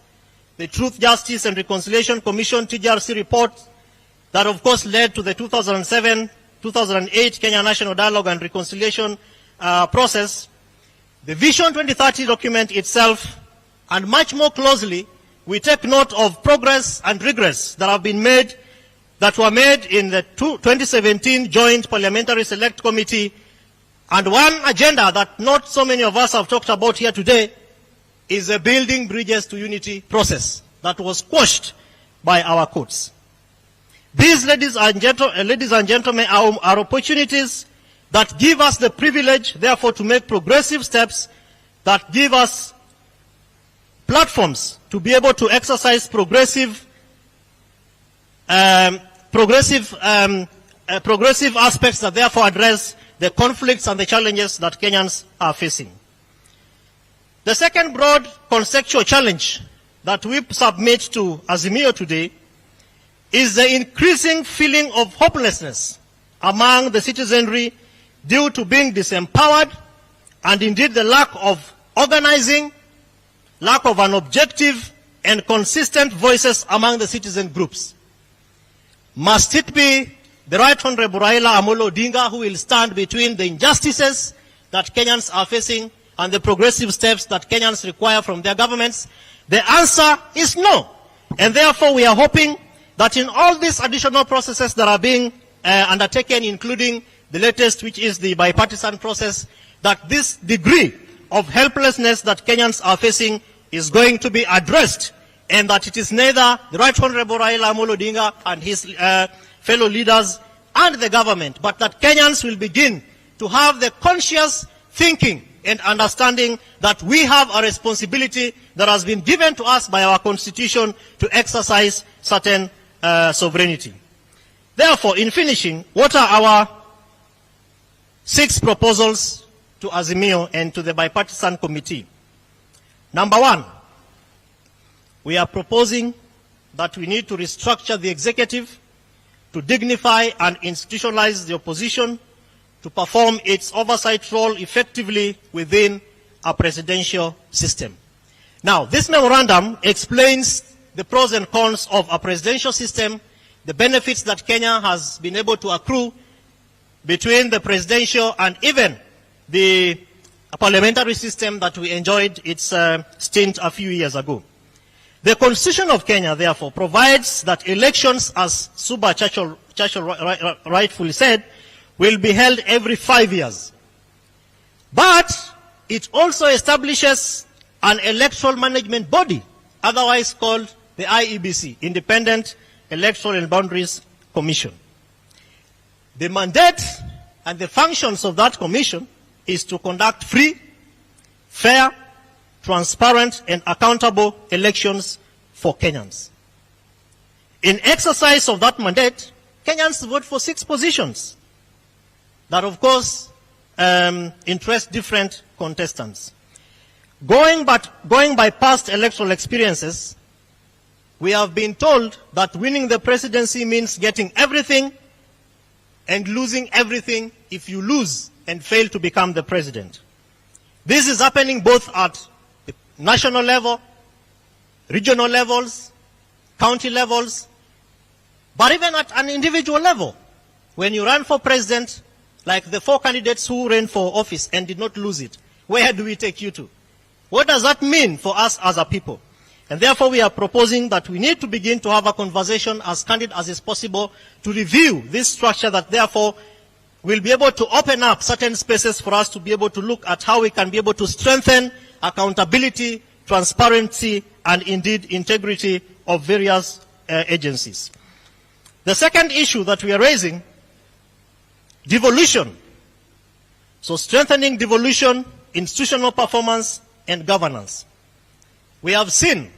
the Truth, Justice and Reconciliation Commission TJRC report that of course led to the 2007-2008 Kenya National Dialogue and Reconciliation process, the Vision 2030 document itself, and much more closely, we take note of progress and regress that were made in the 2017 Joint Parliamentary Select Committee. And one agenda that not so many of us have talked about here today is the Building Bridges to Unity process that was quashed by our courts. These, ladies and gentlemen, are opportunities that give us the privilege, therefore, to make progressive steps that give us platforms to be able to exercise progressive aspects that therefore address the conflicts and the challenges that Kenyans are facing. The second broad conceptual challenge that we submit to Azimio today is the increasing feeling of hopelessness among the citizenry due to being disempowered and indeed the lack of organizing, lack of an objective and consistent voices among the citizen groups. Must it be the Right Honorable Raila Amolo Odinga who will stand between the injustices that Kenyans are facing and the progressive steps that Kenyans require from their governments? The answer is no. And therefore we are hoping that in all these additional processes that are being undertaken, including the latest, which is the bipartisan process, that this degree of helplessness that Kenyans are facing is going to be addressed, and that it is neither the Right Honorable Raila Amolo Odinga and his fellow leaders and the government, but that Kenyans will begin to have the conscious thinking and understanding that we have a responsibility that has been given to us by our constitution to exercise certain sovereignty. Therefore, in finishing, what are our 6 proposals to Azimio and to the bipartisan committee? Number 1, we are proposing that we need to restructure the executive to dignify and institutionalize the opposition to perform its oversight role effectively within a presidential system. Now, this memorandum explains the pros and cons of a presidential system, the benefits that Kenya has been able to accrue between the presidential and even the parliamentary system that we enjoyed its stint a few years ago. The Constitution of Kenya, therefore, provides that elections, as Suba Churchill rightfully said, will be held every 5 years. But it also establishes an electoral management body, otherwise called the IEBC, Independent Electoral and Boundaries Commission. The mandate and the functions of that commission is to conduct free, fair, transparent, and accountable elections for Kenyans. In exercise of that mandate, Kenyans vote for 6 positions that, of course, interest different contestants. Going by past electoral experiences, we have been told that winning the presidency means getting everything and losing everything if you lose and fail to become the president. This is happening both at the national level, regional levels, county levels, but even at an individual level. When you run for president, like the 4 candidates who ran for office and did not lose it, where do we take you to? What does that mean for us as a people? And therefore we are proposing that we need to begin to have a conversation as candid as is possible to review this structure that therefore will be able to open up certain spaces for us to be able to look at how we can be able to strengthen accountability, transparency, and indeed integrity of various agencies. The second issue that we are raising, devolution. So strengthening devolution, institutional performance, and governance. We have seen,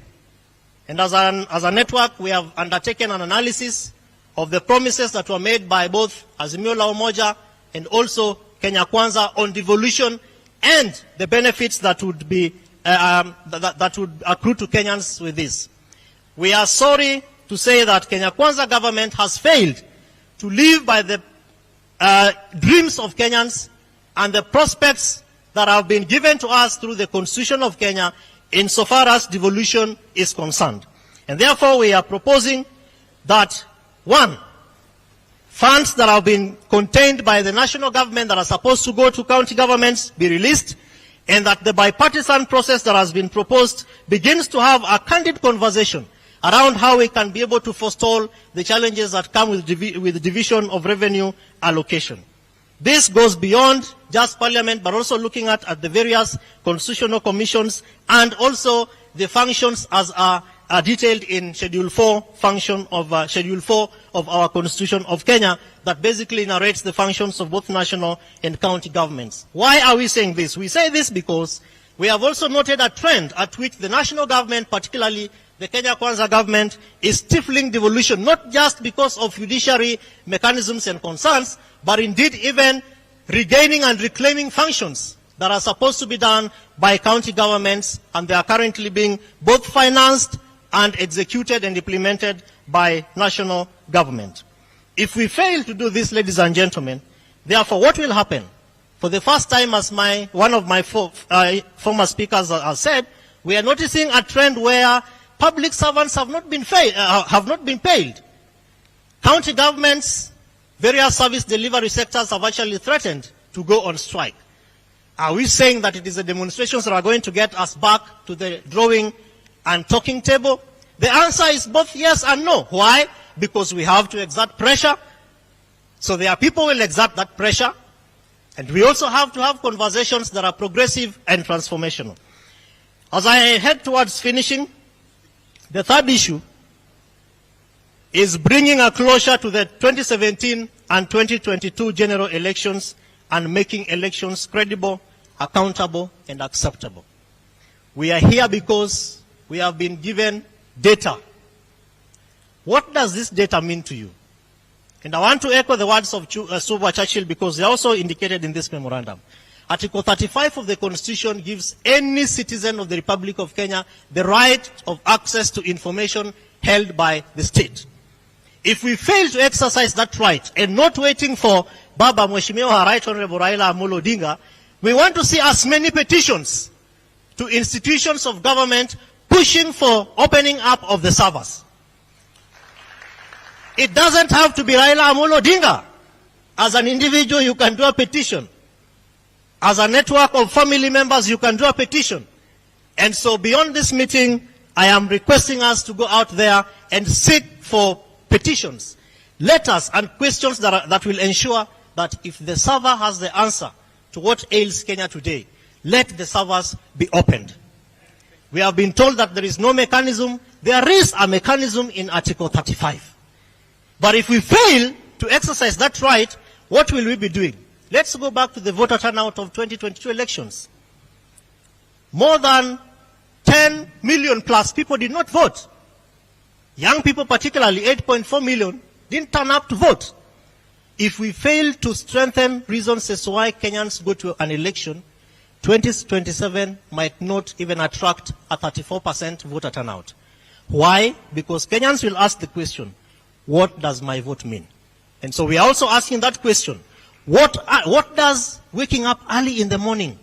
and as a network, we have undertaken an analysis of the promises that were made by both Azimio la Umoja and also Kenya Kwanza on devolution and the benefits that would be that would accrue to Kenyans with this. We are sorry to say that Kenya Kwanza government has failed to live by the dreams of Kenyans and the prospects that have been given to us through the Constitution of Kenya insofar as devolution is concerned. And therefore we are proposing that, 1, funds that have been contained by the national government that are supposed to go to county governments be released, and that the bipartisan process that has been proposed begins to have a candid conversation around how we can be able to forestall the challenges that come with the division of revenue allocation. This goes beyond just Parliament, but also looking at the various constitutional commissions and also the functions as a are detailed in Schedule 4 Schedule 4 of our Constitution of Kenya that basically narrates the functions of both national and county governments. Why are we saying this? We say this because we have also noted a trend at which the national government, particularly the Kenya Kwanza government, is stifling devolution, not just because of judiciary mechanisms and concerns, but indeed even regaining and reclaiming functions that are supposed to be done by county governments, and they are currently being both financed and executed and implemented by national government. If we fail to do this, ladies and gentlemen, therefore what will happen? For the first time, as one of my former speakers has said, we are noticing a trend where public servants have not been paid. County governments, various service delivery sectors have actually threatened to go on strike. Are we saying that it is the demonstrations that are going to get us back to the drawing and talking table? The answer is both yes and no. Why? Because we have to exert pressure. So there are people who will exert that pressure. And we also have to have conversations that are progressive and transformational. As I head towards finishing, the third issue is bringing a closure to the 2017 and 2022 general elections and making elections credible, accountable, and acceptable. We are here because we have been given data. What does this data mean to you? And I want to echo the words of Suva Churchill because they are also indicated in this memorandum. Article 35 of the Constitution gives any citizen of the Republic of Kenya the right of access to information held by the state. If we fail to exercise that right and not waiting for Baba Mheshimiwa Right Honorable Raila Amolo Odinga, we want to see as many petitions to institutions of government pushing for opening up of the servers. It doesn't have to be Raila Amolo Odinga. As an individual, you can do a petition. As a network of family members, you can do a petition. And so beyond this meeting, I am requesting us to go out there and seek for petitions, letters, and questions that will ensure that if the server has the answer to what ails Kenya today, let the servers be opened. We have been told that there is no mechanism. There is a mechanism in Article 35. But if we fail to exercise that right, what will we be doing? Let's go back to the voter turnout of 2022 elections. More than 10 million plus people did not vote. Young people, particularly 8.4 million, didn't turn up to vote. If we fail to strengthen reasons as to why Kenyans go to an election, 2027 might not even attract a 34% voter turnout. Why? Because Kenyans will ask the question, what does my vote mean? And so we are also asking that question. What does waking up early in the morning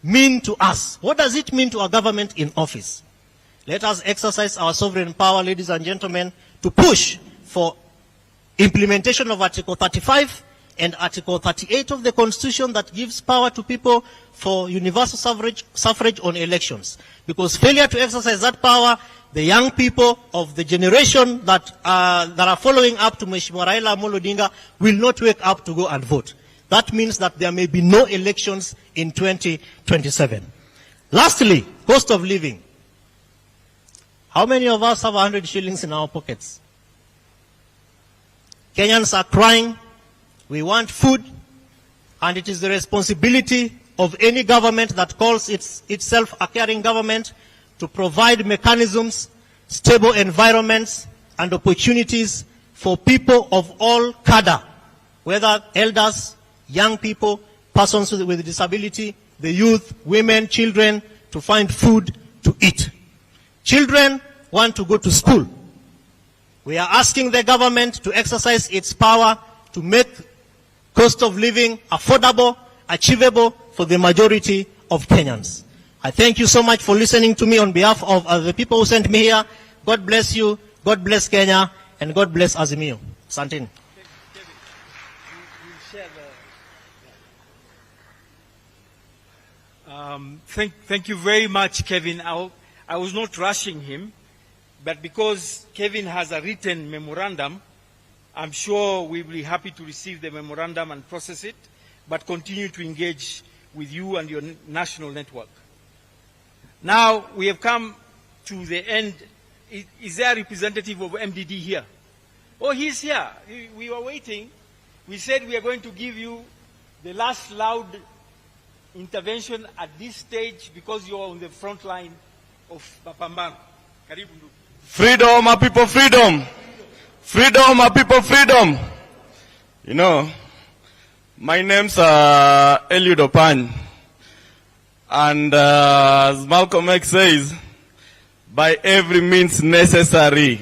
mean to us? What does it mean to our government in office? Let us exercise our sovereign power, ladies and gentlemen, to push for implementation of Article 35 and Article 38 of the Constitution that gives power to people for universal suffrage on elections. Because failure to exercise that power, the young people of the generation that are following up to Mheshimiwa Raila Amolo Odinga will not wake up to go and vote. That means that there may be no elections in 2027. Lastly, cost of living. How many of us have 100 shillings in our pockets? Kenyans are crying. We want food. And it is the responsibility of any government that calls itself a caring government to provide mechanisms, stable environments, and opportunities for people of all cadre, whether elders, young people, persons with disability, the youth, women, children, to find food to eat. Children want to go to school. We are asking the government to exercise its power to make cost of living affordable, achievable for the majority of Kenyans. I thank you so much for listening to me on behalf of the people who sent me here. God bless you, God bless Kenya, and God bless Azimio. Asanteni. Thank you very much, Kevin. I was not rushing him, but because Kevin has a written memorandum, I'm sure we'll be happy to receive the memorandum and process it, but continue to engage with you and your national network. Now, we have come to the end is there a representative of MDD here? Oh, he's here. We were waiting. We said we are going to give you the last loud intervention at this stage because you are on the front line of Mapambano. Karibu ndugu. Freedom, my people, freedom. Freedom, my people, freedom. You know, my name's Eliud Opan. And as Malcolm X says, by every means necessary.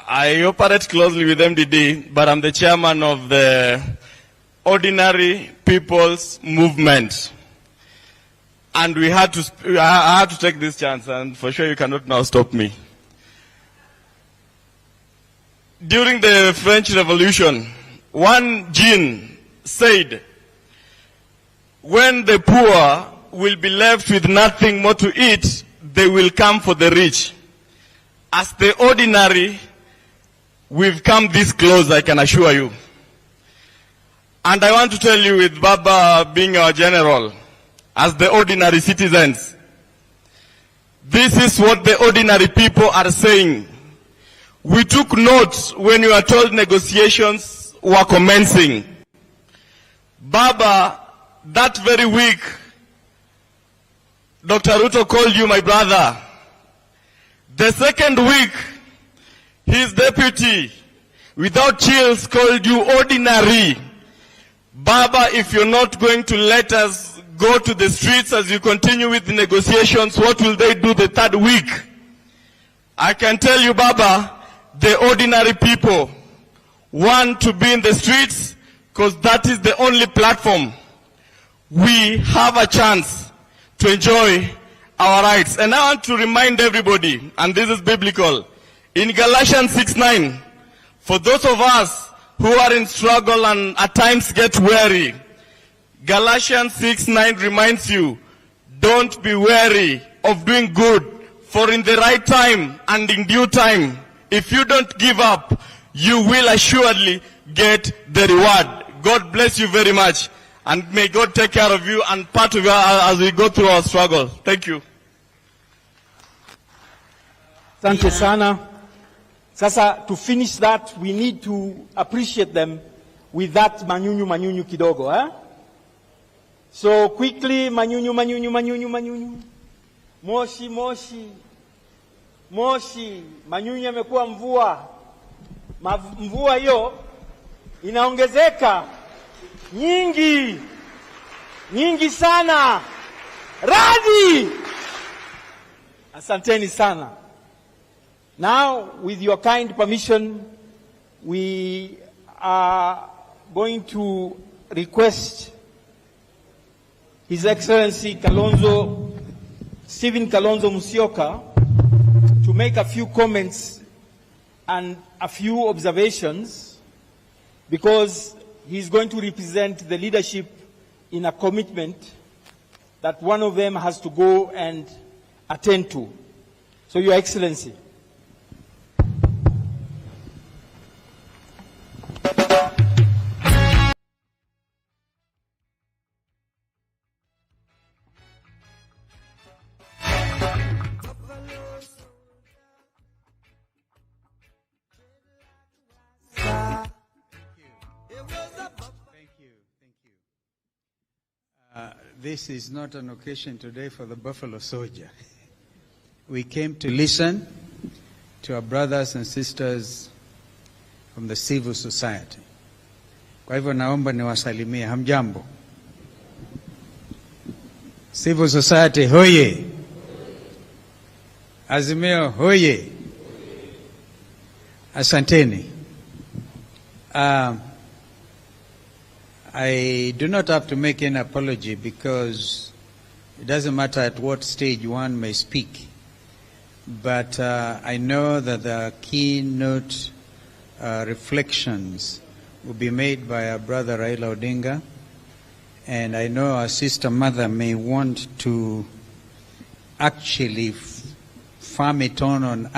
I operate closely with MDD, but I'm the chairman of the Ordinary People's Movement. And I had to take this chance, and for sure you cannot now stop me. During the French Revolution, one Jean said, when the poor will be left with nothing more to eat, they will come for the rich. As the ordinary, we've come this close, I can assure you. And I want to tell you, with Baba being our general, as the ordinary citizens, this is what the ordinary people are saying. We took note when you were told negotiations were commencing. Baba, that very week, Dr. Ruto called you my brother. The second week, his deputy, without chills, called you ordinary. Baba, if you're not going to let us go to the streets as you continue with the negotiations, what will they do the third week? I can tell you, Baba, the ordinary people want to be in the streets because that is the only platform we have a chance to enjoy our rights. And I want to remind everybody, and this is biblical, in Galatians 6:9, for those of us who are in struggle and at times get weary, Galatians 6:9 reminds you, don't be weary of doing good, for in the right time and in due time, if you don't give up, you will assuredly get the reward. God bless you very much, and may God take care of you and part of you as we go through our struggle. Thank you. Asante sana. Sasa, to finish that, we need to appreciate them with that manyunyu kidogo, eh? So quickly, manyunyu. Moshi. Manyunyu yamekuwa mvua. Mvua hiyo inaongezeka. Nyingi sana. Radi! Asanteni sana. Now, with your kind permission, we are going to request His Excellency Stephen Kalonzo Musyoka to make a few comments and a few observations, because he's going to represent the leadership in a commitment that one of them has to go and attend to. So, Your Excellency. This is not an occasion today for the Buffalo Soldier. We came to listen to our brothers and sisters from the civil society. Kwa hivyo naomba niwasalimie. Hamjambo. Civil society hoye. Azimio hoye. Asanteni. I do not have to make any apology, because it doesn't matter at what stage one may speak. But I know that the keynote reflections will be made by our brother Raila Odinga, and I know our sister mother may want to actually farm it on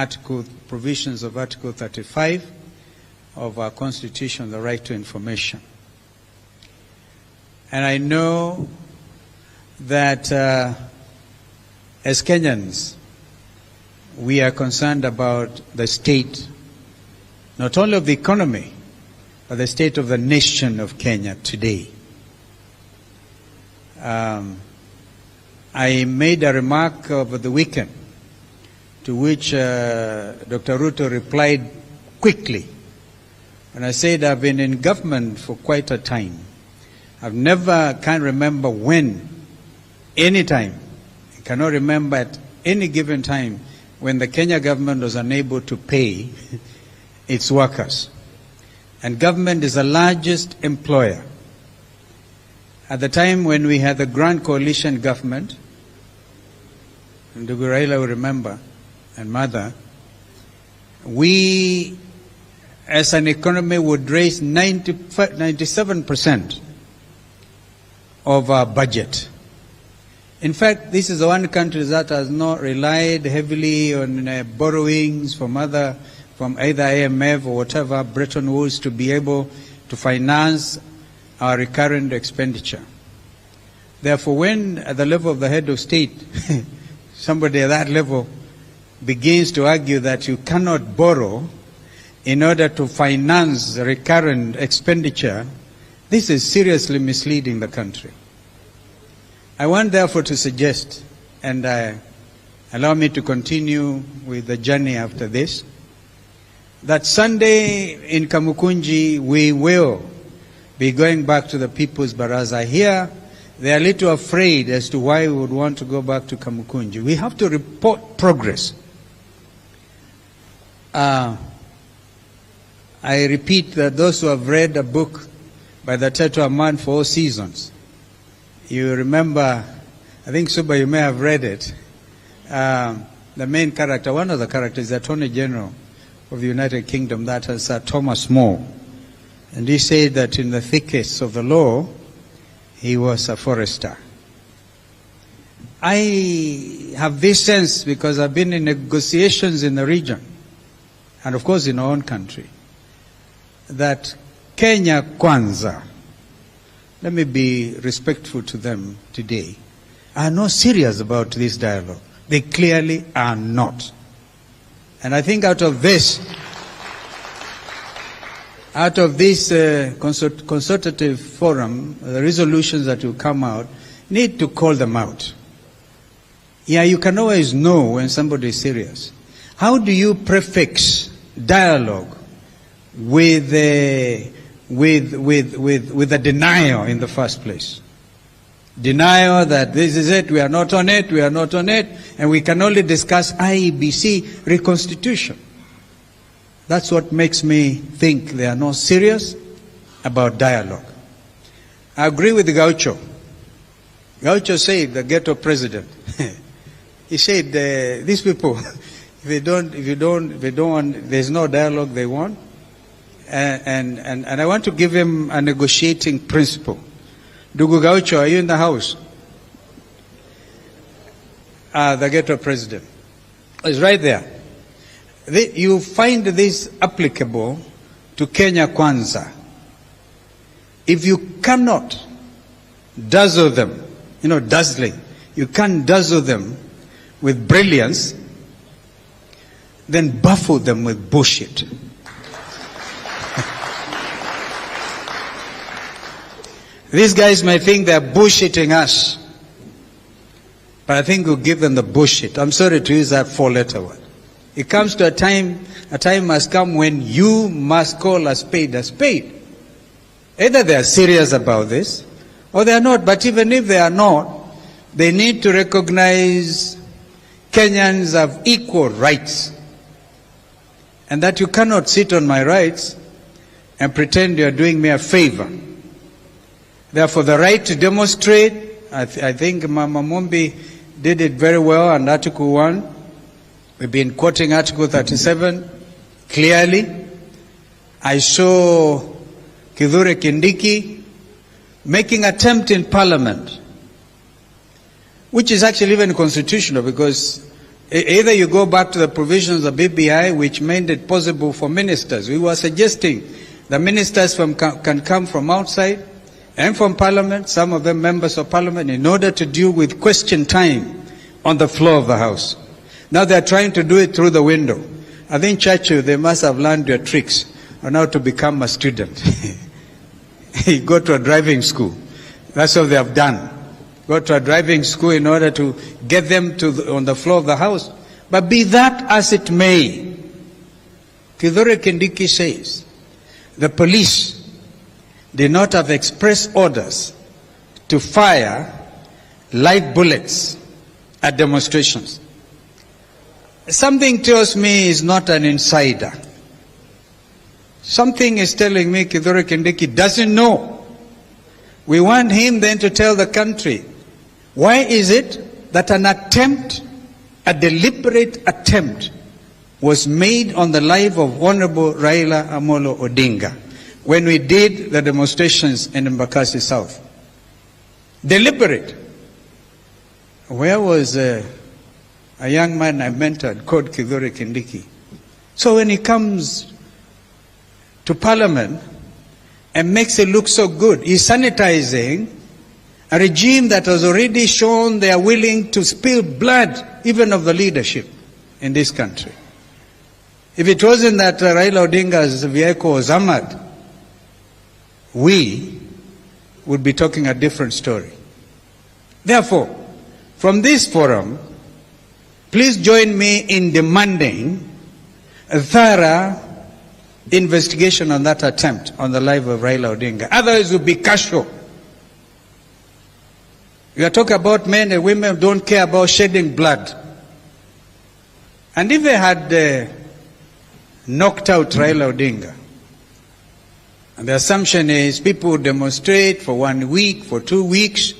provisions of Article 35 of our Constitution, the right to information. And I know that as Kenyans, we are concerned about the state, not only of the economy, but the state of the nation of Kenya today. I made a remark over the weekend to which Dr. Ruto replied quickly. And I said, I've been in government for quite a time. can't remember when, any time, I cannot remember at any given time when the Kenya government was unable to pay its workers. And government is the largest employer. At the time when we had the Grand Coalition government, and Raila will remember, and Mother, we as an economy would raise 97% of our budget. In fact, this is the one country that has not relied heavily on borrowings from either IMF or whatever, Bretton Woods, to be able to finance our recurrent expenditure. Therefore, when at the level of the head of state, somebody at that level begins to argue that you cannot borrow in order to finance recurrent expenditure, this is seriously misleading the country. I want therefore to suggest, and allow me to continue with the journey after this, that Sunday in Kamukunji we will be going back to the People's Baraza. Here they are a little afraid as to why we would want to go back to Kamukunji. We have to report progress. I repeat that those who have read a book by the title A Man for All Seasons, you remember, I think Suba, you may have read it. The main character, one of the characters, is the Attorney General of the United Kingdom, that is Thomas More. And he said that in the thickets of the law, he was a forester. I have this sense, because I've been in negotiations in the region, and of course in our own country, that Kenya Kwanza, let me be respectful to them today, are not serious about this dialogue. They clearly are not. And I think out of this consultative forum, the resolutions that will come out, need to call them out. Yeah, you can always know when somebody is serious. How do you prefix dialogue with the denial in the first place? Denial that this is it, we are not on it, and we can only discuss IEBC reconstitution. That's what makes me think they are not serious about dialogue. I agree with Gaucho. Gaucho said, the ghetto president, he said, these people, if they don't want, there's no dialogue they want. And I want to give him a negotiating principle. Dugu Gaucho, are you in the house? The ghetto president is right there. You find this applicable to Kenya Kwanza. If you cannot dazzle them, dazzling, you can't dazzle them with brilliance, then baffle them with bullshit. These guys might think they're bullshitting us, but I think we'll give them the bullshit. I'm sorry to use that four-letter word. It comes to a time must come when you must call a spade a spade. Either they are serious about this, or they are not. But even if they are not, they need to recognize Kenyans have equal rights, and that you cannot sit on my rights and pretend you are doing me a favor. Therefore, the right to demonstrate, I think Mama Mumbi did it very well on Article 1. We've been quoting Article 37 clearly. I saw Kithure Kindiki making attempt in Parliament, which is actually even constitutional, because either you go back to the provisions of BBI, which made it possible for ministers. We were suggesting the ministers can come from outside and from Parliament, some of them members of Parliament, in order to deal with question time on the floor of the House. Now they're trying to do it through the window. I think Churchill, they must have learned their tricks on how to become a student. You go to a driving school. That's what they have done. Go to a driving school in order to get them on the floor of the House. But be that as it may, Kithure Kindiki says, the police did not have express orders to fire live bullets at demonstrations. Something tells me he's not an insider. Something is telling me Kithure Kindiki doesn't know. We want him then to tell the country, why is it that an attempt, a deliberate attempt, was made on the life of Honorable Raila Amolo Odinga when we did the demonstrations in Embakasi South? Deliberate. Where was a young man I mentored called Kithure Kindiki? So when he comes to Parliament and makes it look so good, he's sanitizing a regime that has already shown they are willing to spill blood, even of the leadership in this country. If it wasn't that Raila Odinga's vehicle was armored, we would be talking a different story. Therefore, from this forum, please join me in demanding a thorough investigation on that attempt on the life of Raila Odinga. Otherwise, it will be casual. We are talking about men and women who don't care about shedding blood. And if they had knocked out Raila Odinga, and the assumption is people will demonstrate for 1 week, for 2 weeks,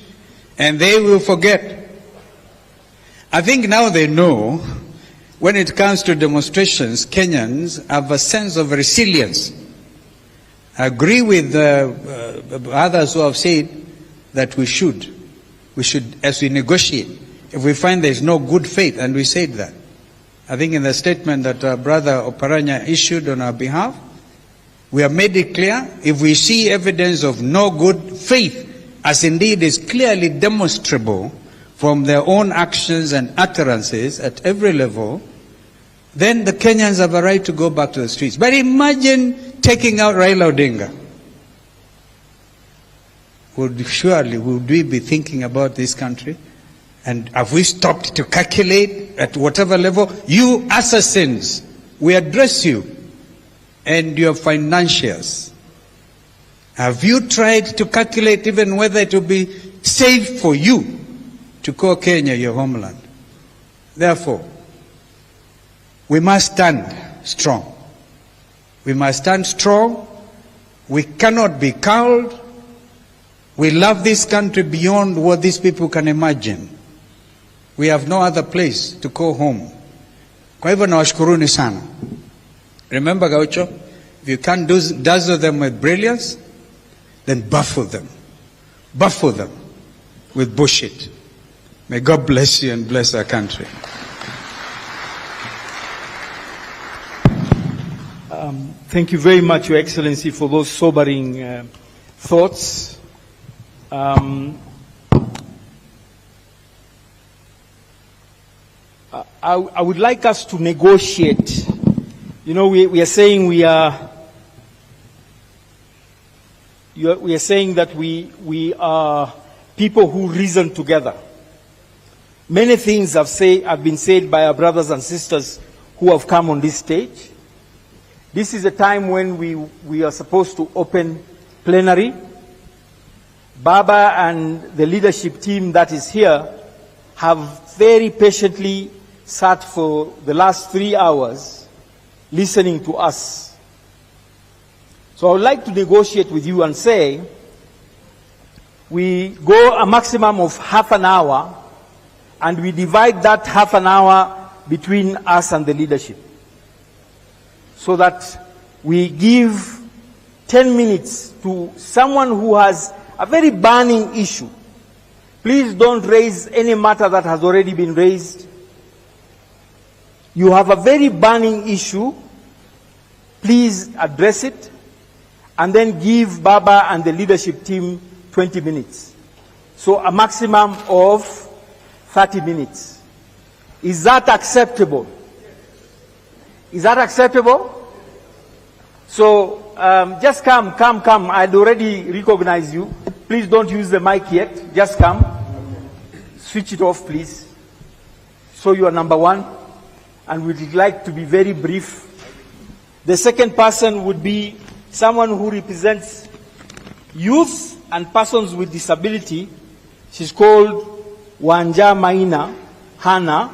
and they will forget. I think now they know when it comes to demonstrations, Kenyans have a sense of resilience. I agree with others who have said that we should, as we negotiate, if we find there is no good faith, and we said that. I think in the statement that our brother Oparanya issued on our behalf, we have made it clear, if we see evidence of no good faith, as indeed is clearly demonstrable from their own actions and utterances at every level, then the Kenyans have a right to go back to the streets. But imagine taking out Raila Odinga. Would we be thinking about this country? And have we stopped to calculate at whatever level? You assassins, we address you and your financiers. Have you tried to calculate even whether it will be safe for you to call Kenya your homeland? Therefore, we must stand strong. We must stand strong. We cannot be cowed. We love this country beyond what these people can imagine. We have no other place to call home. Kwa hivyo nawashukuruni sana. Remember Gaucho, if you can't dazzle them with brilliance, then baffle them. Baffle them with bullshit. May God bless you and bless our country. Thank you very much, Your Excellency, for those sobering thoughts. I would like us to negotiate. You know, we are saying we are saying that we are people who reason together. Many things have been said by our brothers and sisters who have come on this stage. This is a time when we are supposed to open plenary. Baba and the leadership team that is here have very patiently sat for the last 3 hours listening to us. So I would like to negotiate with you and say we go a maximum of half an hour and we divide that half an hour between us and the leadership, so that we give 10 minutes to someone who has a very burning issue. Please don't raise any matter that has already been raised. You have a very burning issue. Please address it and then give Baba and the leadership team 20 minutes. So a maximum of 30 minutes. Is that acceptable? Is that acceptable? So just come. I'd already recognized you. Please don't use the mic yet. Just come. Switch it off, please. So you are number one, and we'd like to be very brief. The second person would be someone who represents youth and persons with disability. She's called Wanja Maina Hana.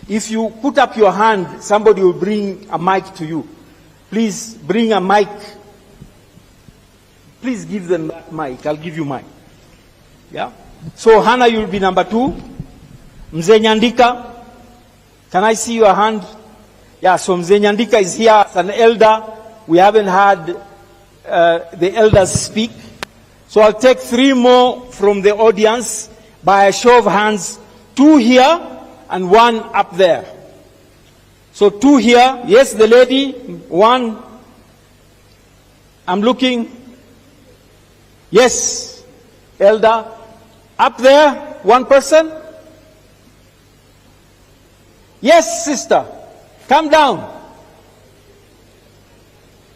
If you put up your hand, somebody will bring a mic to you. Please bring a mic. Please give them that mic. I'll give you mine. Yeah? So Hana, you'll be number 2. Mzee Nyandika, can I see your hand? Yeah, so Mzee Nyandika is here as an elder. We haven't had the elders speak. So I'll take 3 more from the audience by a show of hands. 2 here and 1 up there. So 2 here. Yes, the lady. 1. I'm looking. Yes, elder. Up there, 1 person. Yes, sister. Come down.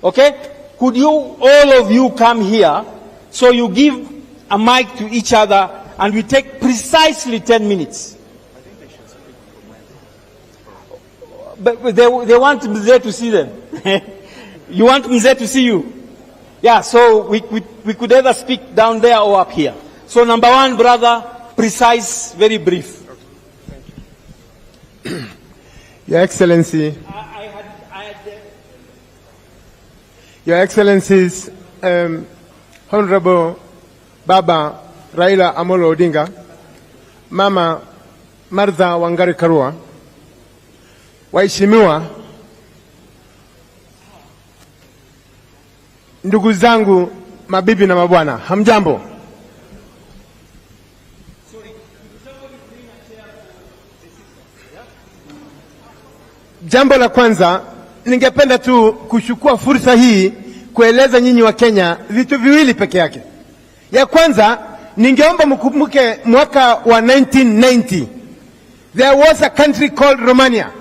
Okay? Could you, all of you, come here? So you give a mic to each other and we take precisely 10 minutes. But they want Mzee to see them. You want Mzee to see you? Yeah, so we could either speak down there or up here. So number 1, brother, precise, very brief. Your Excellency, Your Excellencies, Honorable Baba Raila Amolo Odinga, Mama Martha Wangari Karua, waheshimiwa, ndugu zangu, mabibi na mabwana, hamjambo? Jambo la kwanza, ningependa tu kuchukua fursa hii kueleza nyinyi wa Kenya vitu viwili peke yake. Ya kwanza, ningeomba mkumbuke mwaka wa 1990. There was a country called Romania.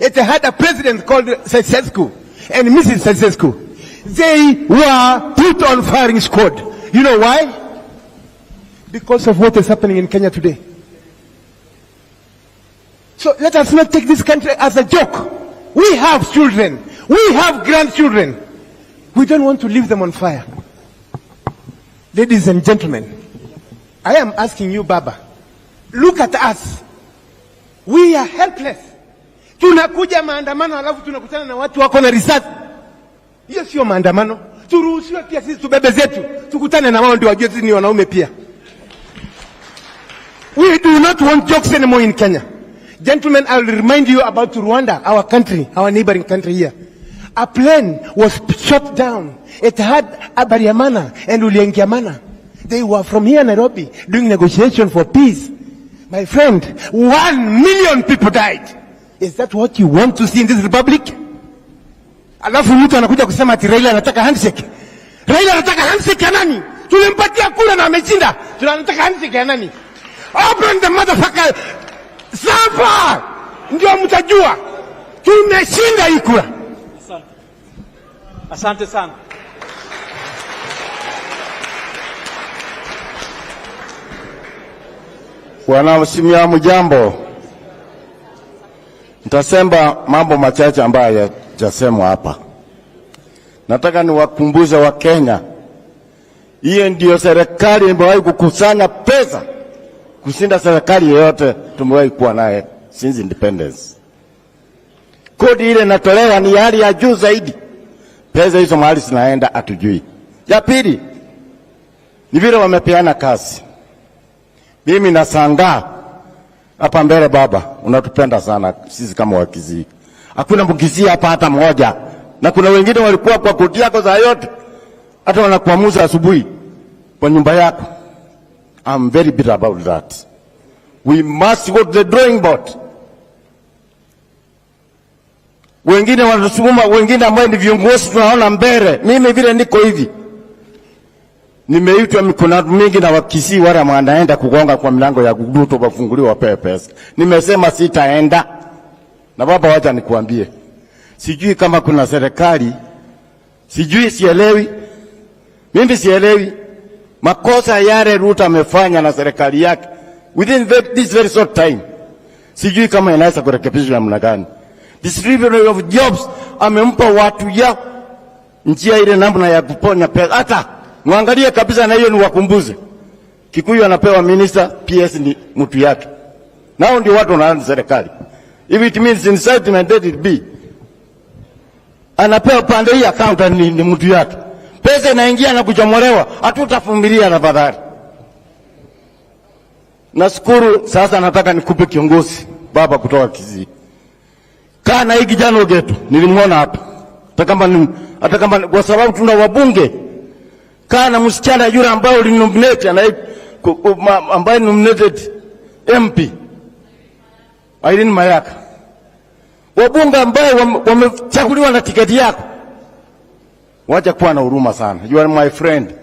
It had a president called Ceausescu and Mrs. Ceausescu. They were put on firing squad. You know why? Because of what is happening in Kenya today. So let us not take this country as a joke. We have children. We have grandchildren. We don't want to leave them on fire. Ladies and gentlemen, I am asking you, Baba, look at us. We are helpless. Tunakuja maandamano alafu tunakutana na watu wako na risasi. Hiyo sio maandamano. Turuhusiwe pia sisi tubebe zetu. Tukutane na wao ndio wajue sisi ni wanaume pia. We do not want jokes anymore in Kenya. Gentlemen, I will remind you about Rwanda, our country, our neighboring country here. A plane was shot down. It had Abariamana and Uliengiamana. They were from here in Nairobi doing negotiation for peace. My friend, 1 million people died. Is that what you want to see in this republic? Alafu mtu anakuja kusema ati Raila anataka handshake. Raila anataka handshake ya nani? Tulimpatia kura na ameshinda. Tunataka handshake ya nani? Open the motherfucker. Sasa ndio mtajua tumeshinda hii kura. Asante sana. Wanaheshimiwa, mjambo. Nitasema mambo machache ambayo hayajasemwa hapa. Nataka niwakumbushe wa Kenya, hiyo ndio serikali imewahi kukusanya pesa kushinda serikali yoyote tumewahi kuwa naye since independence. Kodi ile natolewa ni hali ya juu zaidi. Pesa hizo mahali zinaenda hatujui. Ya pili, ni vile wamepeana kazi. Mimi nashangaa hapa mbele, baba, unatupenda sana sisi kama Wakizii. Hakuna Mkizii hapa hata mmoja. Na kuna wengine walikuwa kwa kodi yako za yote. Hata wanakuamuza asubuhi kwa nyumba yako. I'm very bitter about that. We must go to the drawing board. Wengine wanasukuma, wengine ambao ni viongozi tunaona mbele. Mimi vile niko hivi. Nimeitwa mikutano mingi na Wakisii wale wanaenda kugonga kwa milango ya Ruto wafunguliwe wapewe pesa. Nimesema sitaenda. Na baba, wacha nikuambie. Sijui kama kuna serikali, sielewi. Mimi sielewi makosa yale Ruto amefanya na serikali yake within this very short time. Sijui kama inaweza kurekebishwa namna gani. Distribution of jobs amempa watu ya njia ile namna ya kuponya pesa. Hata muangalie kabisa, na hiyo ni wakumbuze. Kikuyu anapewa minister, PS ni mtu yake. Nao ndio watu wanaanza serikali. If it means incitement, let it be. Anapewa pande hii account ni mtu yake. Pesa inaingia na kuchomolewa, hatutavumilia tafadhali. Nashukuru. Sasa nataka nikupe kiongozi baba kutoka Kisii. Kaa na hii kijana Geto, nilimwona hapa. Hata kama kwa sababu tuna wabunge. Kaa na msichana yule ambaye ulinominate ambaye nominated MP. Irene Mayaka. Wabunge ambao wamechaguliwa na tiketi yako. Wacha kuwa na huruma sana. You are my friend.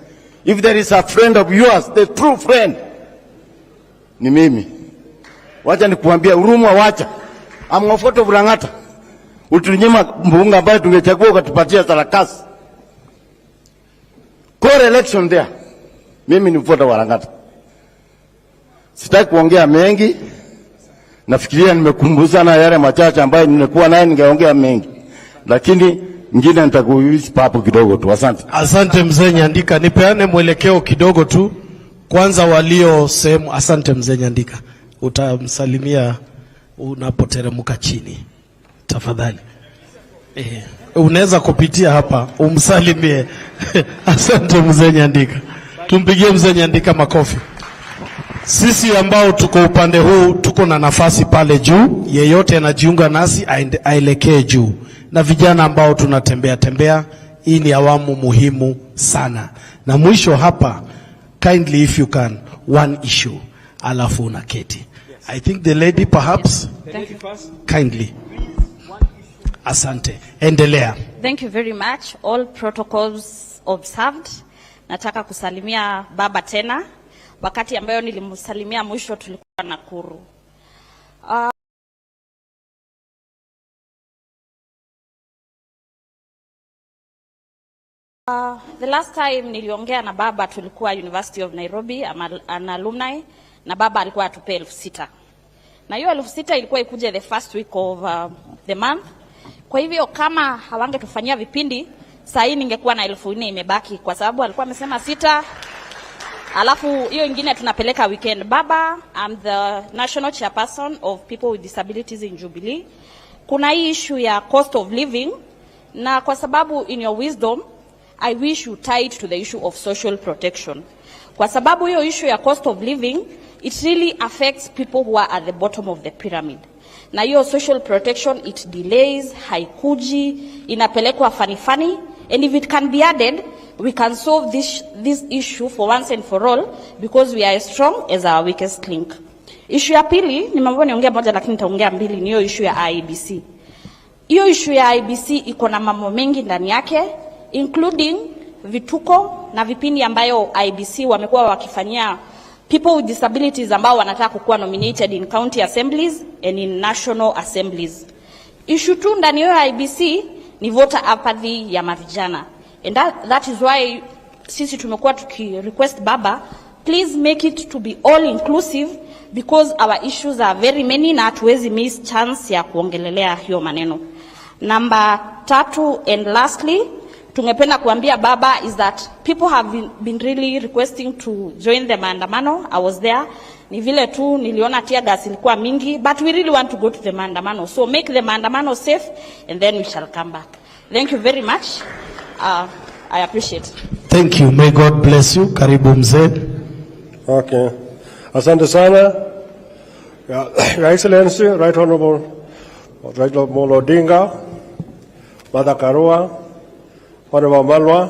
If there is a friend of yours, the true friend, ni mimi. Wacha nikuambia huruma, wacha. Amwafoto Burangata. Utunyima mbunge ambaye tungechagua ukatupatia sarakasi. Core election there. Mimi ni mfuata Burangata. Sitaki kuongea mengi. Nafikiria nimekumbuza na yale machache ambayo nilikuwa naye ningeongea mengi. Lakini ngine nitakuuliza papo kidogo tu. Asante. Asante mzee Nyandika. Nipeane mwelekeo kidogo tu. Kwanza walio sehemu. Asante mzee Nyandika. Utamsalimia unapoteremka chini. Tafadhali. Unaweza kupitia hapa umsalimie. Asante mzee Nyandika. Tumpigie mzee Nyandika makofi. Sisi ambao tuko upande huu tuko na nafasi pale juu. Yeyote anajiunga nasi aelekee juu. Na vijana ambao tunatembea, hii ni awamu muhimu sana. Na mwisho hapa, kindly if you can, one issue, alafu unaketi. I think the lady perhaps, kindly. Asante. Endelea. Thank you very much. All protocols observed. Nataka kusalimia baba tena. Wakati ambayo nilimsalimia mwisho tulikuwa Nakuru. The last time niliongea na baba tulikuwa University of Nairobi, an alumni, na baba alikuwa atupe 6,000. Na hiyo 6,000 ilikuwa ikuje the first week of the month. Kwa hivyo kama hawangetufanyia vipindi, saa hii ningekuwa na 4,000 imebaki kwa sababu alikuwa amesema 6. Alafu hiyo ingine tunapeleka weekend. Baba, I'm the national chairperson of people with disabilities in Jubilee. Kuna hii issue ya cost of living, na kwa sababu in your wisdom I wish you tied to the issue of social protection. Kwa sababu hiyo issue ya cost of living, it really affects people who are at the bottom of the pyramid. Na hiyo social protection, it delays, haikuji, inapelekwa funny, and if it can be added, we can solve this issue for once and for all, because we are as strong as our weakest link. Issue ya pili, ni mambo niongea moja lakini nitaongea mbili, ni hiyo issue ya IEBC. Hiyo issue ya IEBC iko na mambo mengi ndani yake, including vituko na vipindi ambayo IEBC wamekuwa wakifanyia people with disabilities ambao wanataka kukuwa nominated in county assemblies and in national assemblies. Issue 2 ndani ya IEBC ni voter apathy ya mavijana. And that is why sisi tumekuwa request baba, please make it to be all inclusive, because our issues are very many na hatuwezi miss chance ya kuongelelea hiyo maneno. Number 3 and lastly, tungependa kuambia baba is that people have been really requesting to join the maandamano. I was there. Ni vile tu niliona tear gas ilikuwa mingi, but we really want to go to the maandamano. So make the maandamano safe and then we shall come back. Thank you very much. I appreciate. Thank you. May God bless you. Karibu mzee. Okay. Asante sana. Your Excellency, Right Honorable Odinga, Mother Karua, Honorable Malwa.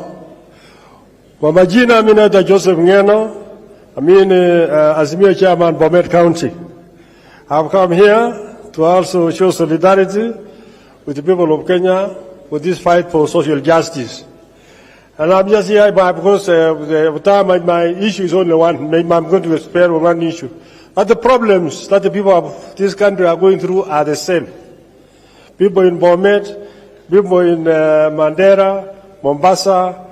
Kwa majina mimi naitwa Joseph Ngeno. I'm Azimio Chairman, Bomet County. I've come here to also show solidarity with the people of Kenya with this fight for social justice. And I'm just here because the time my issue is only one. Maybe I'm going to spare one issue. But the problems that the people of this country are going through are the same. People in Bomet, people in Mandera, Mombasa,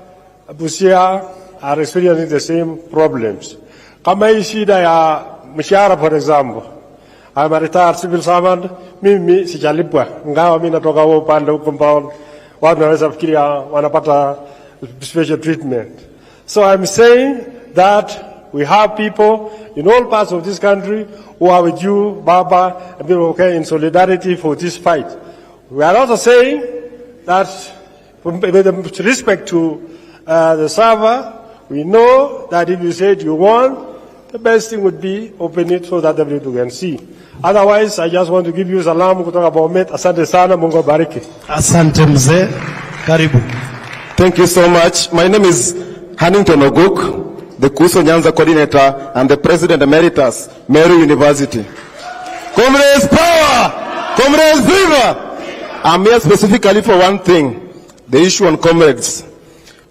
Busia are experiencing the same problems. Kama hii shida ya mshahara, for example, I'm a retired civil servant, mimi sijalipwa, ingawa mimi natoka huko upande huko compound, watu wanaweza fikiria wanapata special treatment. So I'm saying that we have people in all parts of this country who are with you, Baba, and people who are in solidarity for this fight. We are also saying that with respect to the server, we know that if you said you want, the best thing would be open it so that everyone can see. Otherwise, I just want to give you salamu kutoka Bomet. Asante sana, Mungu bariki. Asante mzee. Karibu. Thank you so much. My name is Hannington Oguk, the Kuso Nyanza coordinator and the president emeritus, Meru University. Comrades power! Comrades viva! I'm here specifically for one thing, the issue on comrades.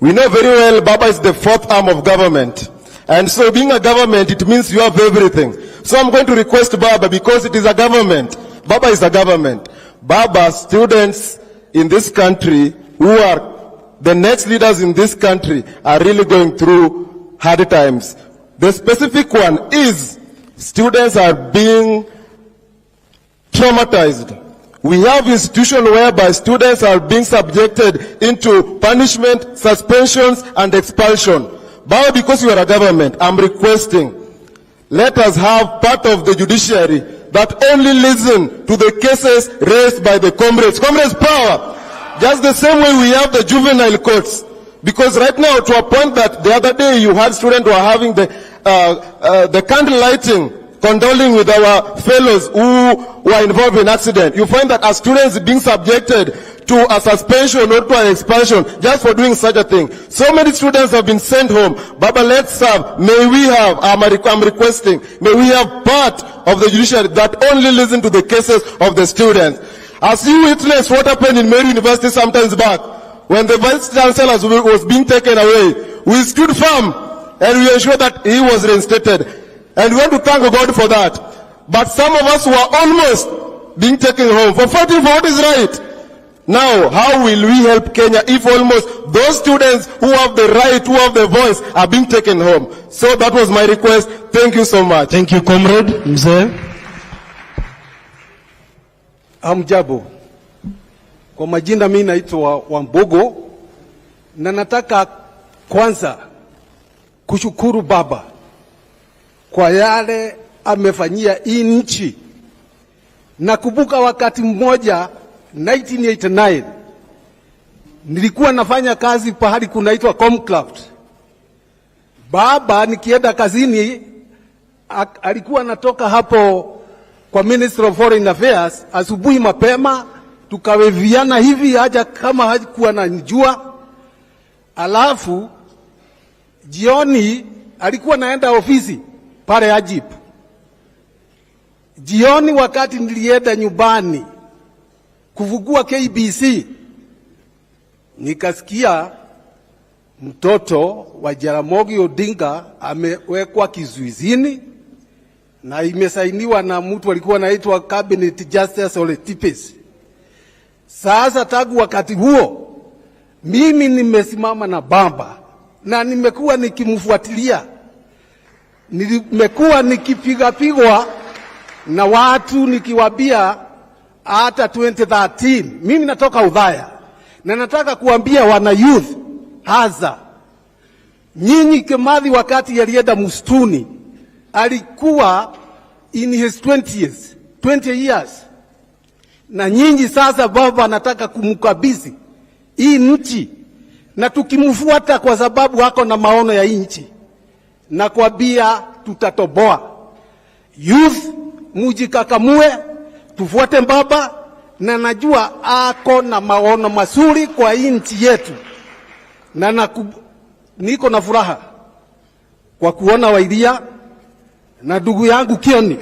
We know very well Baba is the fourth arm of government. And so being a government, it means you have everything. So I'm going to request Baba, because it is a government. Baba is a government. Baba, students in this country who are the next leaders in this country are really going through hard times. The specific one is students are being traumatized. We have institutions whereby students are being subjected into punishment, suspensions, and expulsion. But because you are a government, I'm requesting, let us have part of the judiciary that only listen to the cases raised by the comrades. Comrades power! Just the same way we have the juvenile courts. Because right now, to a point that the other day you had students who are having the candle lighting, condoling with our fellows who were involved in accident. You find that as students being subjected to a suspension or to an expulsion just for doing such a thing. So many students have been sent home. Baba, let's have, may we have, I'm requesting, may we have part of the judiciary that only listen to the cases of the students. As you witnessed what happened in Mary University sometimes back, when the vice chancellor was being taken away, we stood firm and we ensured that he was reinstated. And we want to thank God for that. But some of us were almost being taken home for fighting for what is right. Now, how will we help Kenya if almost those students who have the right, who have the voice, are being taken home? So that was my request. Thank you so much. Thank you, comrade. Mzee. Hamjambo. Kwa majina mimi naitwa Wambogo, na nataka kwanza kushukuru Baba kwa yale amefanyia hii nchi. Nakumbuka wakati mmoja 1989 nilikuwa nafanya kazi pahali kunaitwa Comcraft. Baba nikienda kazini alikuwa anatoka hapo kwa Ministry of Foreign Affairs asubuhi mapema, tukaweviana hivi haja kama hakuwa ananijua. Alafu jioni alikuwa naenda ofisi pale Ajip. Jioni wakati nilienda nyumbani kufungua KBC, nikasikia mtoto wa Jaramogi Odinga amewekwa kizuizini na imesainiwa na mtu alikuwa anaitwa Cabinet Justice Ole Tipes. Sasa tangu wakati huo mimi nimesimama na Baba na nimekuwa nikimfuatilia. Nimekuwa nikipigwa na watu nikiwaambia hata 2013 mimi natoka Udhaya, na nataka kuambia wana youth haza nyinyi, Kimathi wakati alienda msituni alikuwa in his 20 years, na nyinyi sasa Baba anataka kumkabidhi hii nchi, na tukimfuata kwa sababu hako na maono ya nchi, na kuambia tutatoboa. Youth mujikakamue, tufuate Baba, na najua ako na maono mazuri kwa nchi yetu, na niko na furaha kwa kuona Wairia na ndugu yangu Kioni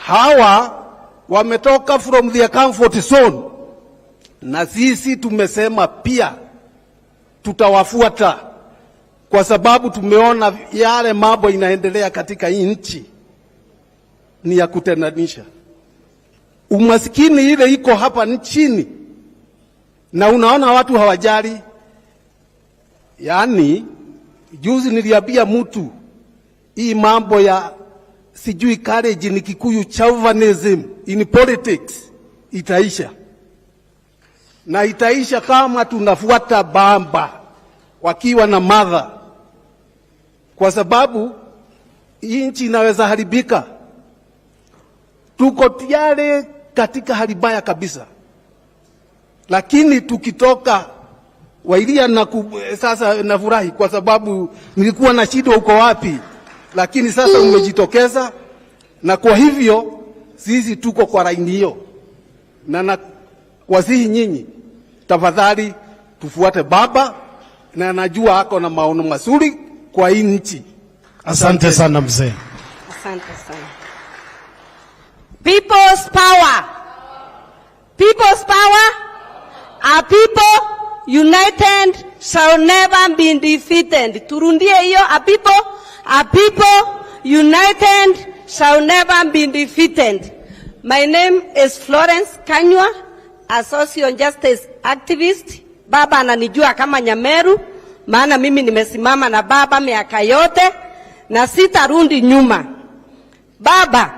hawa wametoka from their comfort zone, na sisi tumesema pia tutawafuata kwa sababu tumeona yale mambo inaendelea katika hii nchi ni ya kutendanisha. Umasikini ile iko hapa nchini na unaona watu hawajali. Yaani juzi niliambia mtu hii mambo ya sijui courage ni Kikuyu chauvinism in politics itaisha. Na itaisha kama tunafuata bamba wakiwa na mother. Kwa sababu hii nchi inaweza haribika. Tuko tayari katika hali mbaya kabisa. Lakini tukitoka Wailia na sasa nafurahi kwa sababu nilikuwa na shida uko wapi, lakini sasa umejitokeza, na kwa hivyo sisi tuko kwa laini hiyo, na wasihi nyinyi tafadhali tufuate baba, na najua ako na maono mazuri kwa hii nchi. Asante sana mzee. Asante sana. People's power. People's power. Our people united shall never be defeated. Turundie hiyo, a people united shall never be defeated. My name is Florence Kanywa, a social justice activist. Baba ananijua kama Nyameru, maana mimi nimesimama na baba miaka yote na sitarundi nyuma. Baba,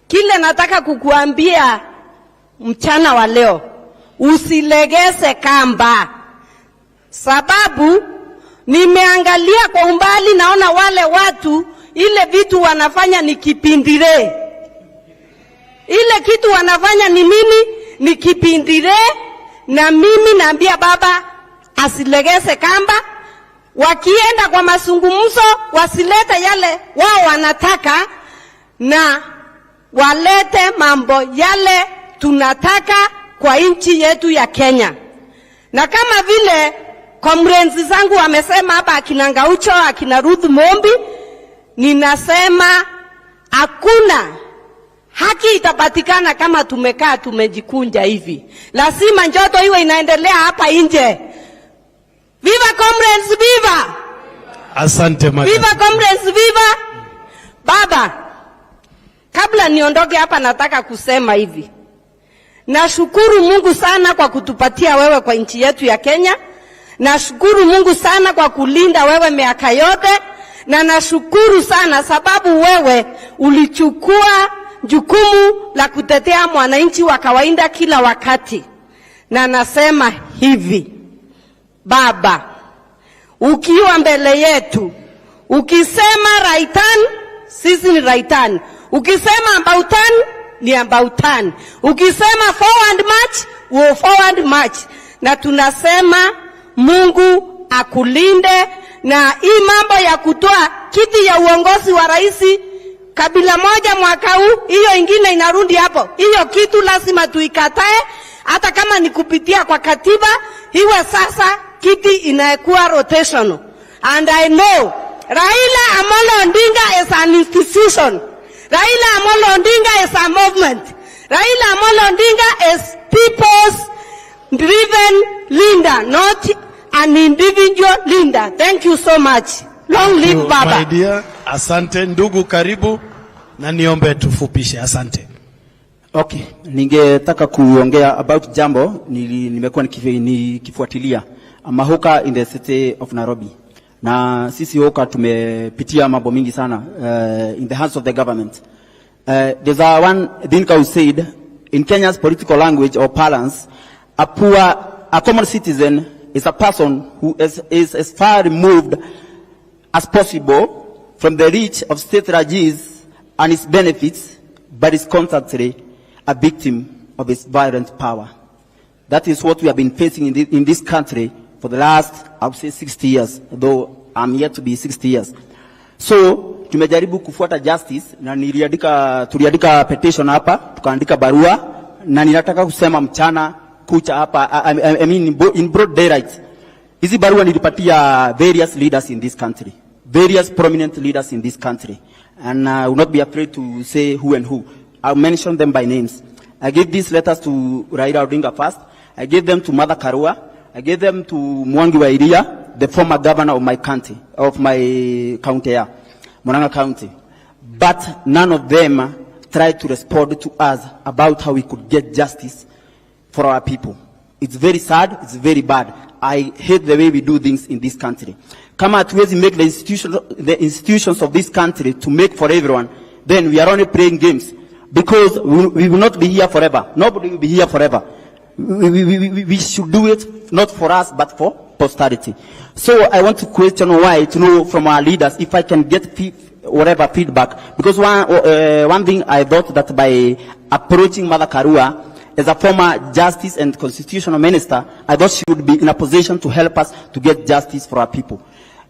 kile nataka kukuambia mchana wa leo, usilegeze kamba. Sababu nimeangalia kwa umbali, naona wale watu ile vitu wanafanya ni kipindire. Ile kitu wanafanya ni nini? Ni kipindire. Na mimi naambia baba asilegeze kamba. Wakienda kwa mazungumzo wasilete yale wao wanataka, na walete mambo yale tunataka kwa nchi yetu ya Kenya. Na kama vile comrades zangu wamesema hapa, akina Ngaucho, akina Ruth Mombi, ninasema hakuna haki itapatikana kama tumekaa tumejikunja hivi. Lazima njoto iwe inaendelea hapa nje. Viva comrades, viva! Asante mama. Viva comrades, viva! Baba, kabla niondoke hapa nataka kusema hivi. Nashukuru Mungu sana kwa kutupatia wewe kwa nchi yetu ya Kenya. Nashukuru Mungu sana kwa kulinda wewe miaka yote. Na nashukuru sana sababu wewe ulichukua jukumu la kutetea mwananchi wa kawaida kila wakati. Na nasema hivi, baba, ukiwa mbele yetu, ukisema right turn, sisi ni right turn. Ukisema about turn, ni about turn. Ukisema forward march, we'll forward march. Na tunasema Mungu akulinde, na hii mambo ya kutoa kiti ya uongozi wa rais kabila moja mwaka huu, hiyo ingine inarudi hapo. Hiyo kitu lazima tuikatae, hata kama ni kupitia kwa katiba, iwe sasa kiti inakuwa rotational. And I know Raila Amolo Odinga is an institution. Raila Amolo Odinga is a movement. Raila Amolo Odinga is people's driven leader, not an individual leader. Thank you so much. Long live Baba. My dear, asante ndugu, karibu na niombe tufupishe. Asante. Okay, ningetaka kuongea about jambo nimekuwa nikifuatilia mahoka in the city of Nairobi. Na sisi hoka tumepitia mambo mingi sana in the hands of the government. There's one thing who said in Kenya's political language or parlance, a common citizen is a person who is as far removed as possible from the reach of state regimes and its benefits, but is constantly a victim of its violent power. That is what we have been facing in this country for the last, I would say, 60 years, though I'm yet to be 60 years. So, tumejaribu kufuata justice, na tuliandika petition hapa, tukaandika barua, na ninataka kusema mchana kucha hapa, I mean in broad daylight. Hizi barua nilipatia various leaders in this country, various prominent leaders in this country, and I will not be afraid to say who and who. I'll mention them by names. I gave these letters to Raila Odinga first. I gave them to Mother Karua. I gave them to Mwangi wa Iria, the former governor of my county, Murang'a County. But none of them tried to respond to us about how we could get justice for our people. It's very sad, it's very bad. I hate the way we do things in this country. Kama hatuwezi make the institutions of this country to make for everyone, then we are only playing games. Because we will not be here forever. Nobody will be here forever. We should do it not for us, but for posterity. So I want to question why, to know from our leaders if I can get whatever feedback. Because one thing I thought that by approaching Mother Karua as a former justice and constitutional minister, I thought she would be in a position to help us to get justice for our people.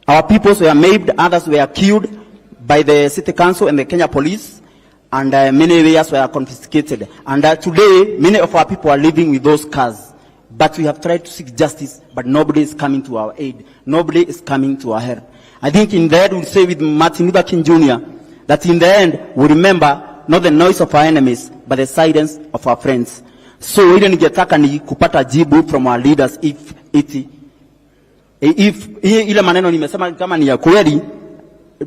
Our peoples were maimed, others were killed by the city council and the Kenya police, and many areas were confiscated. And today, many of our people are living with those scars. But we have tried to seek justice, but nobody is coming to our aid. Nobody is coming to our help. I think in the end, we'll say with Martin Luther King Jr., that in the end, we remember not the noise of our enemies, but the silence of our friends. So ile ningetaka ni kupata jibu from our leaders if ile maneno nimesema kama ni ya kweli,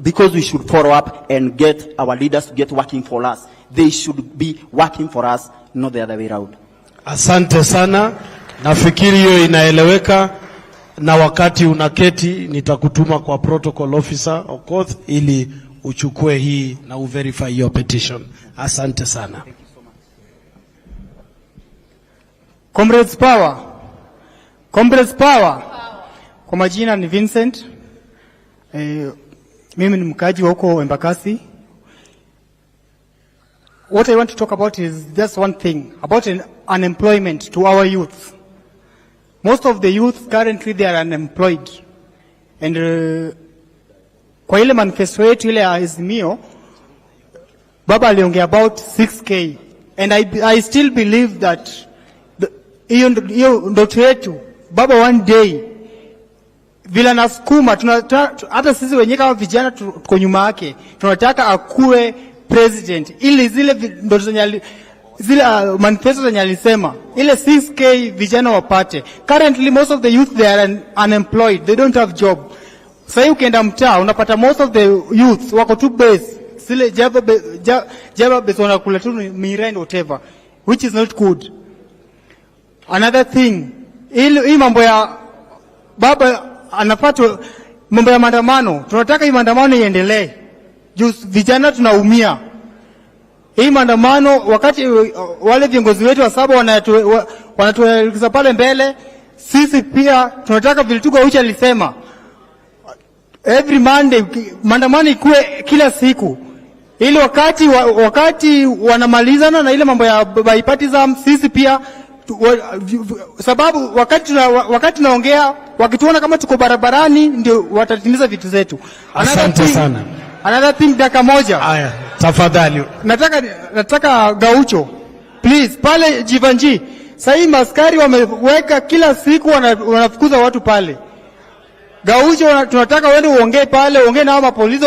because we should follow up and get our leaders to get working for us. They should be working for us, not the other way around. Asante sana. Nafikiri hiyo inaeleweka, na wakati unaketi nitakutuma kwa protocol officer of course ili uchukue hii na uverify your petition. Asante sana. Comrades Power. Comrades Power. Kwa majina ni Vincent. Mimi ni mkaji wa huko Embakasi. What I want to talk about is just one thing, about unemployment to our youth. Most of the youth currently they are unemployed. And kwa ile manifesto yetu ile Azimio, Baba aliongea about 6K. And I still believe that hiyo ndoto yetu, Baba one day, vila nasukuma, hata sisi wenyewe kama vijana tuko nyuma yake, tunataka akue president, ili zile ndoto zile manifesto zenye alisema, ile 6K vijana wapate. Currently most of the youth they are unemployed, they don't have job. Sasa ukienda mtaa unapata most of the youth wako tu base, zile java base wanakula tu mirend whatever, which is not good. Another thing, hii mambo ya Baba anapata mambo ya maandamano, tunataka hii maandamano iendelee. Juu vijana tunaumia. Hii maandamano wakati wale viongozi wetu wa saba wanatuelekeza pale mbele, sisi pia tunataka vile tuko ucha alisema. Every Monday maandamano ikue kila siku. Ili wakati wanamalizana na ile mambo ya bipartisan, sisi pia sababu wakati tunaongea, wakituona kama tuko barabarani ndio watatimiza vitu zetu. Asante sana. Another thing, dakika moja. Aya, tafadhali. Nataka Gaucho. Please, pale Jivanji. Sasa maskari wameweka kila siku wanafukuza watu pale. Gaucho tunataka wewe uongee pale, uongee na hao polisi,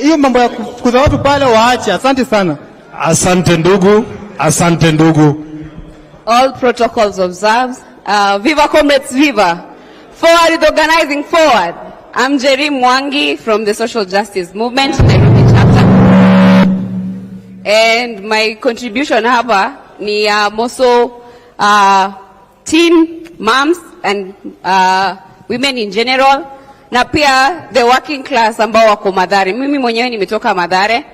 hiyo mambo ya kufukuza watu pale waache. Asante sana. Asante ndugu. Asante ndugu. All protocols observed. Viva comrades, viva. Forward with organizing, forward. I'm Jerry Mwangi from the Social Justice Movement, Nairobi chapter. And my contribution hapa ni also teen moms and women in general, na pia the working class ambao wako Mathare. Mimi mwenyewe nimetoka Mathare,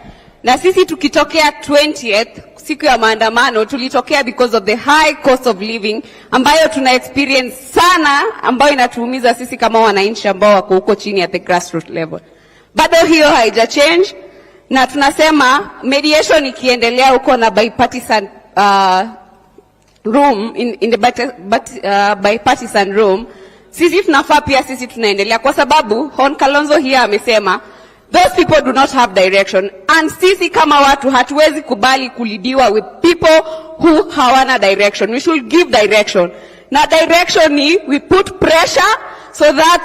na sisi tukitokea 20th siku ya maandamano tulitokea because of the high cost of living ambayo tuna experience sana, ambayo inatuumiza sisi kama wananchi ambao wako huko chini at the grassroots level. Bado hiyo haija change, na tunasema mediation ikiendelea huko na bipartisan room in the bipartisan room, sisi tunafaa pia sisi tunaendelea, kwa sababu Hon Kalonzo here amesema those people do not have direction, and sisi kama watu hatuwezi kubali kulidiwa with people who hawana direction. We should give direction. Na direction ni we put pressure so that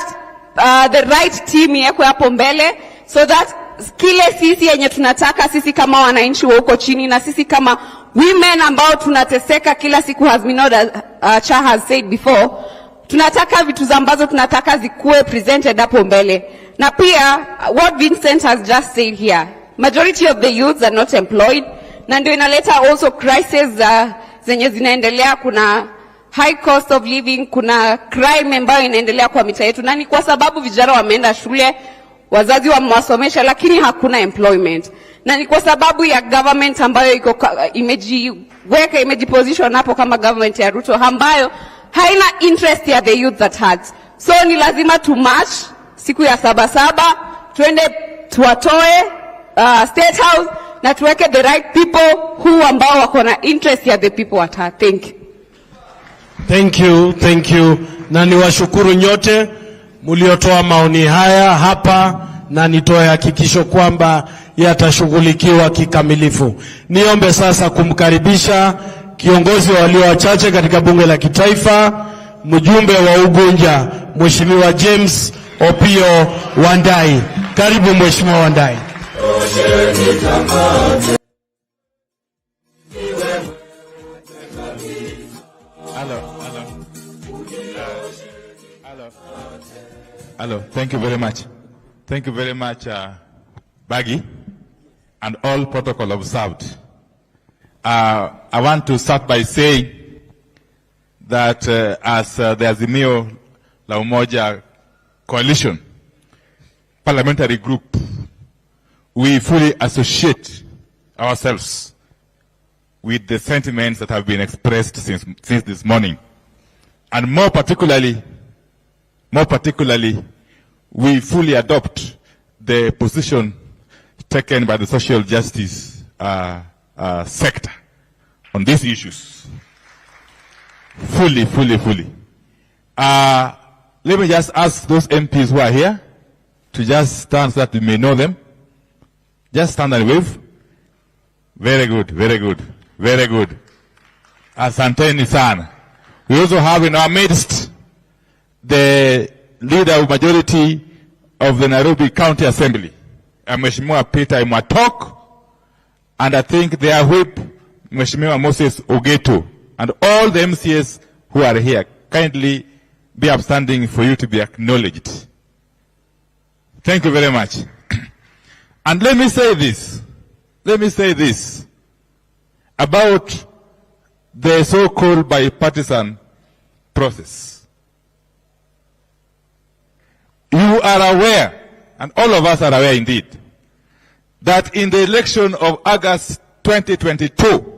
the right team yeko hapo mbele, so that kile sisi yenye tunataka sisi kama wananchi wa huko chini, na sisi kama women ambao tunateseka kila siku, has been Cha has said before, tunataka vitu ambazo tunataka zikuwe presented hapo mbele. Na pia what Vincent has just said here, majority of the youths are not employed, na ndio inaleta also crisis zenye zinaendelea. Kuna high cost of living, kuna crime ambayo inaendelea kwa mitaa yetu, na ni kwa sababu vijana wameenda shule, wazazi wamewasomesha, lakini hakuna employment. Na ni kwa sababu ya government ambayo imejiposition hapo kama government ya Ruto, ambayo haina interest ya the youth that has. So ni lazima to march siku ya 7/7, tuende tuwatoe State House na tuweke the right people who ambao wako na interest ya the people at heart. Thank you. Thank you. Na niwashukuru nyote mliotoa maoni haya hapa, na nitoe hakikisho kwamba yatashughulikiwa kikamilifu. Niombe sasa kumkaribisha kiongozi wa walio wachache katika bunge la kitaifa, mjumbe wa Ugunja, Mheshimiwa James Opio Wandai. Karibu Mheshimiwa Wandai. Hello. Thank you very much. Thank you very much, Baggy, and all protocol observed. I want to start by saying that as the Azimio La Umoja Coalition parliamentary group, we fully associate ourselves with the sentiments that have been expressed since this morning. And more particularly, we fully adopt the position taken by the social justice sector on these issues. Fully. Let me just ask those MPs who are here to just stand so that we may know them. Just stand and wave. Very good. Asanteni sana. We also have in our midst the leader of majority of the Nairobi County Assembly, Mheshimiwa Peter Imwatok, and I think their whip, Mheshimiwa Moses Ogeto, and all the MCS who are here. Kindly be upstanding for you to be acknowledged. Thank you very much. And let me say this about the so-called bipartisan process. You are aware, and all of us are aware indeed, that in the election of August 2022,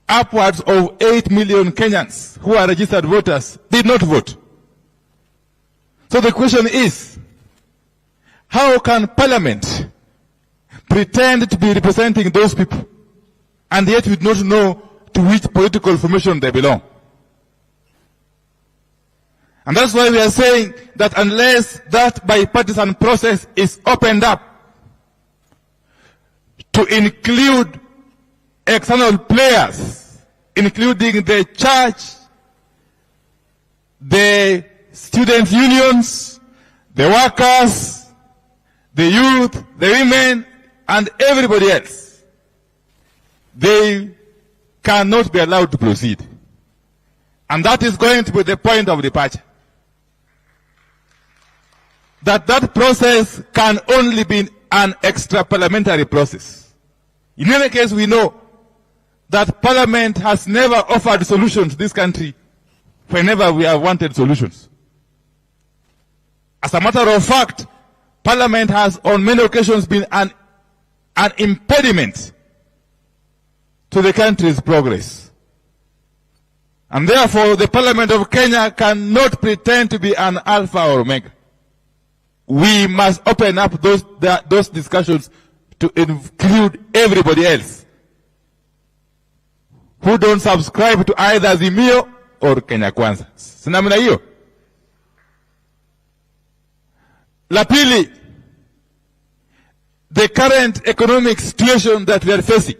upwards of 8 million Kenyans who are registered voters did not vote. So the question is, how can Parliament pretend to be representing those people, and yet we do not know to which political formation they belong? And that's why we are saying that unless that bipartisan process is opened up to include external players, including the church, the student unions, the workers, the youth, the women, and everybody else, they cannot be allowed to proceed. And that is going to be the point of departure. That process can only be an extra parliamentary process. In any case, we know that Parliament has never offered solutions to this country whenever we have wanted solutions. As a matter of fact, Parliament has on many occasions been an impediment to the country's progress. And therefore, the Parliament of Kenya cannot pretend to be an alpha or omega. We must open up those discussions to include everybody else who don't subscribe to either Azimio or Kenya Kwanza. Sinamna hiyo. La pili, the current economic situation that we are facing,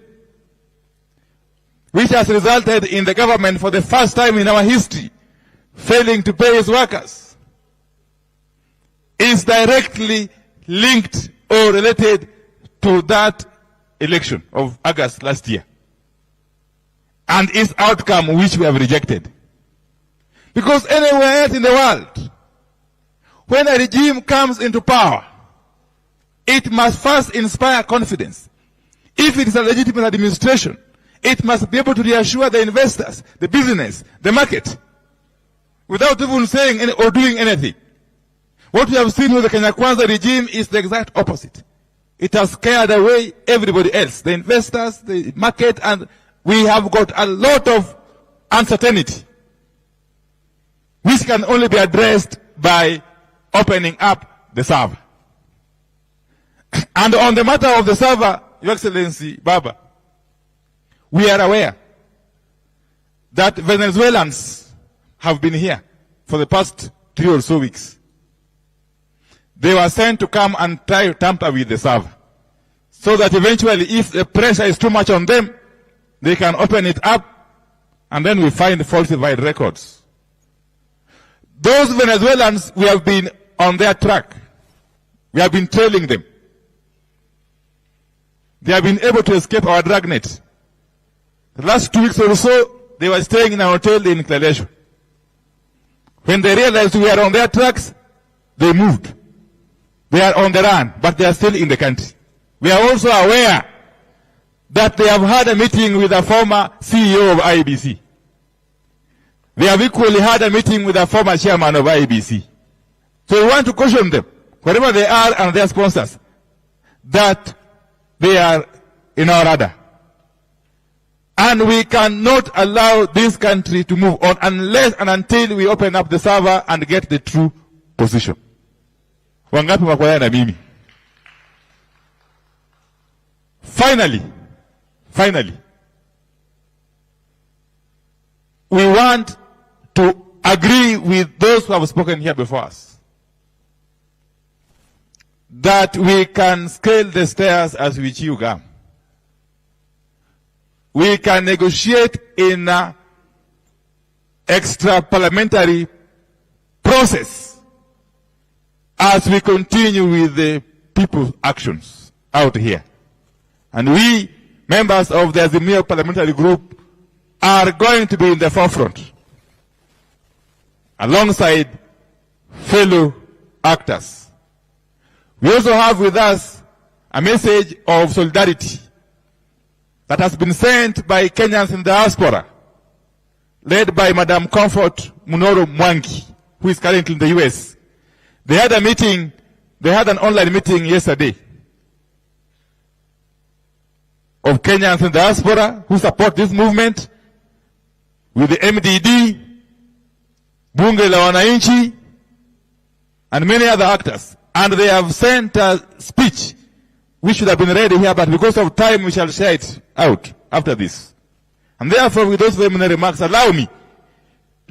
which has resulted in the government for the first time in our history failing to pay its workers, is directly linked or related to that election of August last year and its outcome which we have rejected. Because anywhere else in the world, when a regime comes into power, it must first inspire confidence. If it is a legitimate administration, it must be able to reassure the investors, the business, the market, without even saying or doing anything. What we have seen with the Kenya Kwanza regime is the exact opposite. It has scared away everybody else, the investors, the market, and we have got a lot of uncertainty, which can only be addressed by opening up the server. And on the matter of the server, Your Excellency Baba, we are aware that Venezuelans have been here for the past 3 or so weeks. They were sent to come and try to tamper with the server, so that eventually, if the pressure is too much on them, they can open it up, and then we find falsified records. Those Venezuelans, we have been on their track. We have been trailing them. They have been able to escape our dragnet. The last 2 weeks or so, they were staying in a hotel in Kileleshwa. When they realized we are on their tracks, they moved. They are on the run, but they are still in the country. We are also aware that they have had a meeting with a former CEO of IEBC. They have equally had a meeting with a former chairman of IEBC. So we want to caution them, wherever they are and their sponsors, that they are in our radar. And we cannot allow this country to move on unless and until we open up the server and get the true position. Wangapi wakwaya na mimi? Finally, we want to agree with those who have spoken here before us that we can scale the stairs as we chew gum. We can negotiate in an extra parliamentary process as we continue with the people's actions out here. And we, members of the Azimio parliamentary group, are going to be in the forefront alongside fellow actors. We also have with us a message of solidarity that has been sent by Kenyans in the diaspora, led by Madam Comfort Munoro Mwangi, who is currently in the US. They had an online meeting yesterday of Kenyans in the diaspora who support this movement with the MDD, Bunge la Wananchi, and many other actors. And they have sent a speech which should have been read here, but because of time we shall share it out after this. And therefore, with those preliminary remarks, allow me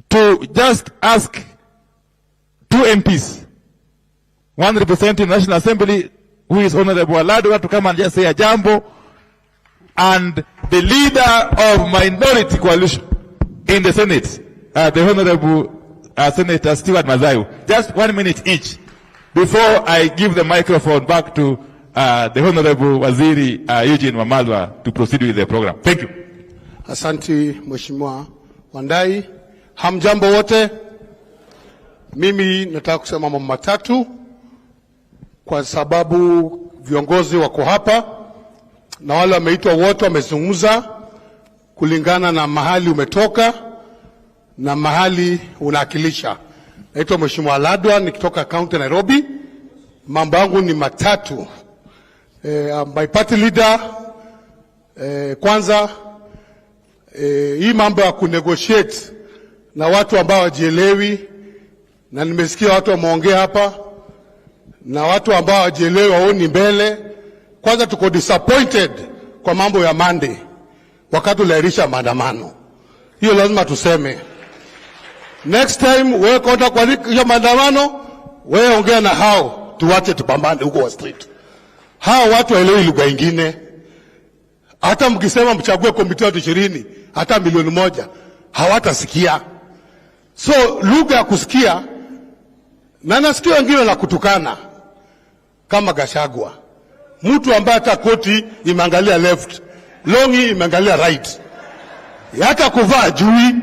to just ask 2 MPs, one representing the National Assembly, who is Honorable Aladwa, to come and just say a jambo, and the leader of Minority Coalition in the Senate, the Honorable Senator Stewart Mazayo. Just 1 minute each before I give the microphone back to the Honorable Waziri Eugene Wamalwa to proceed with the program. Thank you. Asante Mheshimiwa Wandai. Hamjambo wote. Mimi nataka kusema mambo matatu kwa sababu viongozi wako hapa na wale wameitwa wote wamezungumza kulingana na mahali umetoka na mahali unawakilisha. Naitwa Mheshimiwa Aladwa, nikitoka county Nairobi. Mambo yangu ni matatu. My party leader, kwanza, hii mambo ya kunegotiate na watu ambao wajielewi, na nimesikia watu wameongea hapa, na watu ambao wajielewi waoni mbele. Kwanza tuko disappointed kwa mambo ya Monday, wakati ulairisha maandamano. Hiyo lazima tuseme. Next time, wewe konta kwa hiyo maandamano, wewe ongea na hao, tuwache tupambane huko wa street. Hao watu waelewi lugha nyingine. Hata mkisema mchague komiti watu 20, hata milioni 1, hawatasikia. So lugha ya kusikia, na nasikia wengine na kutukana kama Gachagua. Mtu ambaye hata koti imeangalia left, longi imeangalia right. Hata kuvaa jui.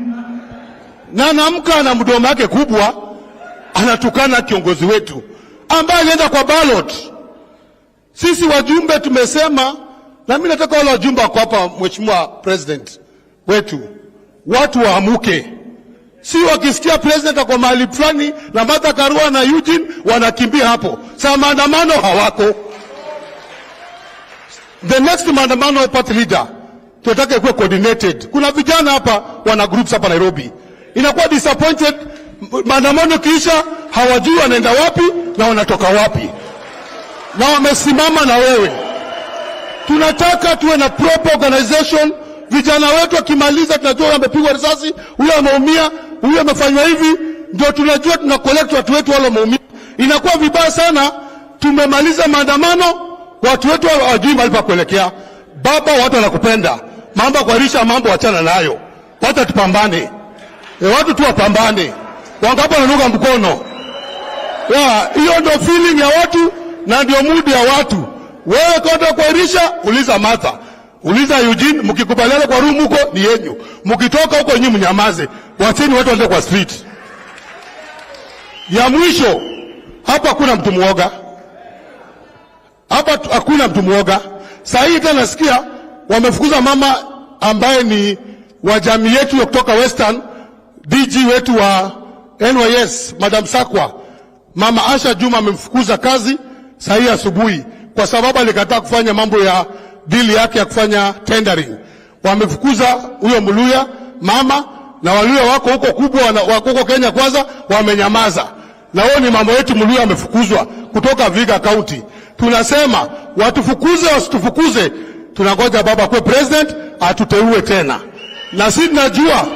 na anamka na mdomo wake kubwa anatukana kiongozi wetu ambaye alienda kwa ballot. Sisi wajumbe tumesema, na mimi nataka wale wajumbe wako hapa, Mheshimiwa President wetu, watu waamuke. Si wakisikia president kwa mahali fulani na Martha Karua na Eugene wanakimbia hapo. Sasa maandamano hawako. The next maandamano party leader tunataka kuwa coordinated. Kuna vijana hapa wana groups hapa Nairobi. Inakuwa disappointed, maandamano kisha hawajui wanaenda wapi na wanatoka wapi. Na wamesimama na wewe. Tunataka tuwe na proper organization. Vijana wetu wakimaliza tunajua wamepigwa risasi, huyo ameumia, huyo amefanywa hivi, ndio tunajua tuna collect watu wetu wale wameumia. Inakuwa vibaya sana, tumemaliza maandamano, watu wetu hawajui mahali pa kuelekea. Baba, watu wanakupenda. Mambo kuarisha mambo achana nayo. Watu tupambane. Watu tu wapambane. Wangapo wananuka mkono. Hiyo ndio feeling ya watu na ndio mood ya watu. Wewe kwenda kuarisha, uliza Martha. Uliza Eugene, mkikubaliana kwa room huko ni yenyu. Mkitoka huko nyinyi mnyamaze. Wacheni watu waende kwa street. Ya mwisho, hapa hakuna mtu muoga. Hapa hakuna mtu muoga. Sasa hii tena nasikia wamefukuza mama ambaye ni wa jamii yetu kutoka Western, DG wetu wa NYS, Madam Sakwa. Mama Asha Juma amemfukuza kazi saa hii asubuhi kwa sababu alikataa kufanya mambo ya deal yake ya kufanya tendering. Wamefukuza huyo Mluya mama, na Waluya wako huko kubwa, wako huko Kenya Kwanza, wamenyamaza. Na wao ni mambo yetu, Mluya amefukuzwa kutoka Vihiga County. Tunasema watufukuze wasitufukuze, tunangoja baba kwa president atuteue tena. Na sisi tunajua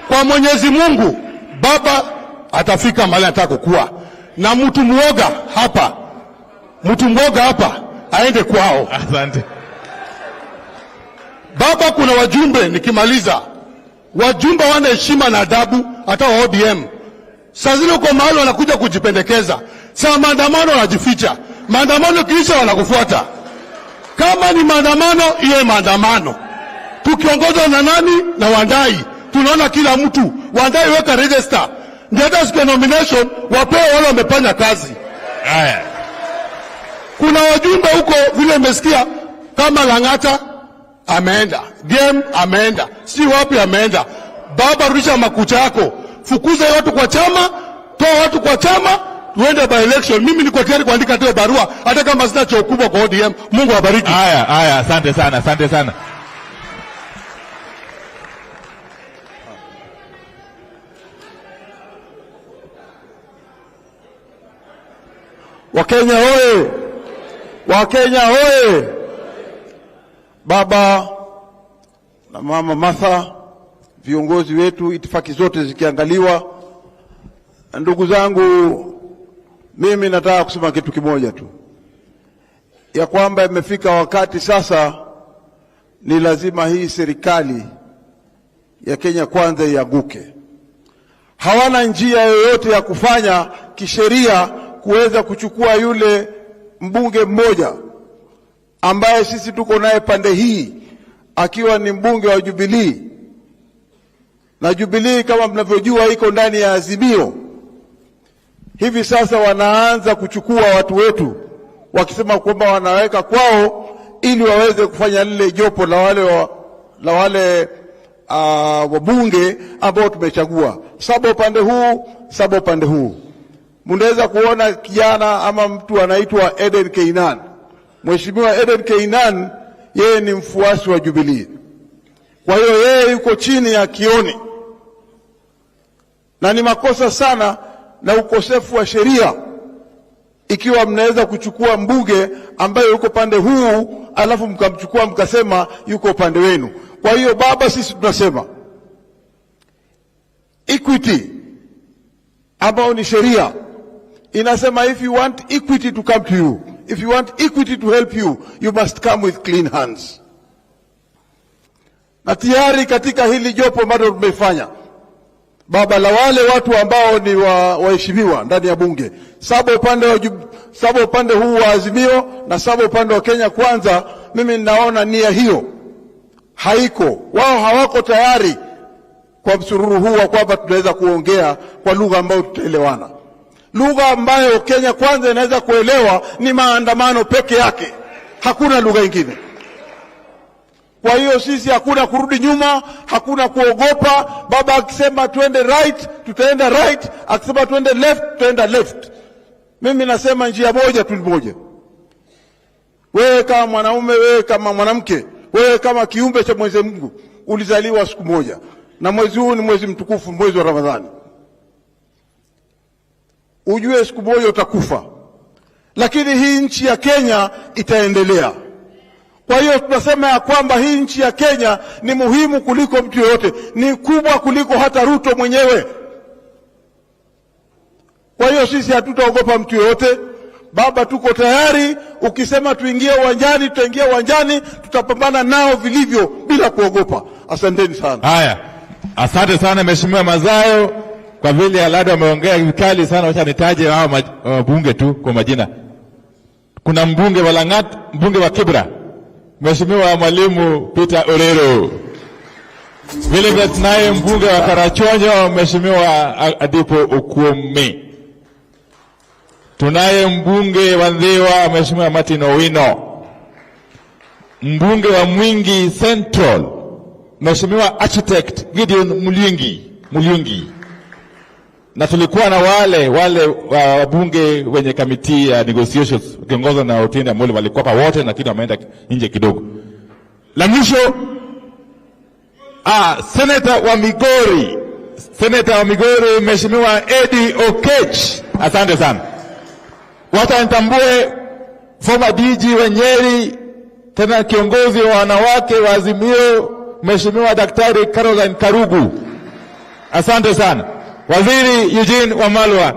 kwa Mwenyezi Mungu baba atafika mahali anataka kuwa. Na mtu muoga hapa aende kwao. Asante. Baba, kuna wajumbe, nikimaliza, wajumbe wana heshima na adabu, hata wa ODM. Sasa zile uko mahali wanakuja kujipendekeza. Sasa maandamano wanajificha. Maandamano kisha wanakufuata. Kama ni maandamano, iwe maandamano. Tukiongozwa na nani? Na Wandai. Tunaona kila mtu. Wandai weka register. Ndio hata siku nomination wapewe wale wamefanya kazi. Haya. Kuna wajumbe huko vile nimesikia kama Lang'ata ameenda, game ameenda, si wapi ameenda. Baba, rudisha makucha yako, fukuza watu kwa chama, toa watu kwa chama, tuende by election. Mimi niko tayari kuandika hiyo barua hata kama sina cheo kubwa kwa ODM. Mungu awabariki. Haya, asante sana. Wakenya hoye! Wakenya hoye! Baba na mama Martha, viongozi wetu, itifaki zote zikiangaliwa, ndugu zangu, mimi nataka kusema kitu kimoja tu, ya kwamba imefika wakati sasa ni lazima hii serikali ya Kenya Kwanza ianguke. Hawana njia yoyote ya kufanya kisheria kuweza kuchukua yule mbunge mmoja ambaye sisi tuko naye pande hii, akiwa ni mbunge wa Jubilee. Na Jubilee kama mnavyojua iko ndani ya Azimio. Hivi sasa wanaanza kuchukua watu wetu wakisema kwamba wanaweka kwao ili waweze kufanya lile jopo la wale wabunge ambao tumechagua. Saba upande huu, saba upande huu. Mnaweza kuona kijana ama mtu anaitwa Eden Keinan. Mheshimiwa Eden Keinan, yeye ni mfuasi wa Jubilee. Kwa hiyo yeye yuko chini ya Kioni. Na ni makosa sana na ukosefu wa sheria ikiwa mnaweza kuchukua mbunge ambaye yuko pande huu alafu mkamchukua mkasema yuko pande wenu. Kwa hiyo baba, sisi tunasema equity ambao ni sheria inasema, if you want equity to come to you, if you want equity to help you, you must come with clean hands. Na tayari katika hili jopo ambalo tumefanya baba, la wale watu ambao ni waheshimiwa ndani ya bunge, saba upande huu wa Azimio na saba upande wa Kenya Kwanza, mimi ninaona nia hiyo haiko. Wao hawako tayari kwa msururu huu wa kwamba tunaweza kuongea kwa lugha ambayo tutaelewana. Lugha ambayo Kenya Kwanza inaweza kuelewa ni maandamano peke yake, hakuna lugha nyingine. Kwa hiyo sisi hakuna kurudi nyuma, hakuna kuogopa. Baba akisema tuende right, tutaenda right. Akisema tuende left, tutaenda left. Mimi nasema njia moja tu moja. Wewe kama mwanaume, wewe kama mwanamke, wewe kama kiumbe cha Mwenyezi Mungu, ulizaliwa siku moja. Na mwezi huu ni mwezi mtukufu, mwezi wa Ramadhani. Ujue siku moja utakufa. Lakini hii nchi ya Kenya itaendelea. Kwa hiyo tunasema ya kwamba hii nchi ya Kenya ni muhimu kuliko mtu yoyote, ni kubwa kuliko hata Ruto mwenyewe. Kwa hiyo sisi hatutaogopa mtu yoyote. Baba, tuko tayari. Ukisema tuingie uwanjani, tutaingia uwanjani, tutapambana nao vilivyo bila kuogopa. Asanteni sana. Haya, asante sana Mheshimiwa Mazayo, kwa vile alado ameongea vikali sana. Wacha nitaje hao wabunge tu kwa majina. Kuna mbunge wa Langat, mbunge wa Kibra, Mheshimiwa Mwalimu Peter Orero. Vile vile tunaye mbunge wa Karachonyo, Mheshimiwa Adipo Okuome. Tunaye mbunge wa Ndhiwa, Mheshimiwa Martin Owino. Mbunge wa Mwingi Central, Mheshimiwa Architect Gideon Mulyungi. Na tulikuwa na wale wabunge wenye kamiti ya negotiations kiongozwa na Otiende Amolo, walikuwa pa wote na kitu wameenda nje kidogo. La mwisho, Senator wa Migori, Mheshimiwa Eddie Okech. Asante sana. Wacha nitambue former DG wa Nyeri, tena kiongozi wa wanawake wa Azimio, Mheshimiwa Daktari Caroline Karugu. Asante sana. Waziri Eugene Wamalwa.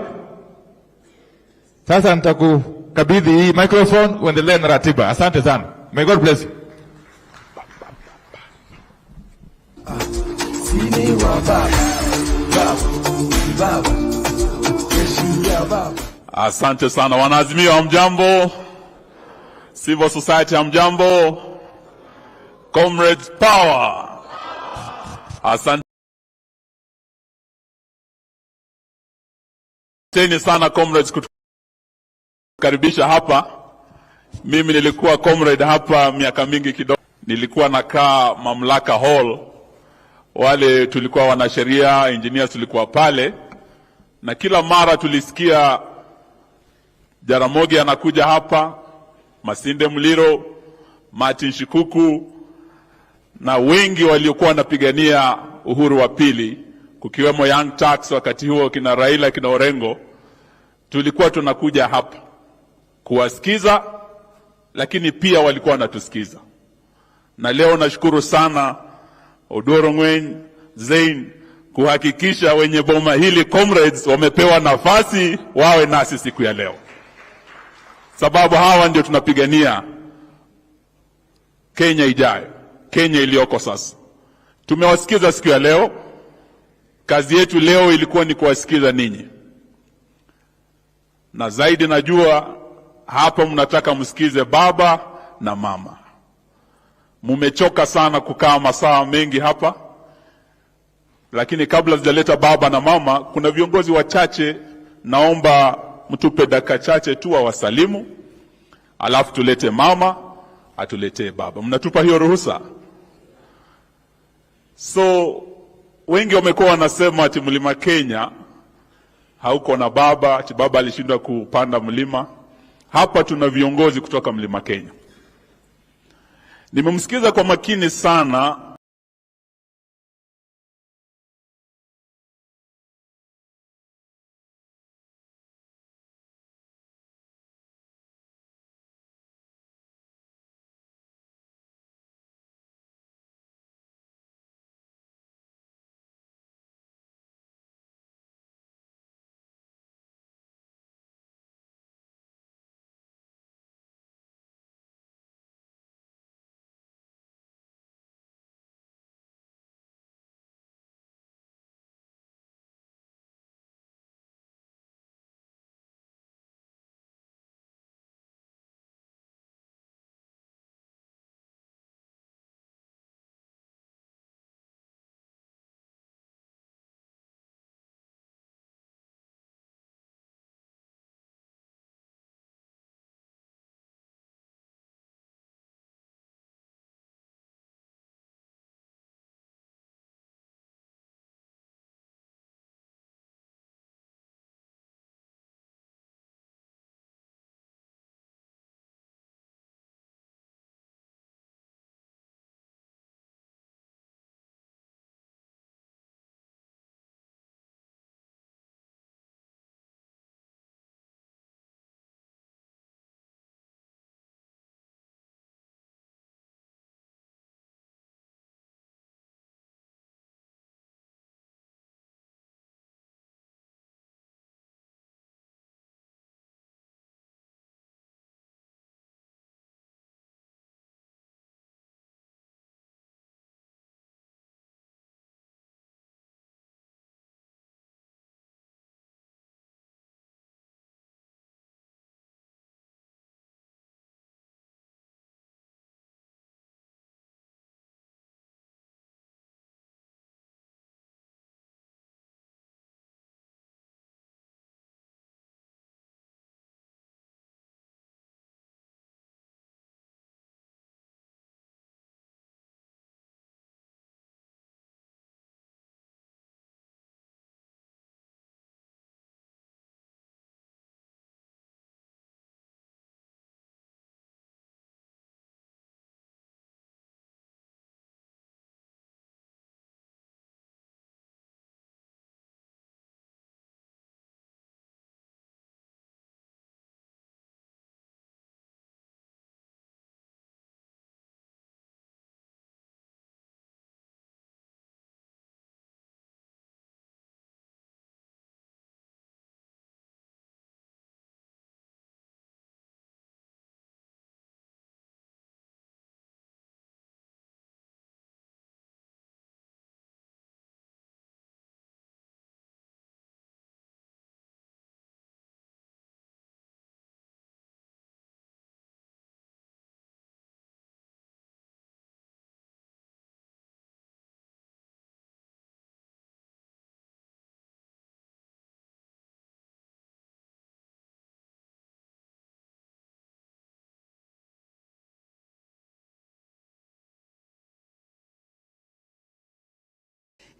Sasa nitakukabidhi hii microphone uendelee na ratiba. Asante sana. May God bless you. Asante sana. Wanaazimio hamjambo? Civil society hamjambo? Comrades power. Asante sana comrades kutukaribisha hapa. Mimi nilikuwa comrade hapa miaka mingi kidogo. Nilikuwa nakaa Mamlaka Hall. Wale tulikuwa wanasheria, engineers tulikuwa pale. Na kila mara tulisikia Jaramogi anakuja hapa, Masinde Muliro, Martin Shikuku, na wengi waliokuwa wanapigania uhuru wa pili, kukiwemo Young Turks wakati huo, kina Raila, kina Orengo. Tulikuwa tunakuja hapa kuwasikiza, lakini pia walikuwa wanatusikiza. Na leo nashukuru sana Odoro Ngwen, Zain, kuhakikisha wenye boma hili comrades wamepewa nafasi wawe nasi siku ya leo. Sababu hawa ndio tunapigania Kenya ijayo, Kenya iliyoko sasa. Tumewasikiza siku ya leo. Kazi yetu leo ilikuwa ni kuwasikiza ninyi. Na zaidi najua hapa mnataka msikize baba na mama. Mumechoka sana kukaa masaa mengi hapa. Lakini kabla sijaleta baba na mama, kuna viongozi wachache naomba mtupe dakika chache tu wasalimu. Alafu tulete mama, atuletee baba. Mnatupa hiyo ruhusa? So wengi wamekuwa wanasema ati mlima Kenya hauko na baba, ati baba alishindwa kupanda mlima. Hapa tuna viongozi kutoka mlima Kenya. Nimemsikiza kwa makini sana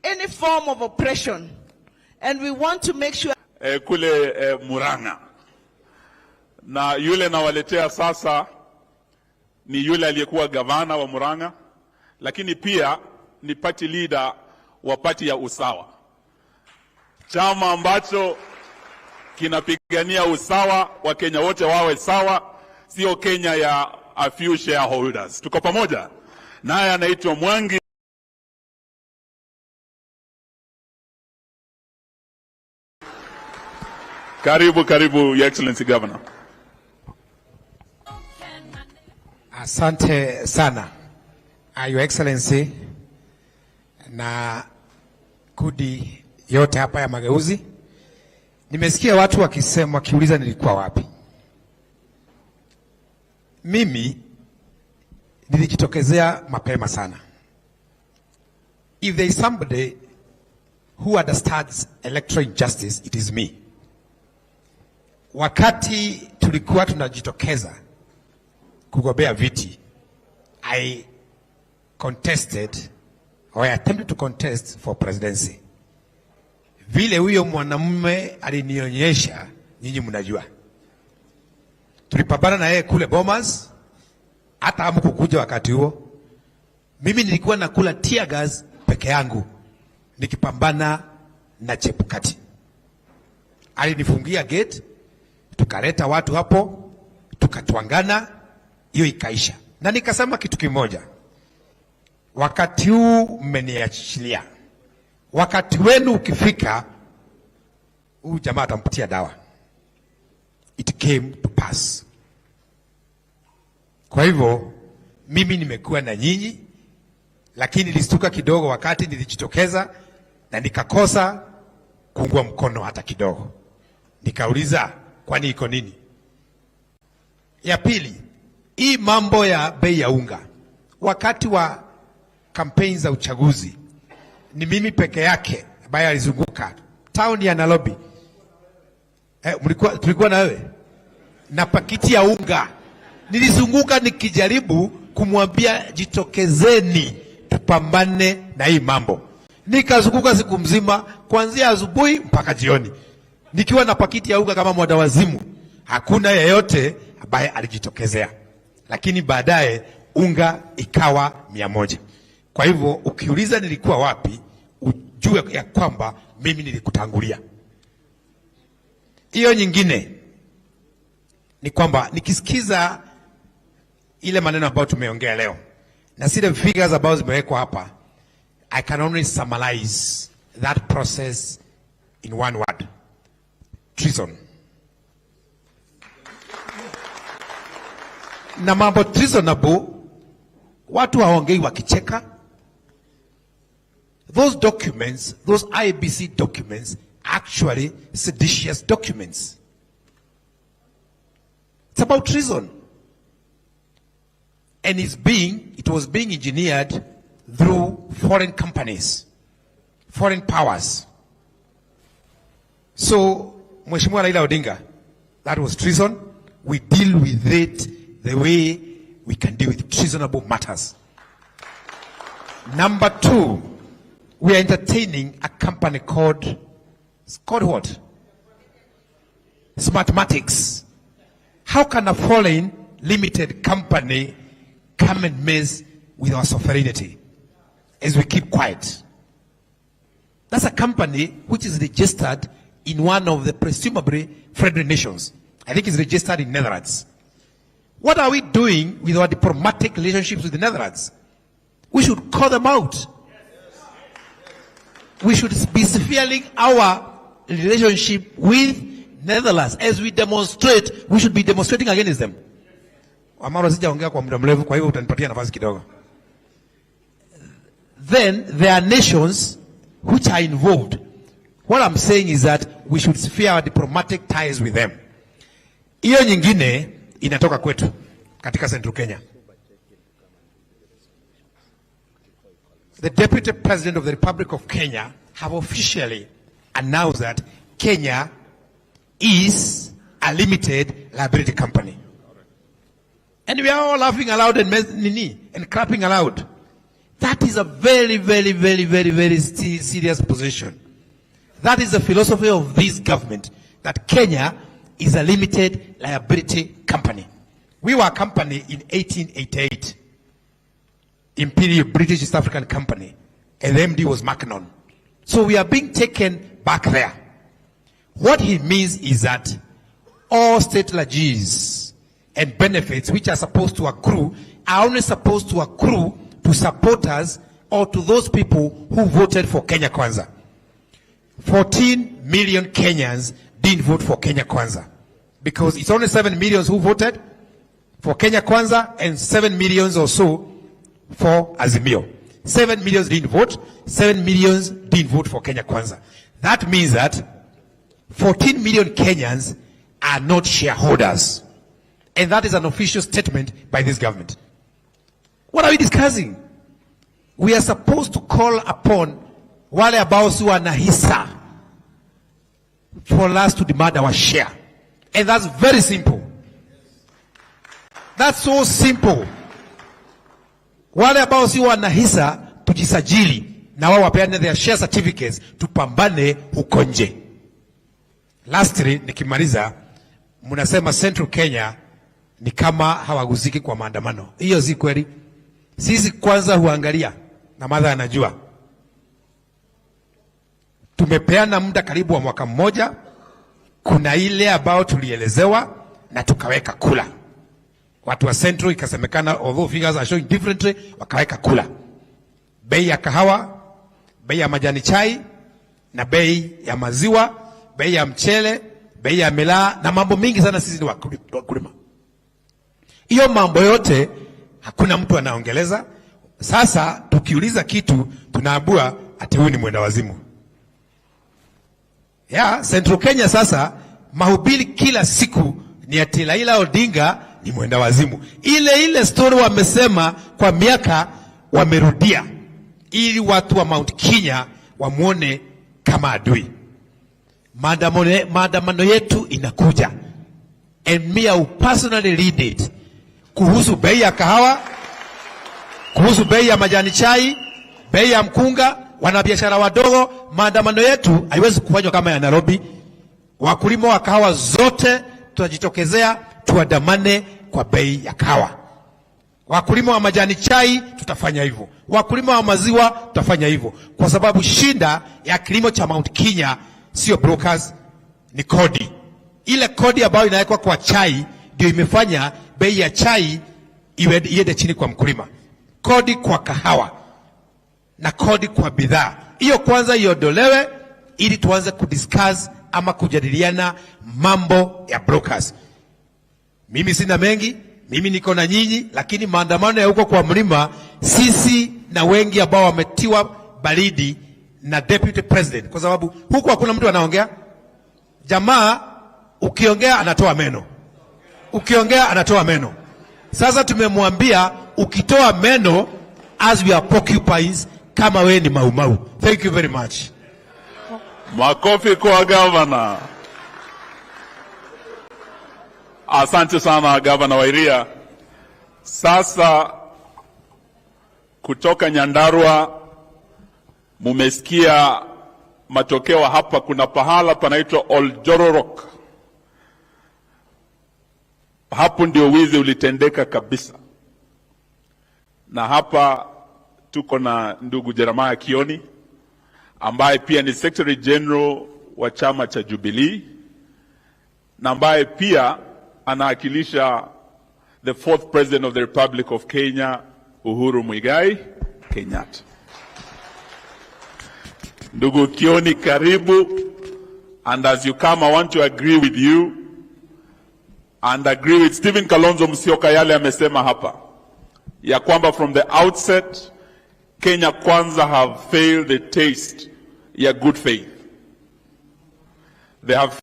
any form of oppression. And we want to make sure kule Murang'a. Na yule nawaletea sasa ni yule aliyekuwa gavana wa Murang'a, lakini pia ni party leader wa party ya Usawa, chama ambacho kinapigania usawa wa Kenya wote wawe sawa, sio Kenya ya a few shareholders. Tuko pamoja? Naye anaitwa Mwangi. Karibu, Your Excellency Governor. Asante sana, Your Excellency, na kudi yote hapa ya mageuzi. Nimesikia watu wakisema, wakiuliza nilikuwa wapi. Mimi nilijitokezea mapema sana. If there is somebody who understands electoral injustice, it is me. Wakati tulikuwa tunajitokeza kugombea viti, I contested or I attempted to contest for presidency. Vile huyo mwanamume alinionyesha, nyinyi mnajua. Tulipambana na yeye kule Bomas, hata hamkukuja wakati huo. Mimi nilikuwa nakula tear gas peke yangu nikipambana na Chebukati. Alinifungia gate, tukaleta watu hapo, tukatwangana, hiyo ikaisha. Na nikasema kitu kimoja, wakati huu mmeniachilia, wakati wenu ukifika, huyu jamaa atampatia dawa. It came to pass. Kwa hivyo mimi nimekuwa na nyinyi, lakini nilistuka kidogo wakati nilijitokeza na nikakosa kuungwa mkono hata kidogo. Nikauliza, kwani iko nini? Ya pili, hii mambo ya bei ya unga. Wakati wa kampeni za uchaguzi, ni mimi peke yake ambaye alizunguka town ya Nairobi. Tulikuwa na wewe na pakiti ya unga. Nilizunguka nikijaribu kumwambia jitokezeni tupambane na hii mambo. Nikazunguka siku mzima kuanzia asubuhi mpaka jioni nikiwa na pakiti ya unga kama mwadawazimu. Hakuna yeyote ambaye alijitokezea, lakini baadaye unga ikawa 100. Kwa hivyo ukiuliza nilikuwa wapi, ujue ya kwamba mimi nilikutangulia. Hiyo nyingine ni kwamba nikisikiza ile maneno ambayo tumeongea leo na zile figures ambazo zimewekwa hapa, I can only summarize that process in one word: treason. Na mambo treasonable, watu haongei wakicheka. Those documents, those IBC documents, actually seditious documents. It's about treason. And it was being engineered through foreign companies, foreign powers. So, Mheshimiwa Raila Odinga, that was treason. We deal with it the way we can deal with treasonable matters. Number 2, we are entertaining a company called what? Smartmatics. How can a foreign limited company come and mess with our sovereignty as we keep quiet? That's a company which is registered in one of the presumably friendly nations. I think it's registered in Netherlands. What are we doing with our diplomatic relationships with the Netherlands? We should call them out. We should be severely our relationship with Netherlands. As we demonstrate, we should be demonstrating against them. Then there are nations which are involved. What I'm saying is that we should sever our diplomatic ties with them. Hiyo nyingine inatoka kwetu katika Central Kenya. The Deputy President of the Republic of Kenya have officially announced that Kenya is a limited liability company. And we are all laughing aloud and clapping aloud. That is a very, very, very, very, very serious position. That is the philosophy of this government, that Kenya is a limited liability company. We were a company in 1888, Imperial British East African Company, and the MD was Mackinnon. So we are being taken back there. What he means is that all state legacies and benefits which are supposed to accrue are only supposed to accrue to supporters or to those people who voted for Kenya Kwanza. 14 million Kenyans didn't vote for Kenya Kwanza because it's only 7 million who voted for Kenya Kwanza and 7 million or so for Azimio. 7 million didn't vote, 7 million didn't vote for Kenya Kwanza. That means that 14 million Kenyans are not shareholders. And that is an official statement by this government. What are we discussing? We are supposed to call upon wale ambao si wana hisa for us to demand our share. And that's very simple. That's so simple. Wale ambao si wana hisa tujisajili na wao wapeane their share certificates, tupambane huko nje. Lastly, nikimaliza, mnasema Central Kenya ni kama hawaguziki kwa maandamano. Hiyo si kweli. Sisi kwanza huangalia, na madha anajua. Tumepeana muda karibu wa mwaka mmoja. Kuna ile ambao tulielezewa na tukaweka kula. Watu wa Central ikasemekana, although figures are showing differently, wakaweka kula. Bei ya kahawa, bei ya majani chai, na bei ya maziwa, bei ya mchele, bei ya milaa, na mambo mingi sana. Sisi ni wakulima. Hiyo mambo yote hakuna mtu anaongeleza. Sasa tukiuliza kitu tunaambua ati huyu ni mwenda wazimu. Central Kenya sasa mahubiri kila siku ni ati Raila Odinga ni mwenda wazimu. Ile story wamesema kwa miaka wamerudia ili watu wa Mount Kenya wamuone kama adui. Maandamano yetu inakuja. And me I will personally lead it. Kuhusu bei ya kahawa, kuhusu bei ya majani chai, bei ya mkunga, wanabiashara wadogo. Maandamano yetu haiwezi kufanywa kama ya Nairobi. Wakulima wa kahawa zote tutajitokezea tuandamane kwa bei ya kahawa. Wakulima wa majani chai tutafanya hivyo. Wakulima wa maziwa tutafanya hivyo. Kwa sababu shinda ya kilimo cha Mount Kenya sio brokers, ni kodi. Ile kodi ambayo inawekwa kwa chai ndio imefanya bei ya chai iende chini kwa mkulima. Kodi kwa kahawa na kodi kwa bidhaa, hiyo kwanza iondolewe ili tuanze kudiscuss ama kujadiliana mambo ya brokers. Mimi sina mengi, mimi niko na nyinyi, lakini maandamano ya huko kwa mlima, sisi na wengi ambao wametiwa baridi na deputy president, kwa sababu huko hakuna mtu anaongea. Jamaa ukiongea anatoa meno, ukiongea anatoa meno. Sasa tumemwambia ukitoa meno, as we are porcupines, kama we ni maumau. Thank you very much. Makofi kwa governor. Asante sana governor Wairia. Sasa kutoka Nyandarua mumesikia matokeo hapa. Kuna pahala panaitwa Oljororok. Hapo ndio wizi ulitendeka kabisa. Na hapa tuko na ndugu Jeremiah Kioni ambaye pia ni Secretary General wa chama cha Jubilee na ambaye pia anawakilisha the fourth President of the Republic of Kenya, Uhuru Muigai Kenyatta. Ndugu Kioni, karibu. And as you come, I want to agree with you and agree with Stephen Kalonzo Musyoka yale amesema hapa ya kwamba from the outset Kenya Kwanza have failed the taste ya good faith. They have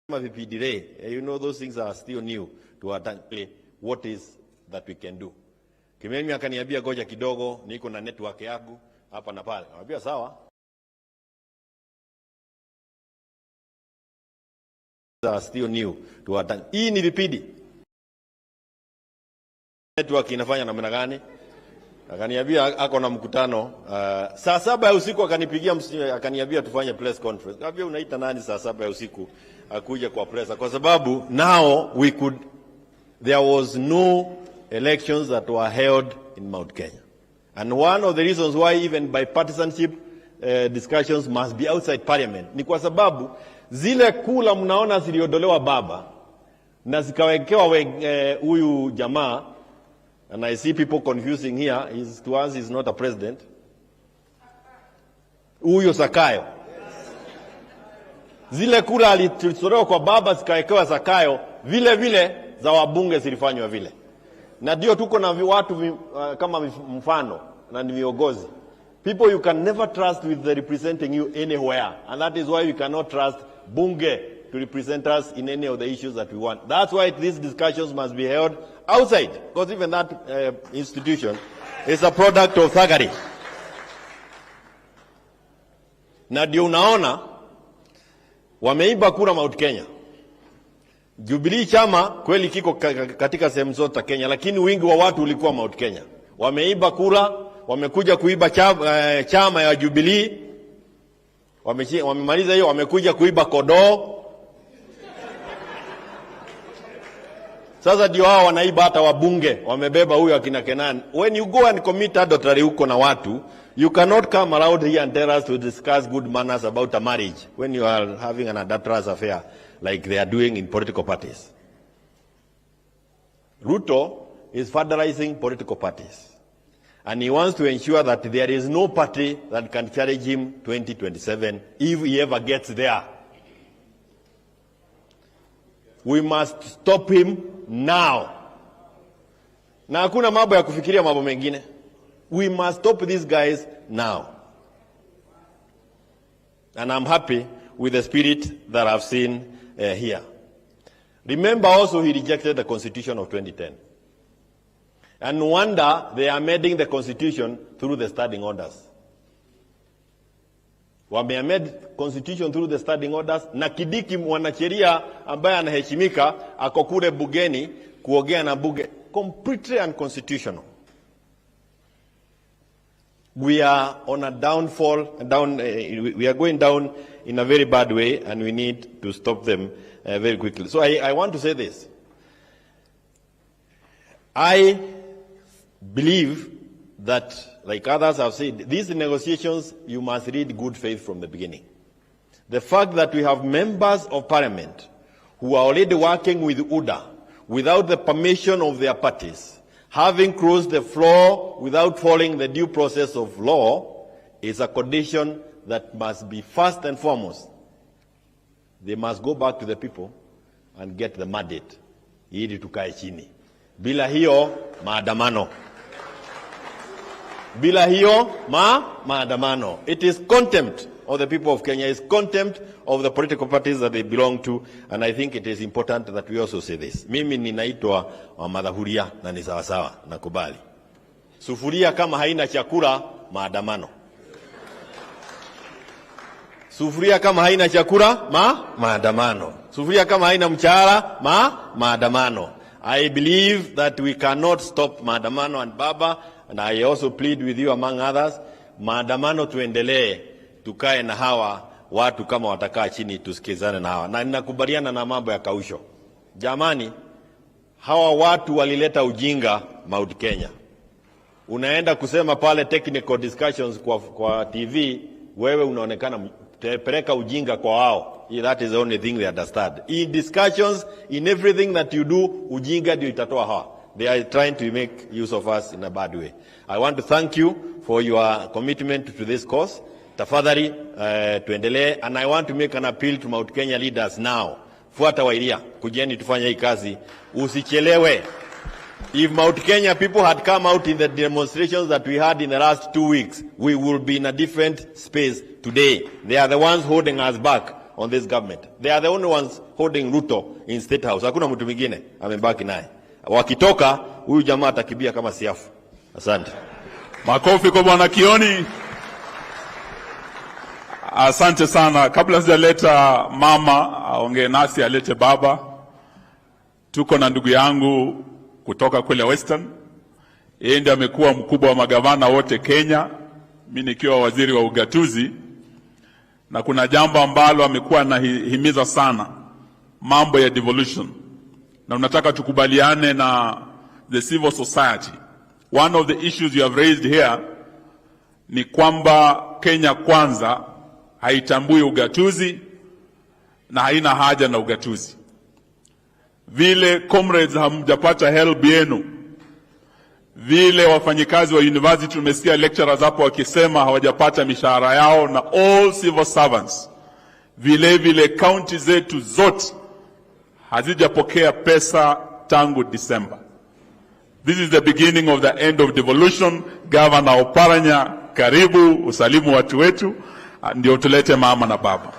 You know, those things are still new to our time. What is that we can do? Kimemi akaniambia goja kidogo, niko na network yangu hapa na pale. Anambia sawa. Are still new to our time. Hii ni vipindi. Network inafanya namna gani? Akaniambia ako na mkutano saa 7 ya usiku, akanipigia akaniambia tufanye press conference. Akaniambia unaita nani saa 7 ya usiku akuja kwa press? Kwa sababu now there was no elections that were held in Mount Kenya. And one of the reasons why even bipartisanship discussions must be outside parliament ni kwa sababu zile kula mnaona ziliondolewa baba na zikawekewa huyu jamaa. And I see people confusing here. To us, he's not a president. Huyo Zakayo. Zile kura alitolewa kwa baba zikawekewa Zakayo, vile vile za wabunge zilifanywa vile. Na ndio tuko na watu kama mfano na ni viongozi. People you can never trust with the representing you anywhere. And that is why we cannot trust bunge to represent us in any of the issues that we want. That's why these discussions must be held outside, because even that institution is a product of thuggery. Na ndio unaona wameiba kura Mount Kenya. Jubilee chama kweli kiko katika sehemu zote Kenya, lakini wingi wa watu ulikuwa Mount Kenya. Wameiba kura, wamekuja kuiba chama ya Jubilee. Wamemaliza hiyo, wamekuja kuiba kodoo. Sasa ndio hao wanaiba hata wabunge, wamebeba huyo akina Kenan. When you go and commit adultery huko na watu, you cannot come around here and tell us to discuss good manners about a marriage when you are having an adulterous affair like they are doing in political parties. Ruto is federalizing political parties. And he wants to ensure that there is no party that can challenge him 2027 if he ever gets there. We must stop him now. Na hakuna mambo ya kufikiria mambo mengine. We must stop these guys now. And I'm happy with the spirit that I've seen here. Remember also he rejected the constitution of 2010. And no wonder they are amending the constitution through the standing orders. Wameamend constitution through the standing orders, na Kidiki mwanasheria ambaye anaheshimika ako kule bugeni kuongea na bunge. Completely unconstitutional. We are on a we are going down in a very bad way, and we need to stop them very quickly. So I want to say this. I believe that, like others have said, these negotiations, you must read good faith from the beginning. The fact that we have members of parliament who are already working with UDA without the permission of their parties, having crossed the floor without following the due process of law, is a condition that must be first and foremost. They must go back to the people and get the mandate. Ili tukae chini. Bila hiyo, maandamano. Bila hiyo, maandamano. It is contempt of the people of Kenya. It's contempt of the political parties that they belong to. And I think it is important that we also say this. Mimi ninaitwa madhahuria na ni sawasawa, nakubali. Sufuria kama haina chakula, maandamano. Sufuria kama haina chakula, maandamano. Sufuria kama haina mchara, maandamano. I believe that we cannot stop maandamano, and Baba, and I also plead with you among others, maandamano tuendelee, tukae na hawa watu kama watakaa chini tusikizane na hawa. Na ninakubaliana na mambo ya kausho. Jamani, hawa watu walileta ujinga Mount Kenya. Unaenda kusema pale technical discussions kwa TV, wewe unaonekana peleka ujinga kwa wao. That is the only thing they understand. In discussions, in everything that you do, ujinga ndio itatoa hawa. They are trying to make use of us in a bad way. I want to thank you for your commitment to this cause. Tafadhali tuendelee, and I want to make an appeal to Mount Kenya leaders now. Fuata Wairia, kujeni tufanye hii kazi. Usichelewe. If Mount Kenya people had come out in the demonstrations that we had in the last 2 weeks, we would be in a different space today. They are the ones holding us back on this government. They are the only ones holding Ruto in State House. Hakuna mtu mwingine amebaki naye. Wakitoka, huyu jamaa atakibia kama siafu. Asante. Makofi kwa Bwana Kioni. Asante sana. Kabla sijaleta mama aongee nasi, alete baba. Tuko na ndugu yangu kutoka kule Western. Yeye ndiye amekuwa mkubwa wa magavana wote Kenya. Mimi nikiwa waziri wa ugatuzi. Na kuna jambo ambalo amekuwa anahimiza sana, mambo ya devolution. Na unataka tukubaliane na the civil society. One of the issues you have raised here ni kwamba Kenya kwanza haitambui ugatuzi na haina haja na ugatuzi. Vile comrades hamjapata help yenu, vile wafanyikazi wa university tumesikia lecturers hapo wakisema hawajapata mishahara yao, na all civil servants, vile county zetu zote hazijapokea pesa tangu December. This is the beginning of the end of devolution. Governor Oparanya, karibu usalimu watu wetu, ndio tulete mama na baba.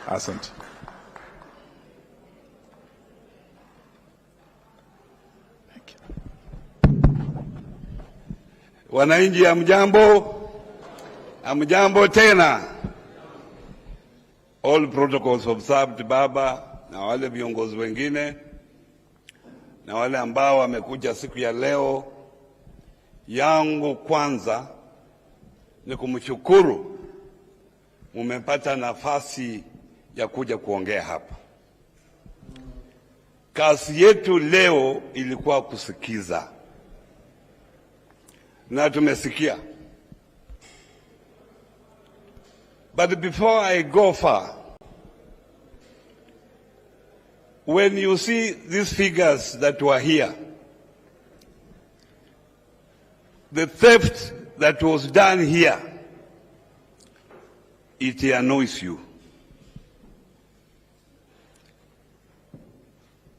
Asante. Wananchi amjambo tena. All protocols observed baba, na wale viongozi wengine na wale ambao wamekuja siku ya leo. Yangu kwanza ni kumshukuru mumepata nafasi ya kuja kuongea hapa. Kazi yetu leo ilikuwa kusikiza, na tumesikia. But before I go far, when you see these figures that were here, the theft that was done here, it annoys you.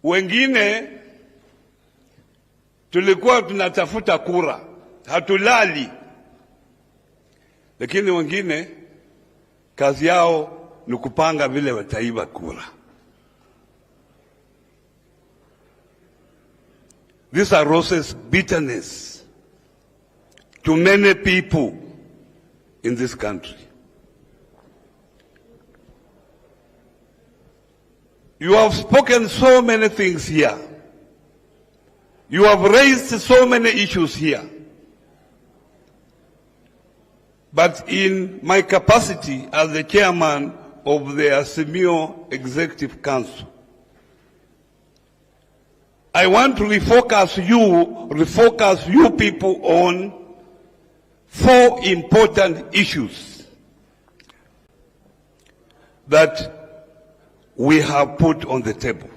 Wengine tulikuwa tunatafuta kura, hatulali. Lakini wengine kazi yao ni kupanga vile wataiba kura. This arouses bitterness to many people in this country. You have spoken so many things here. You have raised so many issues here. But in my capacity as the chairman of the Azimio Executive Council, I want to refocus you people on 4 important issues that we have put on the table,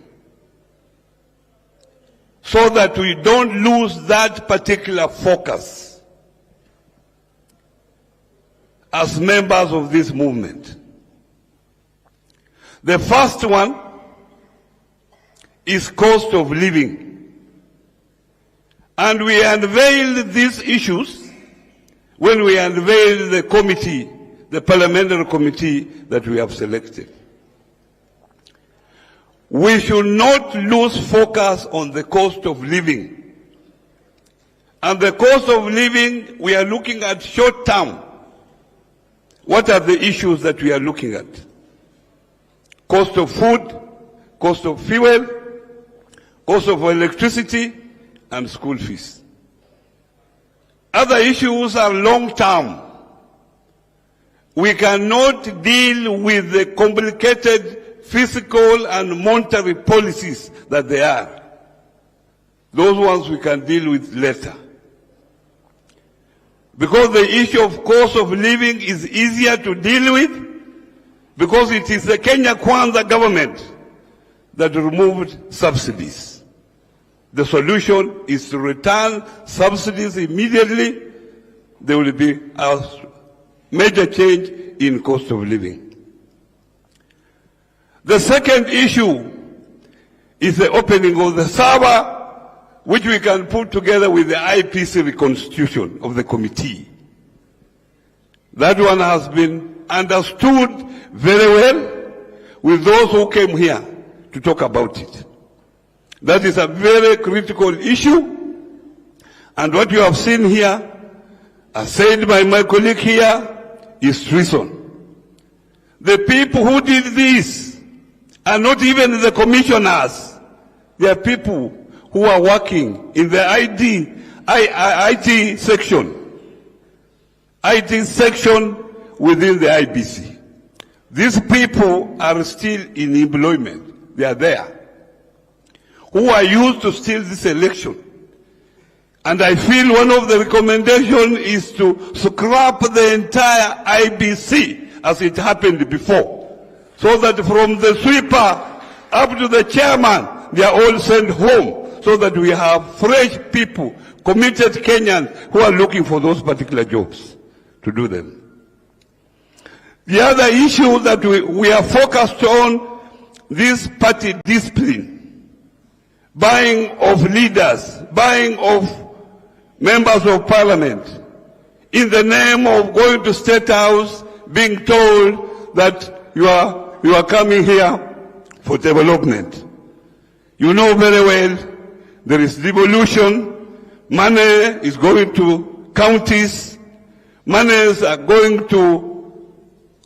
so that we don't lose that particular focus as members of this movement. The first one is cost of living. And we unveiled these issues when we unveiled the committee, the parliamentary committee that we have selected. We should not lose focus on the cost of living. And the cost of living, we are looking at short term. What are the issues that we are looking at? Cost of food, cost of fuel, cost of electricity, and school fees. Other issues are long term. We cannot deal with the complicated fiscal and monetary policies that they are. Those ones we can deal with later. Because the issue of cost of living is easier to deal with, because it is the Kenya Kwanza government that removed subsidies. The solution is to return subsidies immediately. There will be a major change in cost of living. The second issue is the opening of the server, which we can put together with the IPC reconstitution of the committee. That one has been understood very well, with those who came here to talk about it. That is a very critical issue. And what you have seen here, as said by my colleague here, is treason. The people who did this are not even the commissioners. They are people who are working in the IT section within the IBC. These people are still in employment. They are there. Who are used to steal this election. And I feel one of the recommendations is to scrap the entire IBC as it happened before. So that from the sweeper up to the chairman, they are all sent home. So that we have fresh people, committed Kenyans who are looking for those particular jobs to do them. The other issue that we are focused on, this party discipline, buying of leaders, buying of members of parliament, in the name of going to State House, being told that you are coming here for development. You know very well there is devolution, money is going to counties, monies are going to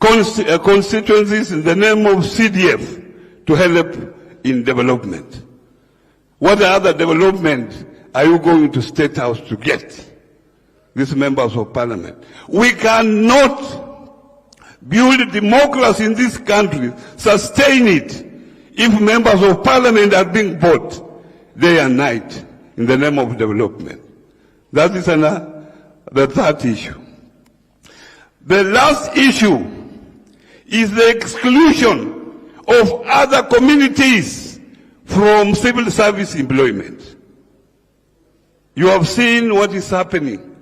constituencies in the name of CDF to help in development. What other development are you going to State House to get? These members of parliament. We cannot build democracy in this country, sustain it, if members of parliament are being bought day and night in the name of development. That is the third issue. The last issue is the exclusion of other communities from civil service employment. You have seen what is happening.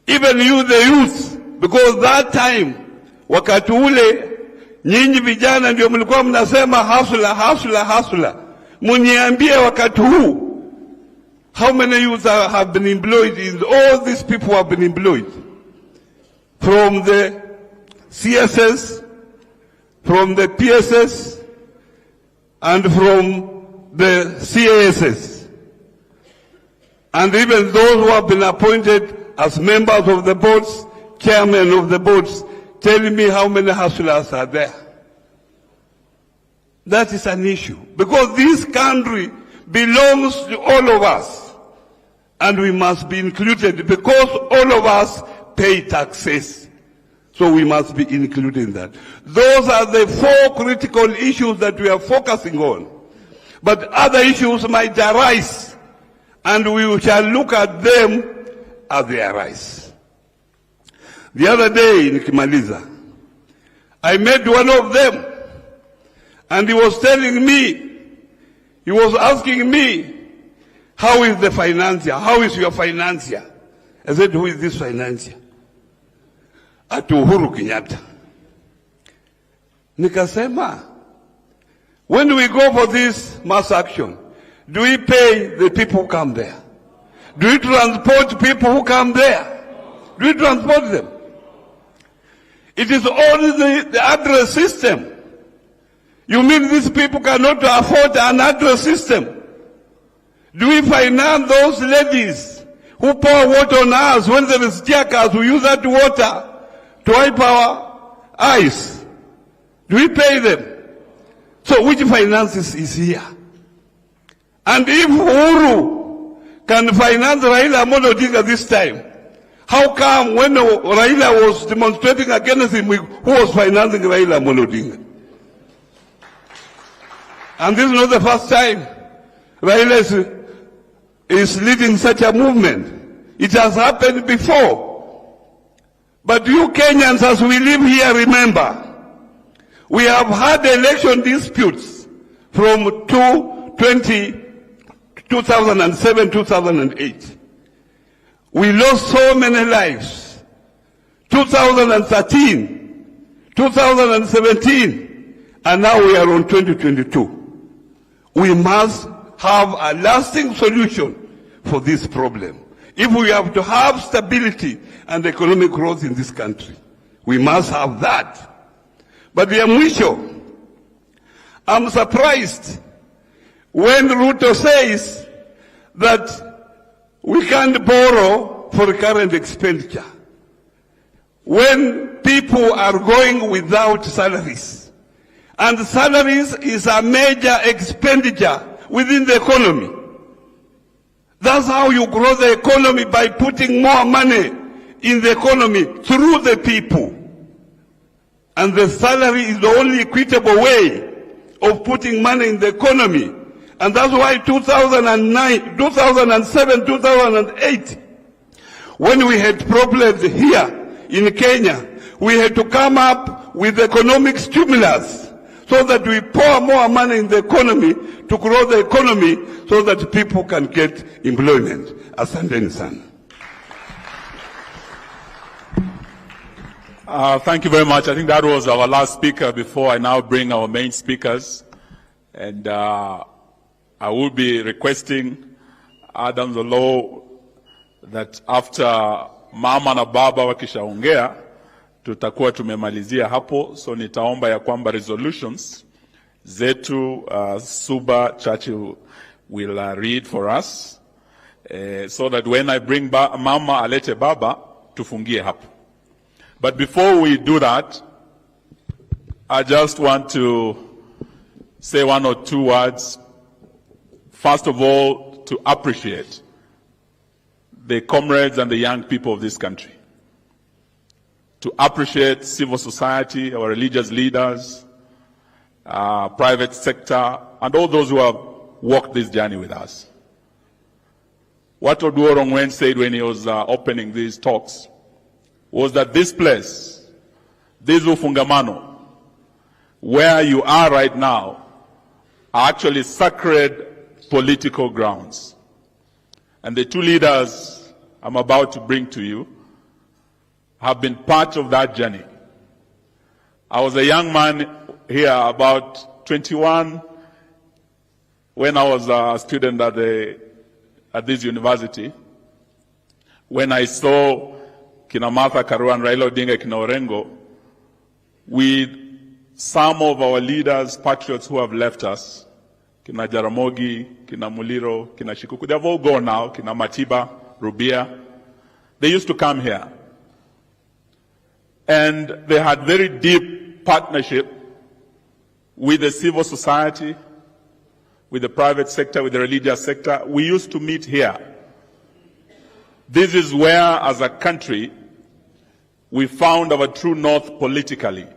Even you, the youth, because that time, wakati ule, nyinyi vijana ndio mlikuwa mnasema hustler. Muniambie wakati huu, how many youth have been employed in, all these people have been employed. From the CSS, from the PSS, and from the CASS. And even those who have been appointed as members of the boards, chairmen of the boards, tell me how many hustlers are there. That is an issue. Because this country belongs to all of us. And we must be included because all of us pay taxes. So we must be included in that. Those are the four critical issues that we are focusing on. But other issues might arise. And we shall look at them as they arise. The other day in Kimaliza, I met one of them. And he was telling me, he was asking me, how is the financier? How is your financier? I said, who is this financier? At Uhuru Kenyatta. Nikasema, when we go for this mass action, do we pay the people who come there? Do we transport people who come there? Do we transport them? It is only the address system. You mean these people cannot afford an address system? Do we finance those ladies who pour water on us when there is tear gas? We use that water to wipe our eyes. Do we pay them? So which finances is here? And if Uhuru can finance Raila Amolo Odinga this time, how come when Raila was demonstrating against him, who was financing Raila Amolo Odinga? And this is not the first time Raila is leading such a movement. It has happened before. But you Kenyans, as we live here, remember, we have had election disputes from 2007, 2008. We lost so many lives. 2013, 2017, and now we are on 2022. We must have a lasting solution for this problem. If we have to have stability and economic growth in this country, we must have that. But ya mwisho, I'm surprised when Ruto says that we can't borrow for current expenditure. When people are going without salaries, and salaries is a major expenditure within the economy. That's how you grow the economy, by putting more money in the economy through the people. And the salary is the only equitable way of putting money in the economy. And that's why 2009, 2007, 2008, when we had problems here in Kenya, we had to come up with economic stimulus so that we pour more money in the economy to grow the economy so that people can get employment. Asante sana. Thank you very much. I think that was our last speaker before I now bring our main speakers. And I will be requesting Adam the law that after mama na baba wakishaongea tutakuwa tumemalizia hapo, so nitaomba ya kwamba resolutions zetu Suba Churchill will read for us so that when I bring mama alete baba tufungie hapo. But before we do that, I just want to say one or two words. First of all, to appreciate the comrades and the young people of this country. To appreciate civil society, our religious leaders, private sector, and all those who have walked this journey with us. What Oduor Ongwen said when he was opening these talks was that this place, this Ufungamano, where you are right now, are actually sacred political grounds. And the two leaders I'm about to bring to you have been part of that journey. I was a young man here, about 21, when I was a student at this university, when I saw Kina Martha Karua and Raila Odinga Kina Orengo with some of our leaders, patriots who have left us, Kina Jaramogi, Kina Muliro, Kina Shikuku, they have all gone now, Kina Matiba, Rubia. They used to come here. And they had very deep partnership with the civil society, with the private sector, with the religious sector. We used to meet here. This is where, as a country, we found our true north politically.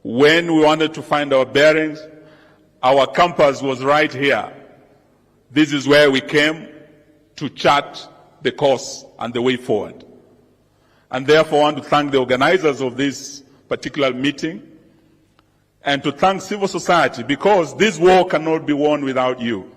When we wanted to find our bearings, our compass was right here. This is where we came to chart the course and the way forward. And therefore, I want to thank the organizers of this particular meeting and to thank civil society, because this war cannot be won without you.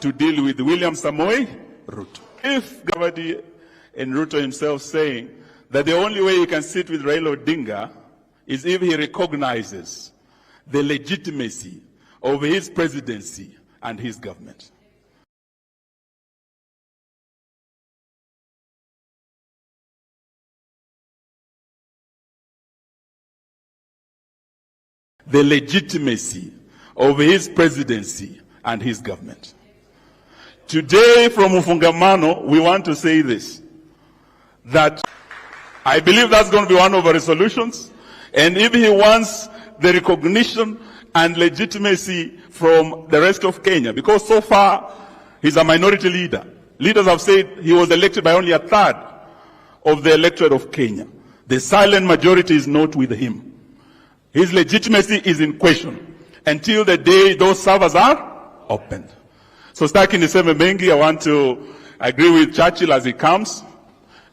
to deal with William Samoei Ruto. If Gavadi and Ruto himself saying that the only way you can sit with Raila Odinga is if he recognizes the legitimacy of his presidency and his government. The legitimacy of his presidency and his government. Today from Ufungamano, we want to say this, that I believe that's going to be one of our resolutions, and if he wants the recognition and legitimacy from the rest of Kenya, because so far he's a minority leader. Leaders have said he was elected by only a third of the electorate of Kenya. The silent majority is not with him. His legitimacy is in question until the day those servers are opened. So starting Niseme Mengi, I want to agree with Churchill as he comes.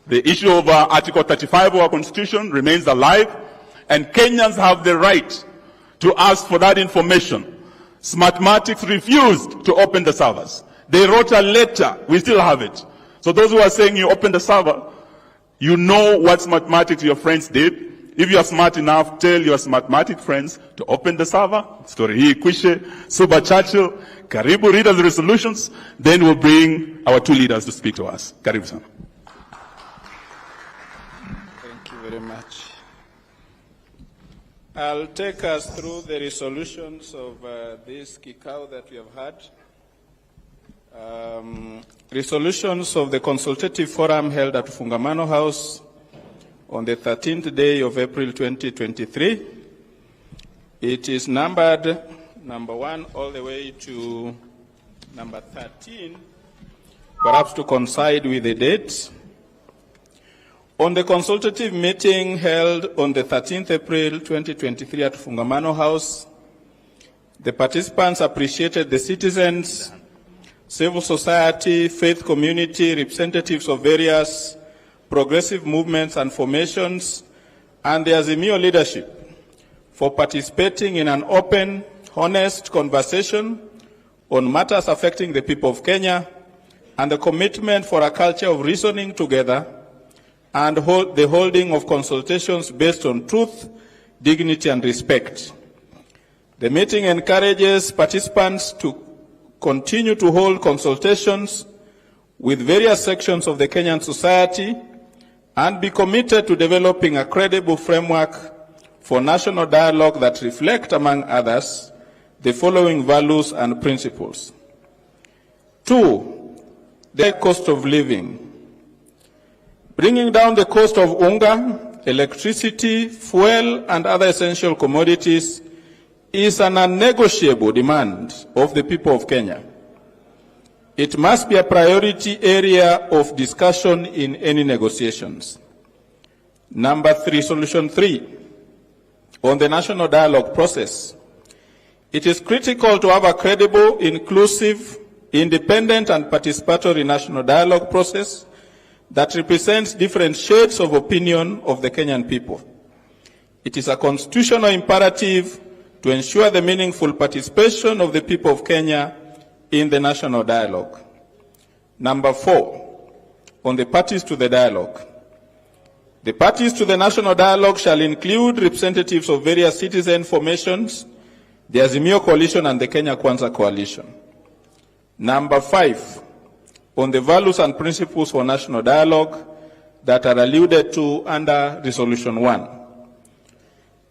The issue of Article 35 of our Constitution remains alive, and Kenyans have the right to ask for that information. Smartmatics refused to open the servers. They wrote a letter. We still have it. So those who are saying you open the server, you know what Smartmatics your friends did. If you are smart enough, tell your Smartmatic friends to open the server. Story hii kwishe. Suba Churchill, karibu read the resolutions. Then we'll bring our two leaders to speak to us. Karibu sana. Thank you very much. I'll take us through the resolutions of this kikao that we have had. Resolutions of the consultative forum held at Fungamano House on the 13th day of April 2023. It is numbered number 1 all the way to number 13, perhaps to coincide with the dates. On the consultative meeting held on the 13th April 2023 at Fungamano House, the participants appreciated the citizens, civil society, faith community, representatives of various progressive movements and formations, and the Azimio leadership for participating in an open, honest conversation on matters affecting the people of Kenya, and the commitment for a culture of reasoning together and the holding of consultations based on truth, dignity, and respect. The meeting encourages participants to continue to hold consultations with various sections of the Kenyan society and be committed to developing a credible framework for national dialogue that reflect, among others, the following values and principles. 2, the cost of living. Bringing down the cost of unga, electricity, fuel, and other essential commodities is an unnegotiable demand of the people of Kenya. It must be a priority area of discussion in any negotiations. Number 3, solution 3, on the national dialogue process. It is critical to have a credible, inclusive, independent, and participatory national dialogue process that represents different shades of opinion of the Kenyan people. It is a constitutional imperative to ensure the meaningful participation of the people of Kenya in the national dialogue. Number 4, on the parties to the dialogue. The parties to the national dialogue shall include representatives of various citizen formations, the Azimio Coalition and the Kenya Kwanza Coalition. Number 5, on the values and principles for national dialogue that are alluded to under Resolution 1.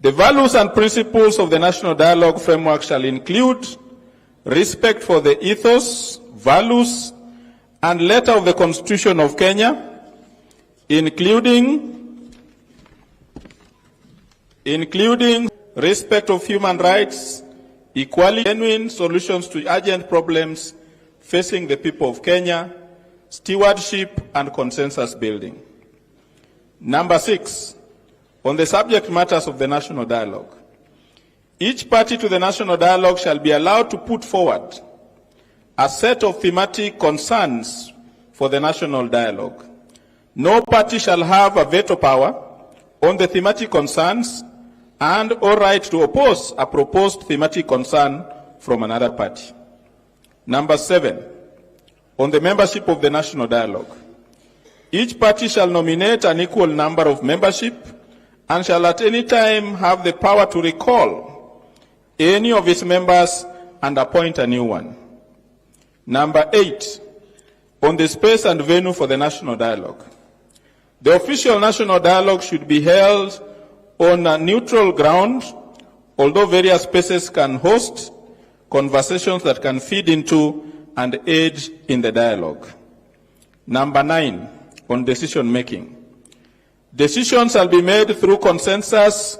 The values and principles of the national dialogue framework shall include respect for the ethos, values, and letter of the Constitution of Kenya, including respect of human rights, equality, genuine solutions to urgent problems facing the people of Kenya, stewardship, and consensus building. Number 6, on the subject matters of the national dialogue. Each party to the national dialogue shall be allowed to put forward a set of thematic concerns for the national dialogue. No party shall have a veto power on the thematic concerns and or right to oppose a proposed thematic concern from another party. Number 7, on the membership of the National Dialogue. Each party shall nominate an equal number of membership and shall at any time have the power to recall any of its members and appoint a new one. Number 8, on the space and venue for the National Dialogue. The official National Dialogue should be held on a neutral ground, although various spaces can host conversations that can feed into and aid in the dialogue. Number 9, on decision making. Decisions shall be made through consensus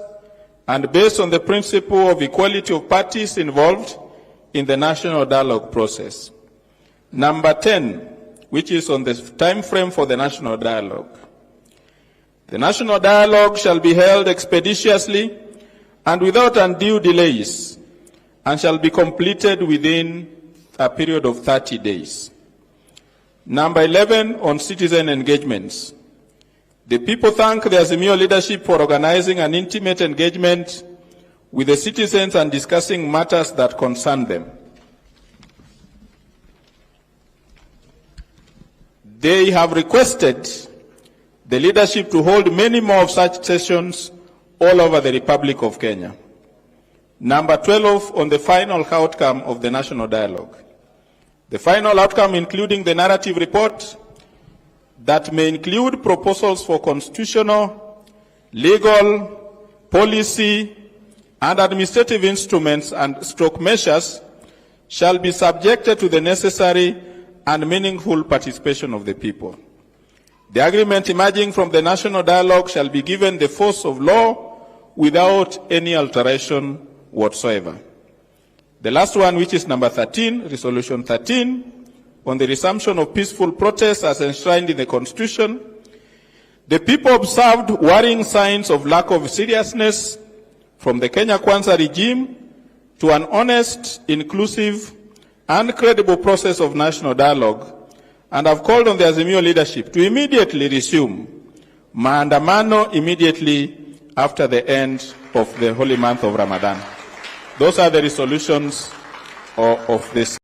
and based on the principle of equality of parties involved in the national dialogue process. Number 10, which is on the time frame for the national dialogue. The national dialogue shall be held expeditiously and without undue delays, and shall be completed within a period of 30 days. Number 11, on citizen engagements. The people thank the Azimio leadership for organizing an intimate engagement with the citizens and discussing matters that concern them. They have requested the leadership to hold many more of such sessions all over the Republic of Kenya. Number 12, on the final outcome of the national dialogue. The final outcome, including the narrative report, that may include proposals for constitutional, legal, policy, and administrative instruments and stroke measures, shall be subjected to the necessary and meaningful participation of the people. The agreement emerging from the national dialogue shall be given the force of law without any alteration whatsoever. The last one, which is number 13, Resolution 13, on the resumption of peaceful protests as enshrined in the Constitution. The people observed worrying signs of lack of seriousness from the Kenya Kwanza regime to an honest, inclusive, and credible process of national dialogue, and have called on the Azimio leadership to immediately resume maandamano immediately after the end of the holy month of Ramadan. Those are the resolutions of this.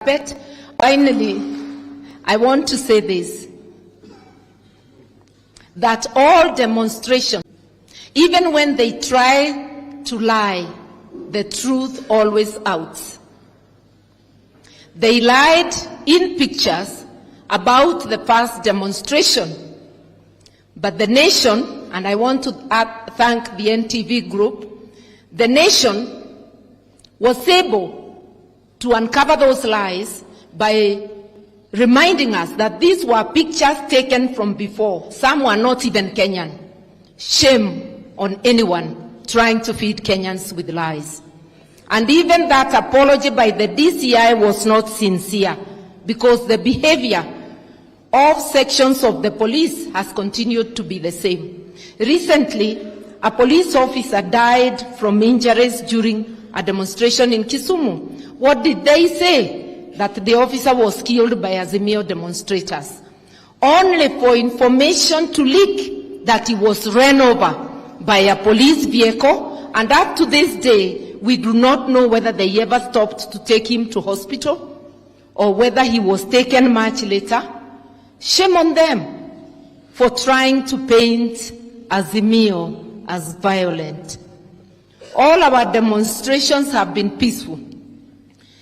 But finally, I want to say this, that all demonstrations, even when they try to lie, the truth always out. They lied in pictures about the past demonstration, but the nation, and I want to thank the NTV group, the nation was able to uncover those lies by reminding us that these were pictures taken from before. Some were not even Kenyan. Shame on anyone trying to feed Kenyans with lies. And even that apology by the DCI was not sincere, because the behavior of sections of the police has continued to be the same. Recently, a police officer died from injuries during a demonstration in Kisumu. What did they say? That the officer was killed by Azimio demonstrators, only for information to leak that he was run over by a police vehicle, and up to this day, we do not know whether they ever stopped to take him to hospital or whether he was taken much later. Shame on them for trying to paint Azimio as violent. All our demonstrations have been peaceful.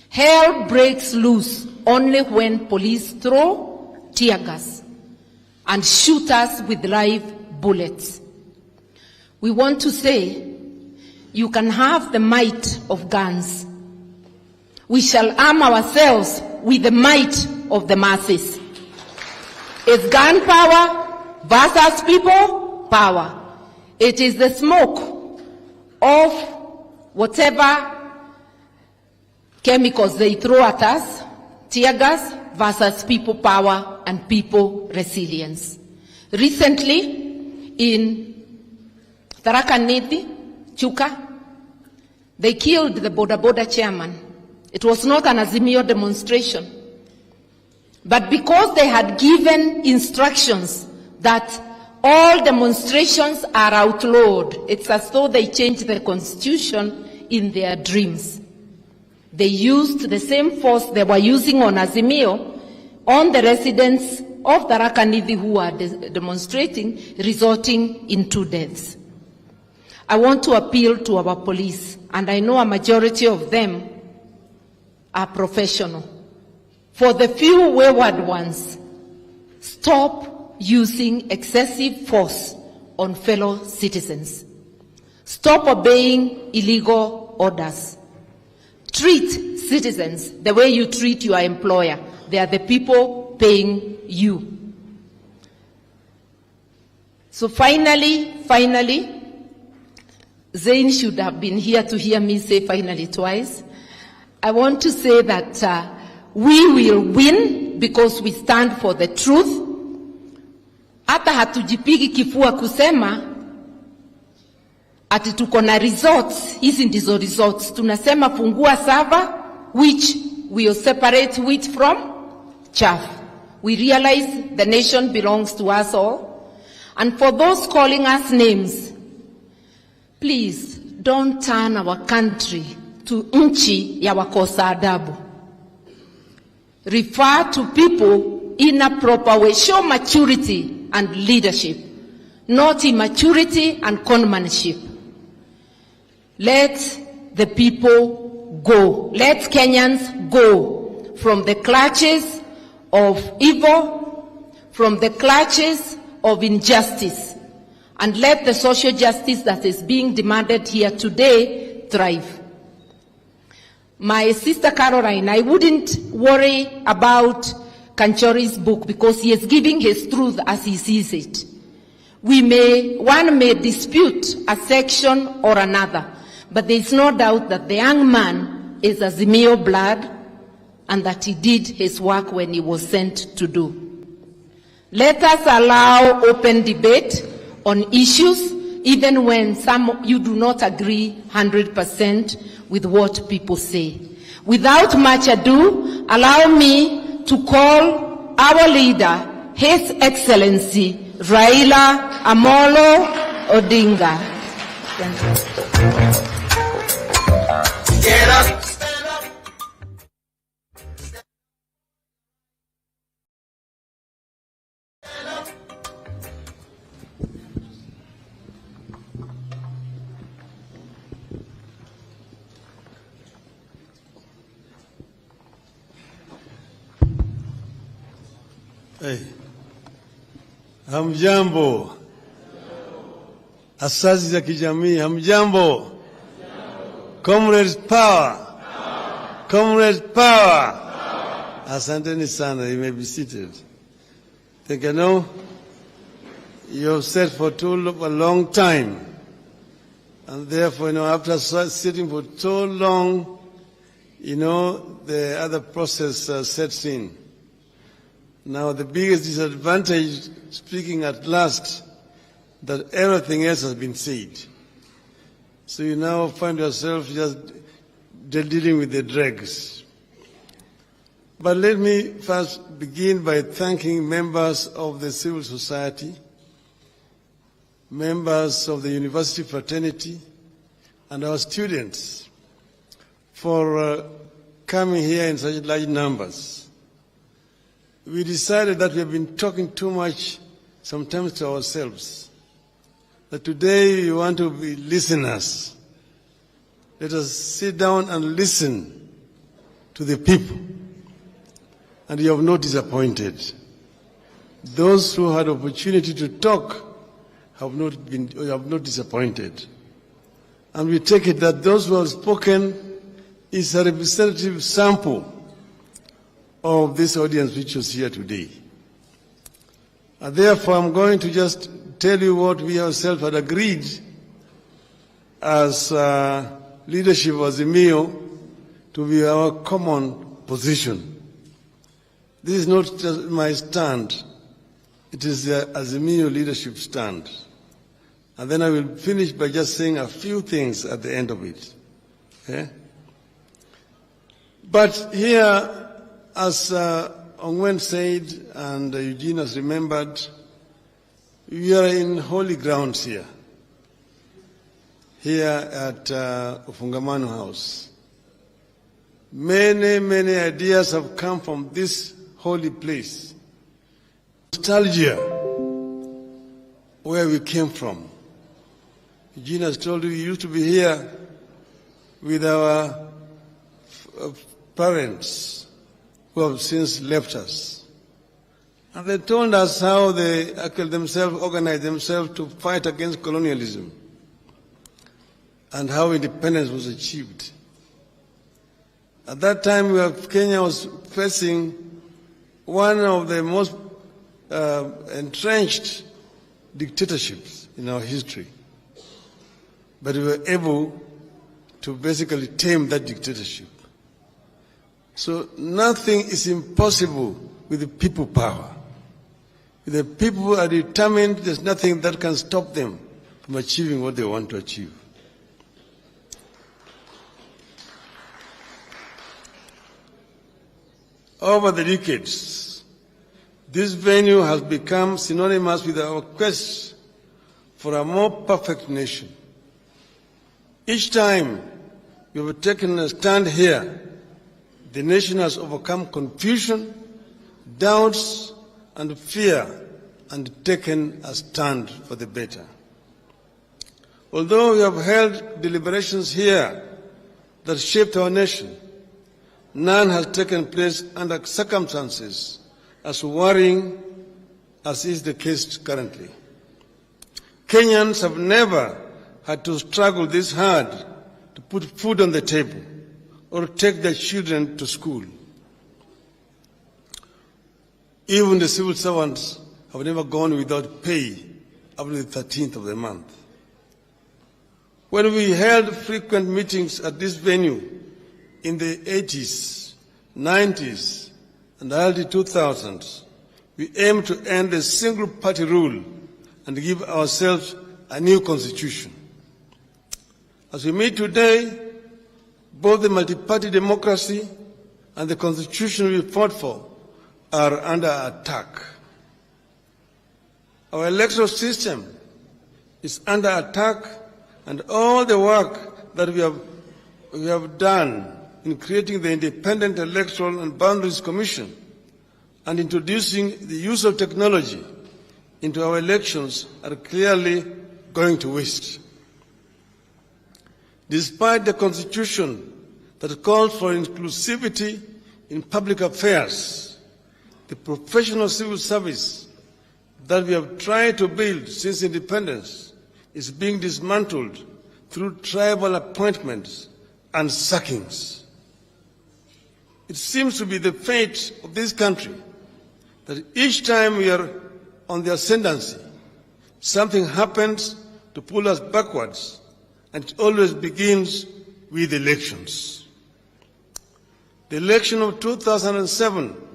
Hell breaks loose only when police throw tear gas and shoot us with live bullets. We want to say, you can have the might of guns. We shall arm ourselves with the might of the masses. It's gun power versus people power. It is the smoke of whatever chemicals they throw at us, tear gas versus people power and people resilience. Recently, in Tharaka Nithi, Chuka, they killed the Boda Boda chairman. It was not an Azimio demonstration. But because they had given instructions that all demonstrations are outlawed, it's as though they changed the constitution in their dreams. They used the same force they were using on Azimio on the residents of Tharaka Nithi who were demonstrating, resulting in 2 deaths. I want to appeal to our police, and I know a majority of them are professional. For the few wayward ones, stop using excessive force on fellow citizens. Stop obeying illegal orders. Treat citizens the way you treat your employer. They are the people paying you. So finally, Zain should have been here to hear me say finally twice. I want to say that we will win because we stand for the truth. Hata hatujipigi kifua kusema ati tuko na results. Hizi ndizo results. Tunasema fungua server which will separate wheat from chaff. We realize the nation belongs to us all. And for those calling us names, please don't turn our country to nchi ya wakosa adabu. Refer to people in a proper way. Show maturity and leadership, not immaturity and conmanship. Let the people go. Let Kenyans go from the clutches of evil, from the clutches of injustice, and let the social justice that is being demanded here today thrive. My sister Caroline, I wouldn't worry about Kanchori's book because he is giving his truth as he sees it. One may dispute a section or another, but there is no doubt that the young man is Azimio blood and that he did his work when he was sent to do. Let us allow open debate on issues, even when you do not agree 100% with what people say. Without much ado, allow me to call our leader, His Excellency Raila Amolo Odinga. Thank you. Get up. Hey. Hamjambo. Asasi za kijamii, hamjambo. Comrades power. Comrades power. Asanteni sana, you may be seated. Think you know, you have sat for a long time. And therefore, after sitting for so long, the other process sets in. Now, the biggest disadvantage, speaking at last, that everything else has been said. So you now find yourself just dealing with the dregs. But let me first begin by thanking members of the civil society, members of the university fraternity, and our students for coming here in such large numbers. We decided that we have been talking too much sometimes to ourselves, that today we want to be listeners. Let us sit down and listen to the people. And you have not disappointed. Those who had opportunity to talk have not disappointed. And we take it that those who have spoken is a representative sample of this audience which is here today. And therefore, I'm going to just tell you what we ourselves had agreed as leadership of Azimio to be our common position. This is not just my stand. It is the Azimio leadership stand. And then I will finish by just saying a few things at the end of it. Okay? But here, as Ongwen said and Eugene has remembered, we are in holy grounds here at Ufungamano House. Many, many ideas have come from this holy place. Nostalgia, where we came from. Eugene has told you we used to be here with our parents who have since left us. And they told us how they organized themselves to fight against colonialism and how independence was achieved. At that time, Kenya was facing one of the most entrenched dictatorships in our history. But we were able to basically tame that dictatorship. So nothing is impossible with the people power. If the people are determined, there's nothing that can stop them from achieving what they want to achieve. Over the decades, this venue has become synonymous with our quest for a more perfect nation. Each time we have taken a stand here, the nation has overcome confusion, doubts, and fear, and taken a stand for the better. Although we have held deliberations here that shaped our nation, none has taken place under circumstances as worrying as is the case currently. Kenyans have never had to struggle this hard to put food on the table or take their children to school. Even the civil servants have never gone without pay up to the 13th of the month. When we held frequent meetings at this venue in the 80s, 90s, and early 2000s, we aimed to end the single-party rule and give ourselves a new constitution. As we meet today, both the multi-party democracy and the constitution we fought for are under attack. Our electoral system is under attack, and all the work that we have done in creating the Independent Electoral and Boundaries Commission and introducing the use of technology into our elections are clearly going to waste. Despite the Constitution that calls for inclusivity in public affairs, the professional civil service that we have tried to build since independence is being dismantled through tribal appointments and sackings. It seems to be the fate of this country that each time we are on the ascendancy, something happens to pull us backwards, and it always begins with elections. The election of 2007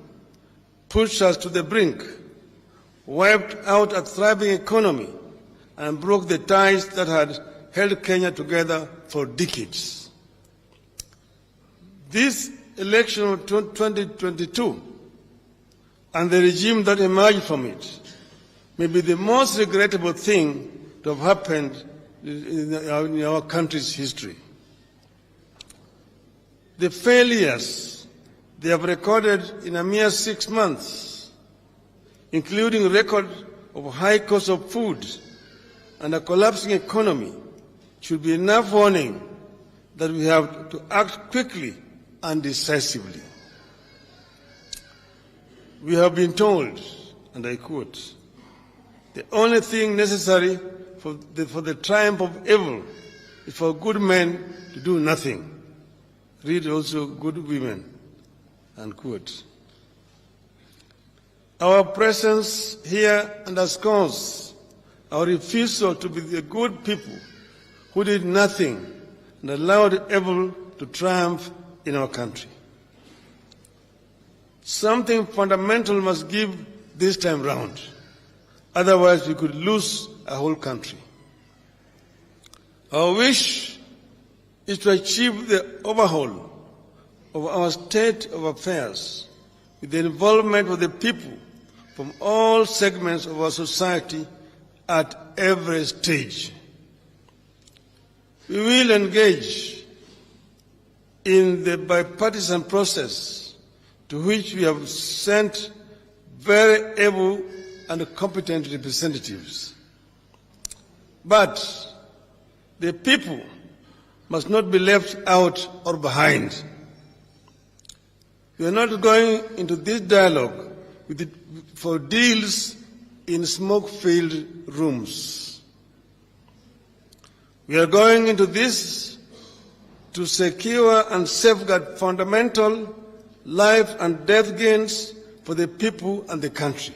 pushed us to the brink, wiped out a thriving economy, and broke the ties that had held Kenya together for decades. This election of 2022 and the regime that emerged from it may be the most regrettable thing to have happened in our country's history. The failures they have recorded in a mere 6 months, including record of high cost of food and a collapsing economy, should be enough warning that we have to act quickly and decisively. We have been told, and I quote, "The only thing necessary for the triumph of evil is for good men to do nothing. Read also good women," unquote. Our presence here underscores our refusal to be the good people who did nothing and allowed evil to triumph in our country. Something fundamental must give this time round. Otherwise, we could lose a whole country. Our wish is to achieve the overhaul of our state of affairs with the involvement of the people from all segments of our society at every stage. We will engage in the bipartisan process to which we have sent very able and competent representatives. But the people must not be left out or behind. We are not going into this dialogue for deals in smoke-filled rooms. We are going into this to secure and safeguard fundamental life and death gains for the people and the country.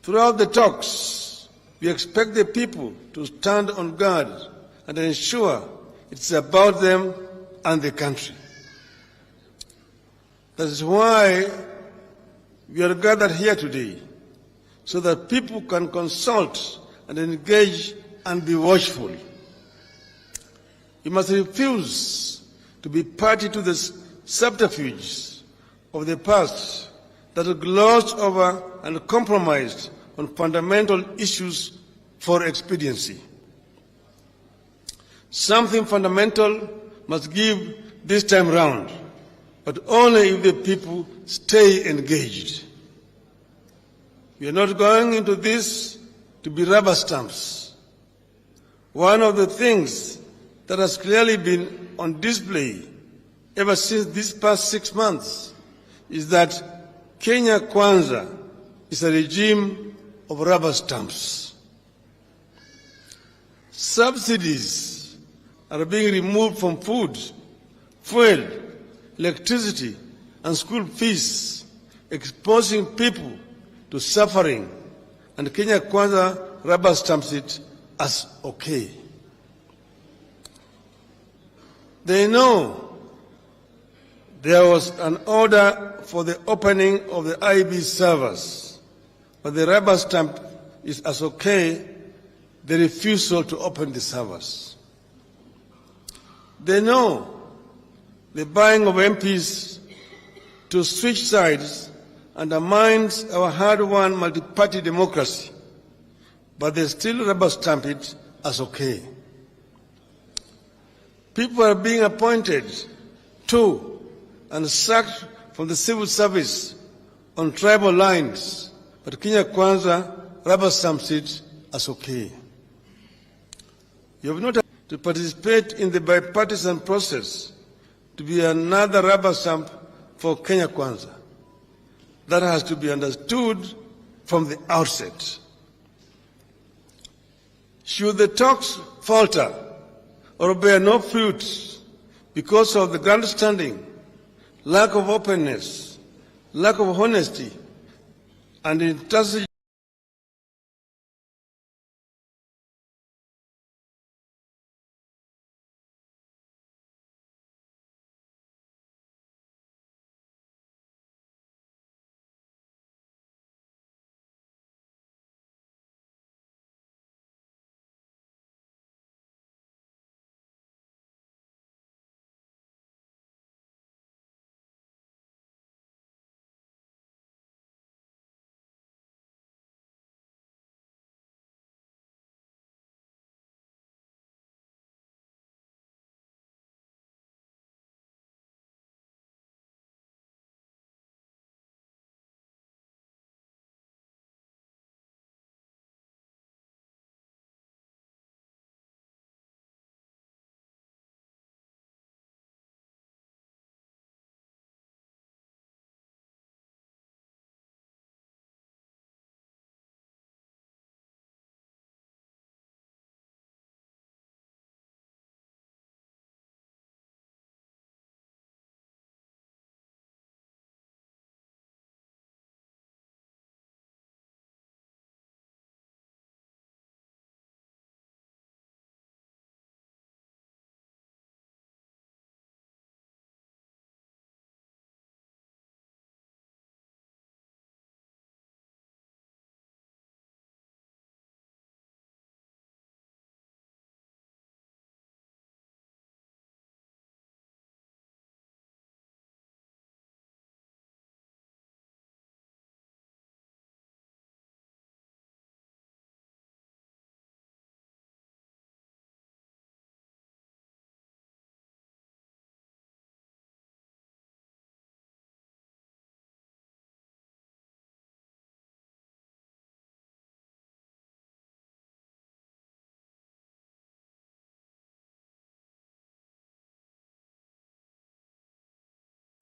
Throughout the talks, we expect the people to stand on guard and ensure it's about them and the country. That is why we are gathered here today, so that people can consult and engage and be watchful. You must refuse to be party to the subterfuges of the past that are glossed over and compromised on fundamental issues for expediency. Something fundamental must give this time round, but only if the people stay engaged. We are not going into this to be rubber stamps. One of the things that has clearly been on display ever since these past 6 months is that Kenya Kwanza is a regime of rubber stamps. Subsidies are being removed from food, fuel, electricity, and school fees, exposing people to suffering, and Kenya Kwanza rubber stamps it as okay. They know there was an order for the opening of the IB servers, but the rubber stamp is as okay the refusal to open the servers. They know the buying of MPs to switch sides undermines our hard-won multi-party democracy, but they still rubber stamp it as okay. People are being appointed to and sacked from the civil service on tribal lines, but Kenya Kwanza rubber stamps it as okay. You have not to participate in the bipartisan process to be another rubber stamp for Kenya Kwanza. that has to be understood from the outset. Should the talks falter or bear no fruit because of the grandstanding, lack of openness, lack of honesty, and intransigence,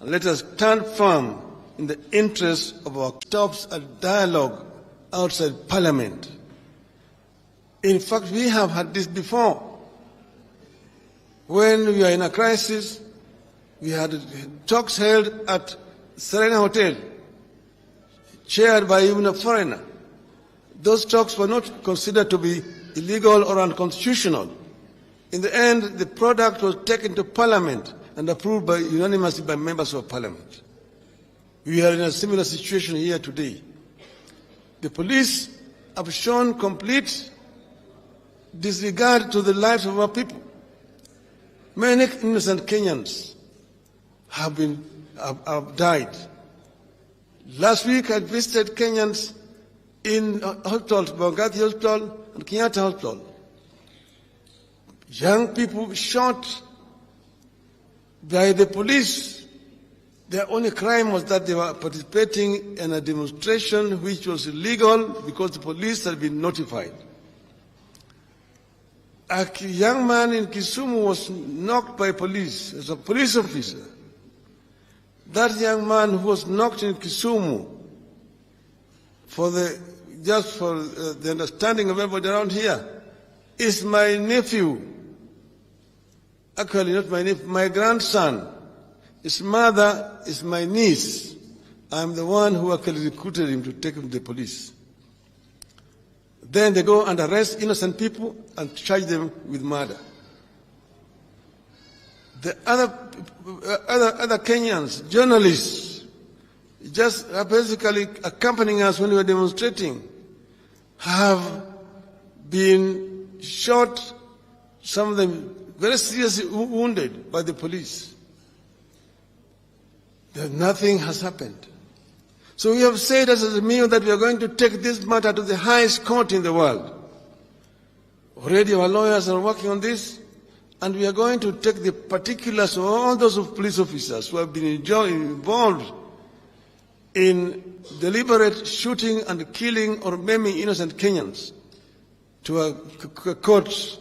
let us stand firm in the interest of our stops at dialogue outside Parliament. In fact, we have had this before. When we were in a crisis, we had talks held at Serena Hotel, chaired by even a foreigner. Those talks were not considered to be illegal or unconstitutional. In the end, the product was taken to Parliament and approved unanimously by members of Parliament. We are in a similar situation here today. The police have shown complete disregard to the lives of our people. Many innocent Kenyans have died. Last week I visited Kenyans in hospitals, Bangati Hospital and Kenyatta Hospital. Young people shot by the police. Their only crime was that they were participating in a demonstration which was illegal because the police had been notified. A young man in Kisumu was knocked by police as a police officer. That young man who was knocked in Kisumu, just for the understanding of everybody around here, is my nephew. Actually, not my nephew, my grandson. His mother is my niece. I'm the one who actually recruited him to take him to the police. Then they go and arrest innocent people and charge them with murder. The other Kenyans, journalists, just basically accompanying us when we were demonstrating, have been shot, some of them very seriously wounded by the police. Nothing has happened. So we have said as Azimio that we are going to take this matter to the highest court in the world. Already our lawyers are working on this, and we are going to take the particulars of all those police officers who have been involved in deliberate shooting and killing or maiming innocent Kenyans to a court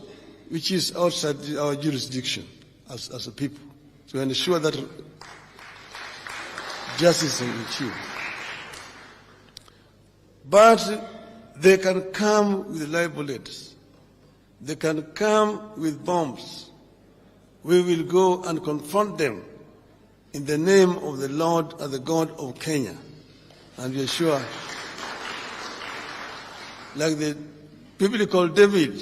which is outside our jurisdiction as a people, to ensure that justice is achieved. But they can come with live bullets. They can come with bombs. We will go and confront them in the name of the Lord and the God of Kenya. And we are sure, like the biblical David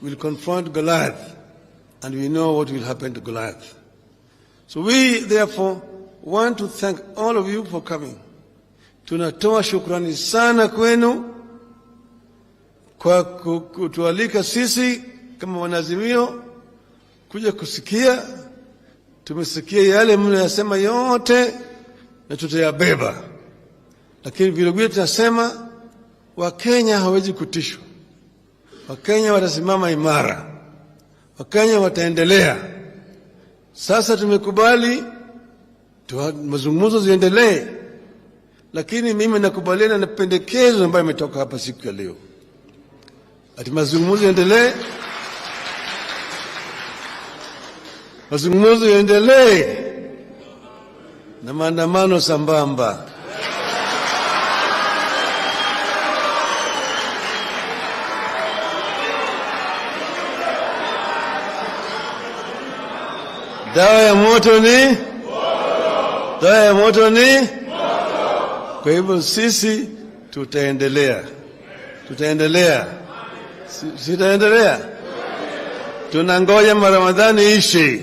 will confront Goliath, and we know what will happen to Goliath. So we, therefore, want to thank all of you for coming. Tunatoa shukrani sana kwenu kwa kutualika sisi kama wanazimio kuja kusikia. Tumesikia yale mnayosema yote na tutayabeba. Lakini vile vile tunasema Wakenya hawezi kutishwa. Wakenya watasimama imara. Wakenya wataendelea. Sasa tumekubali mazungumzo ziendelee. Lakini mimi nakubaliana na pendekezo ambayo imetoka hapa siku ya leo. Ati mazungumzo yaendelee. Mazungumzo yaendelee na maandamano sambamba. Dawa ya moto ni? Dawa ya moto ni? Kwa hivyo sisi tutaendelea. Tutaendelea. Sitaendelea. Tunangoja Ramadhani ishi.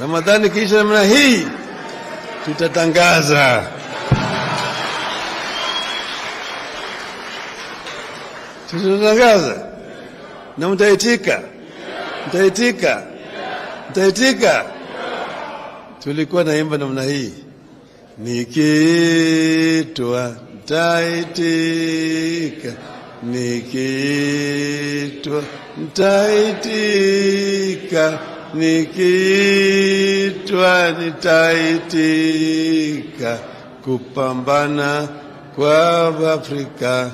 Ramadhani kisha namna hii tutatangaza. Tutatangaza. Na mtaitika. Mtaitika. Mtaitika. Tulikuwa naimba namna hii. Nikiitwa mtaitika. Nikiitwa mtaitika. Nikiitwa nitaitika. Kupambana kwa Afrika.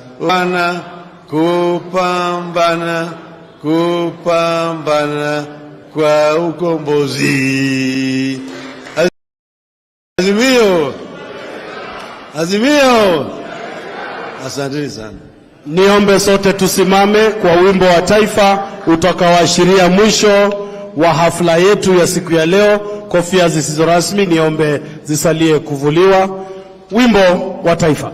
Kupambana kwa ukombozi. Azimio. Azimio. Asante sana. Niombe sote tusimame kwa wimbo wa taifa utakaoashiria mwisho wa hafla yetu ya siku ya leo. Kofia zisizo rasmi niombe zisalie kuvuliwa. Wimbo wa taifa.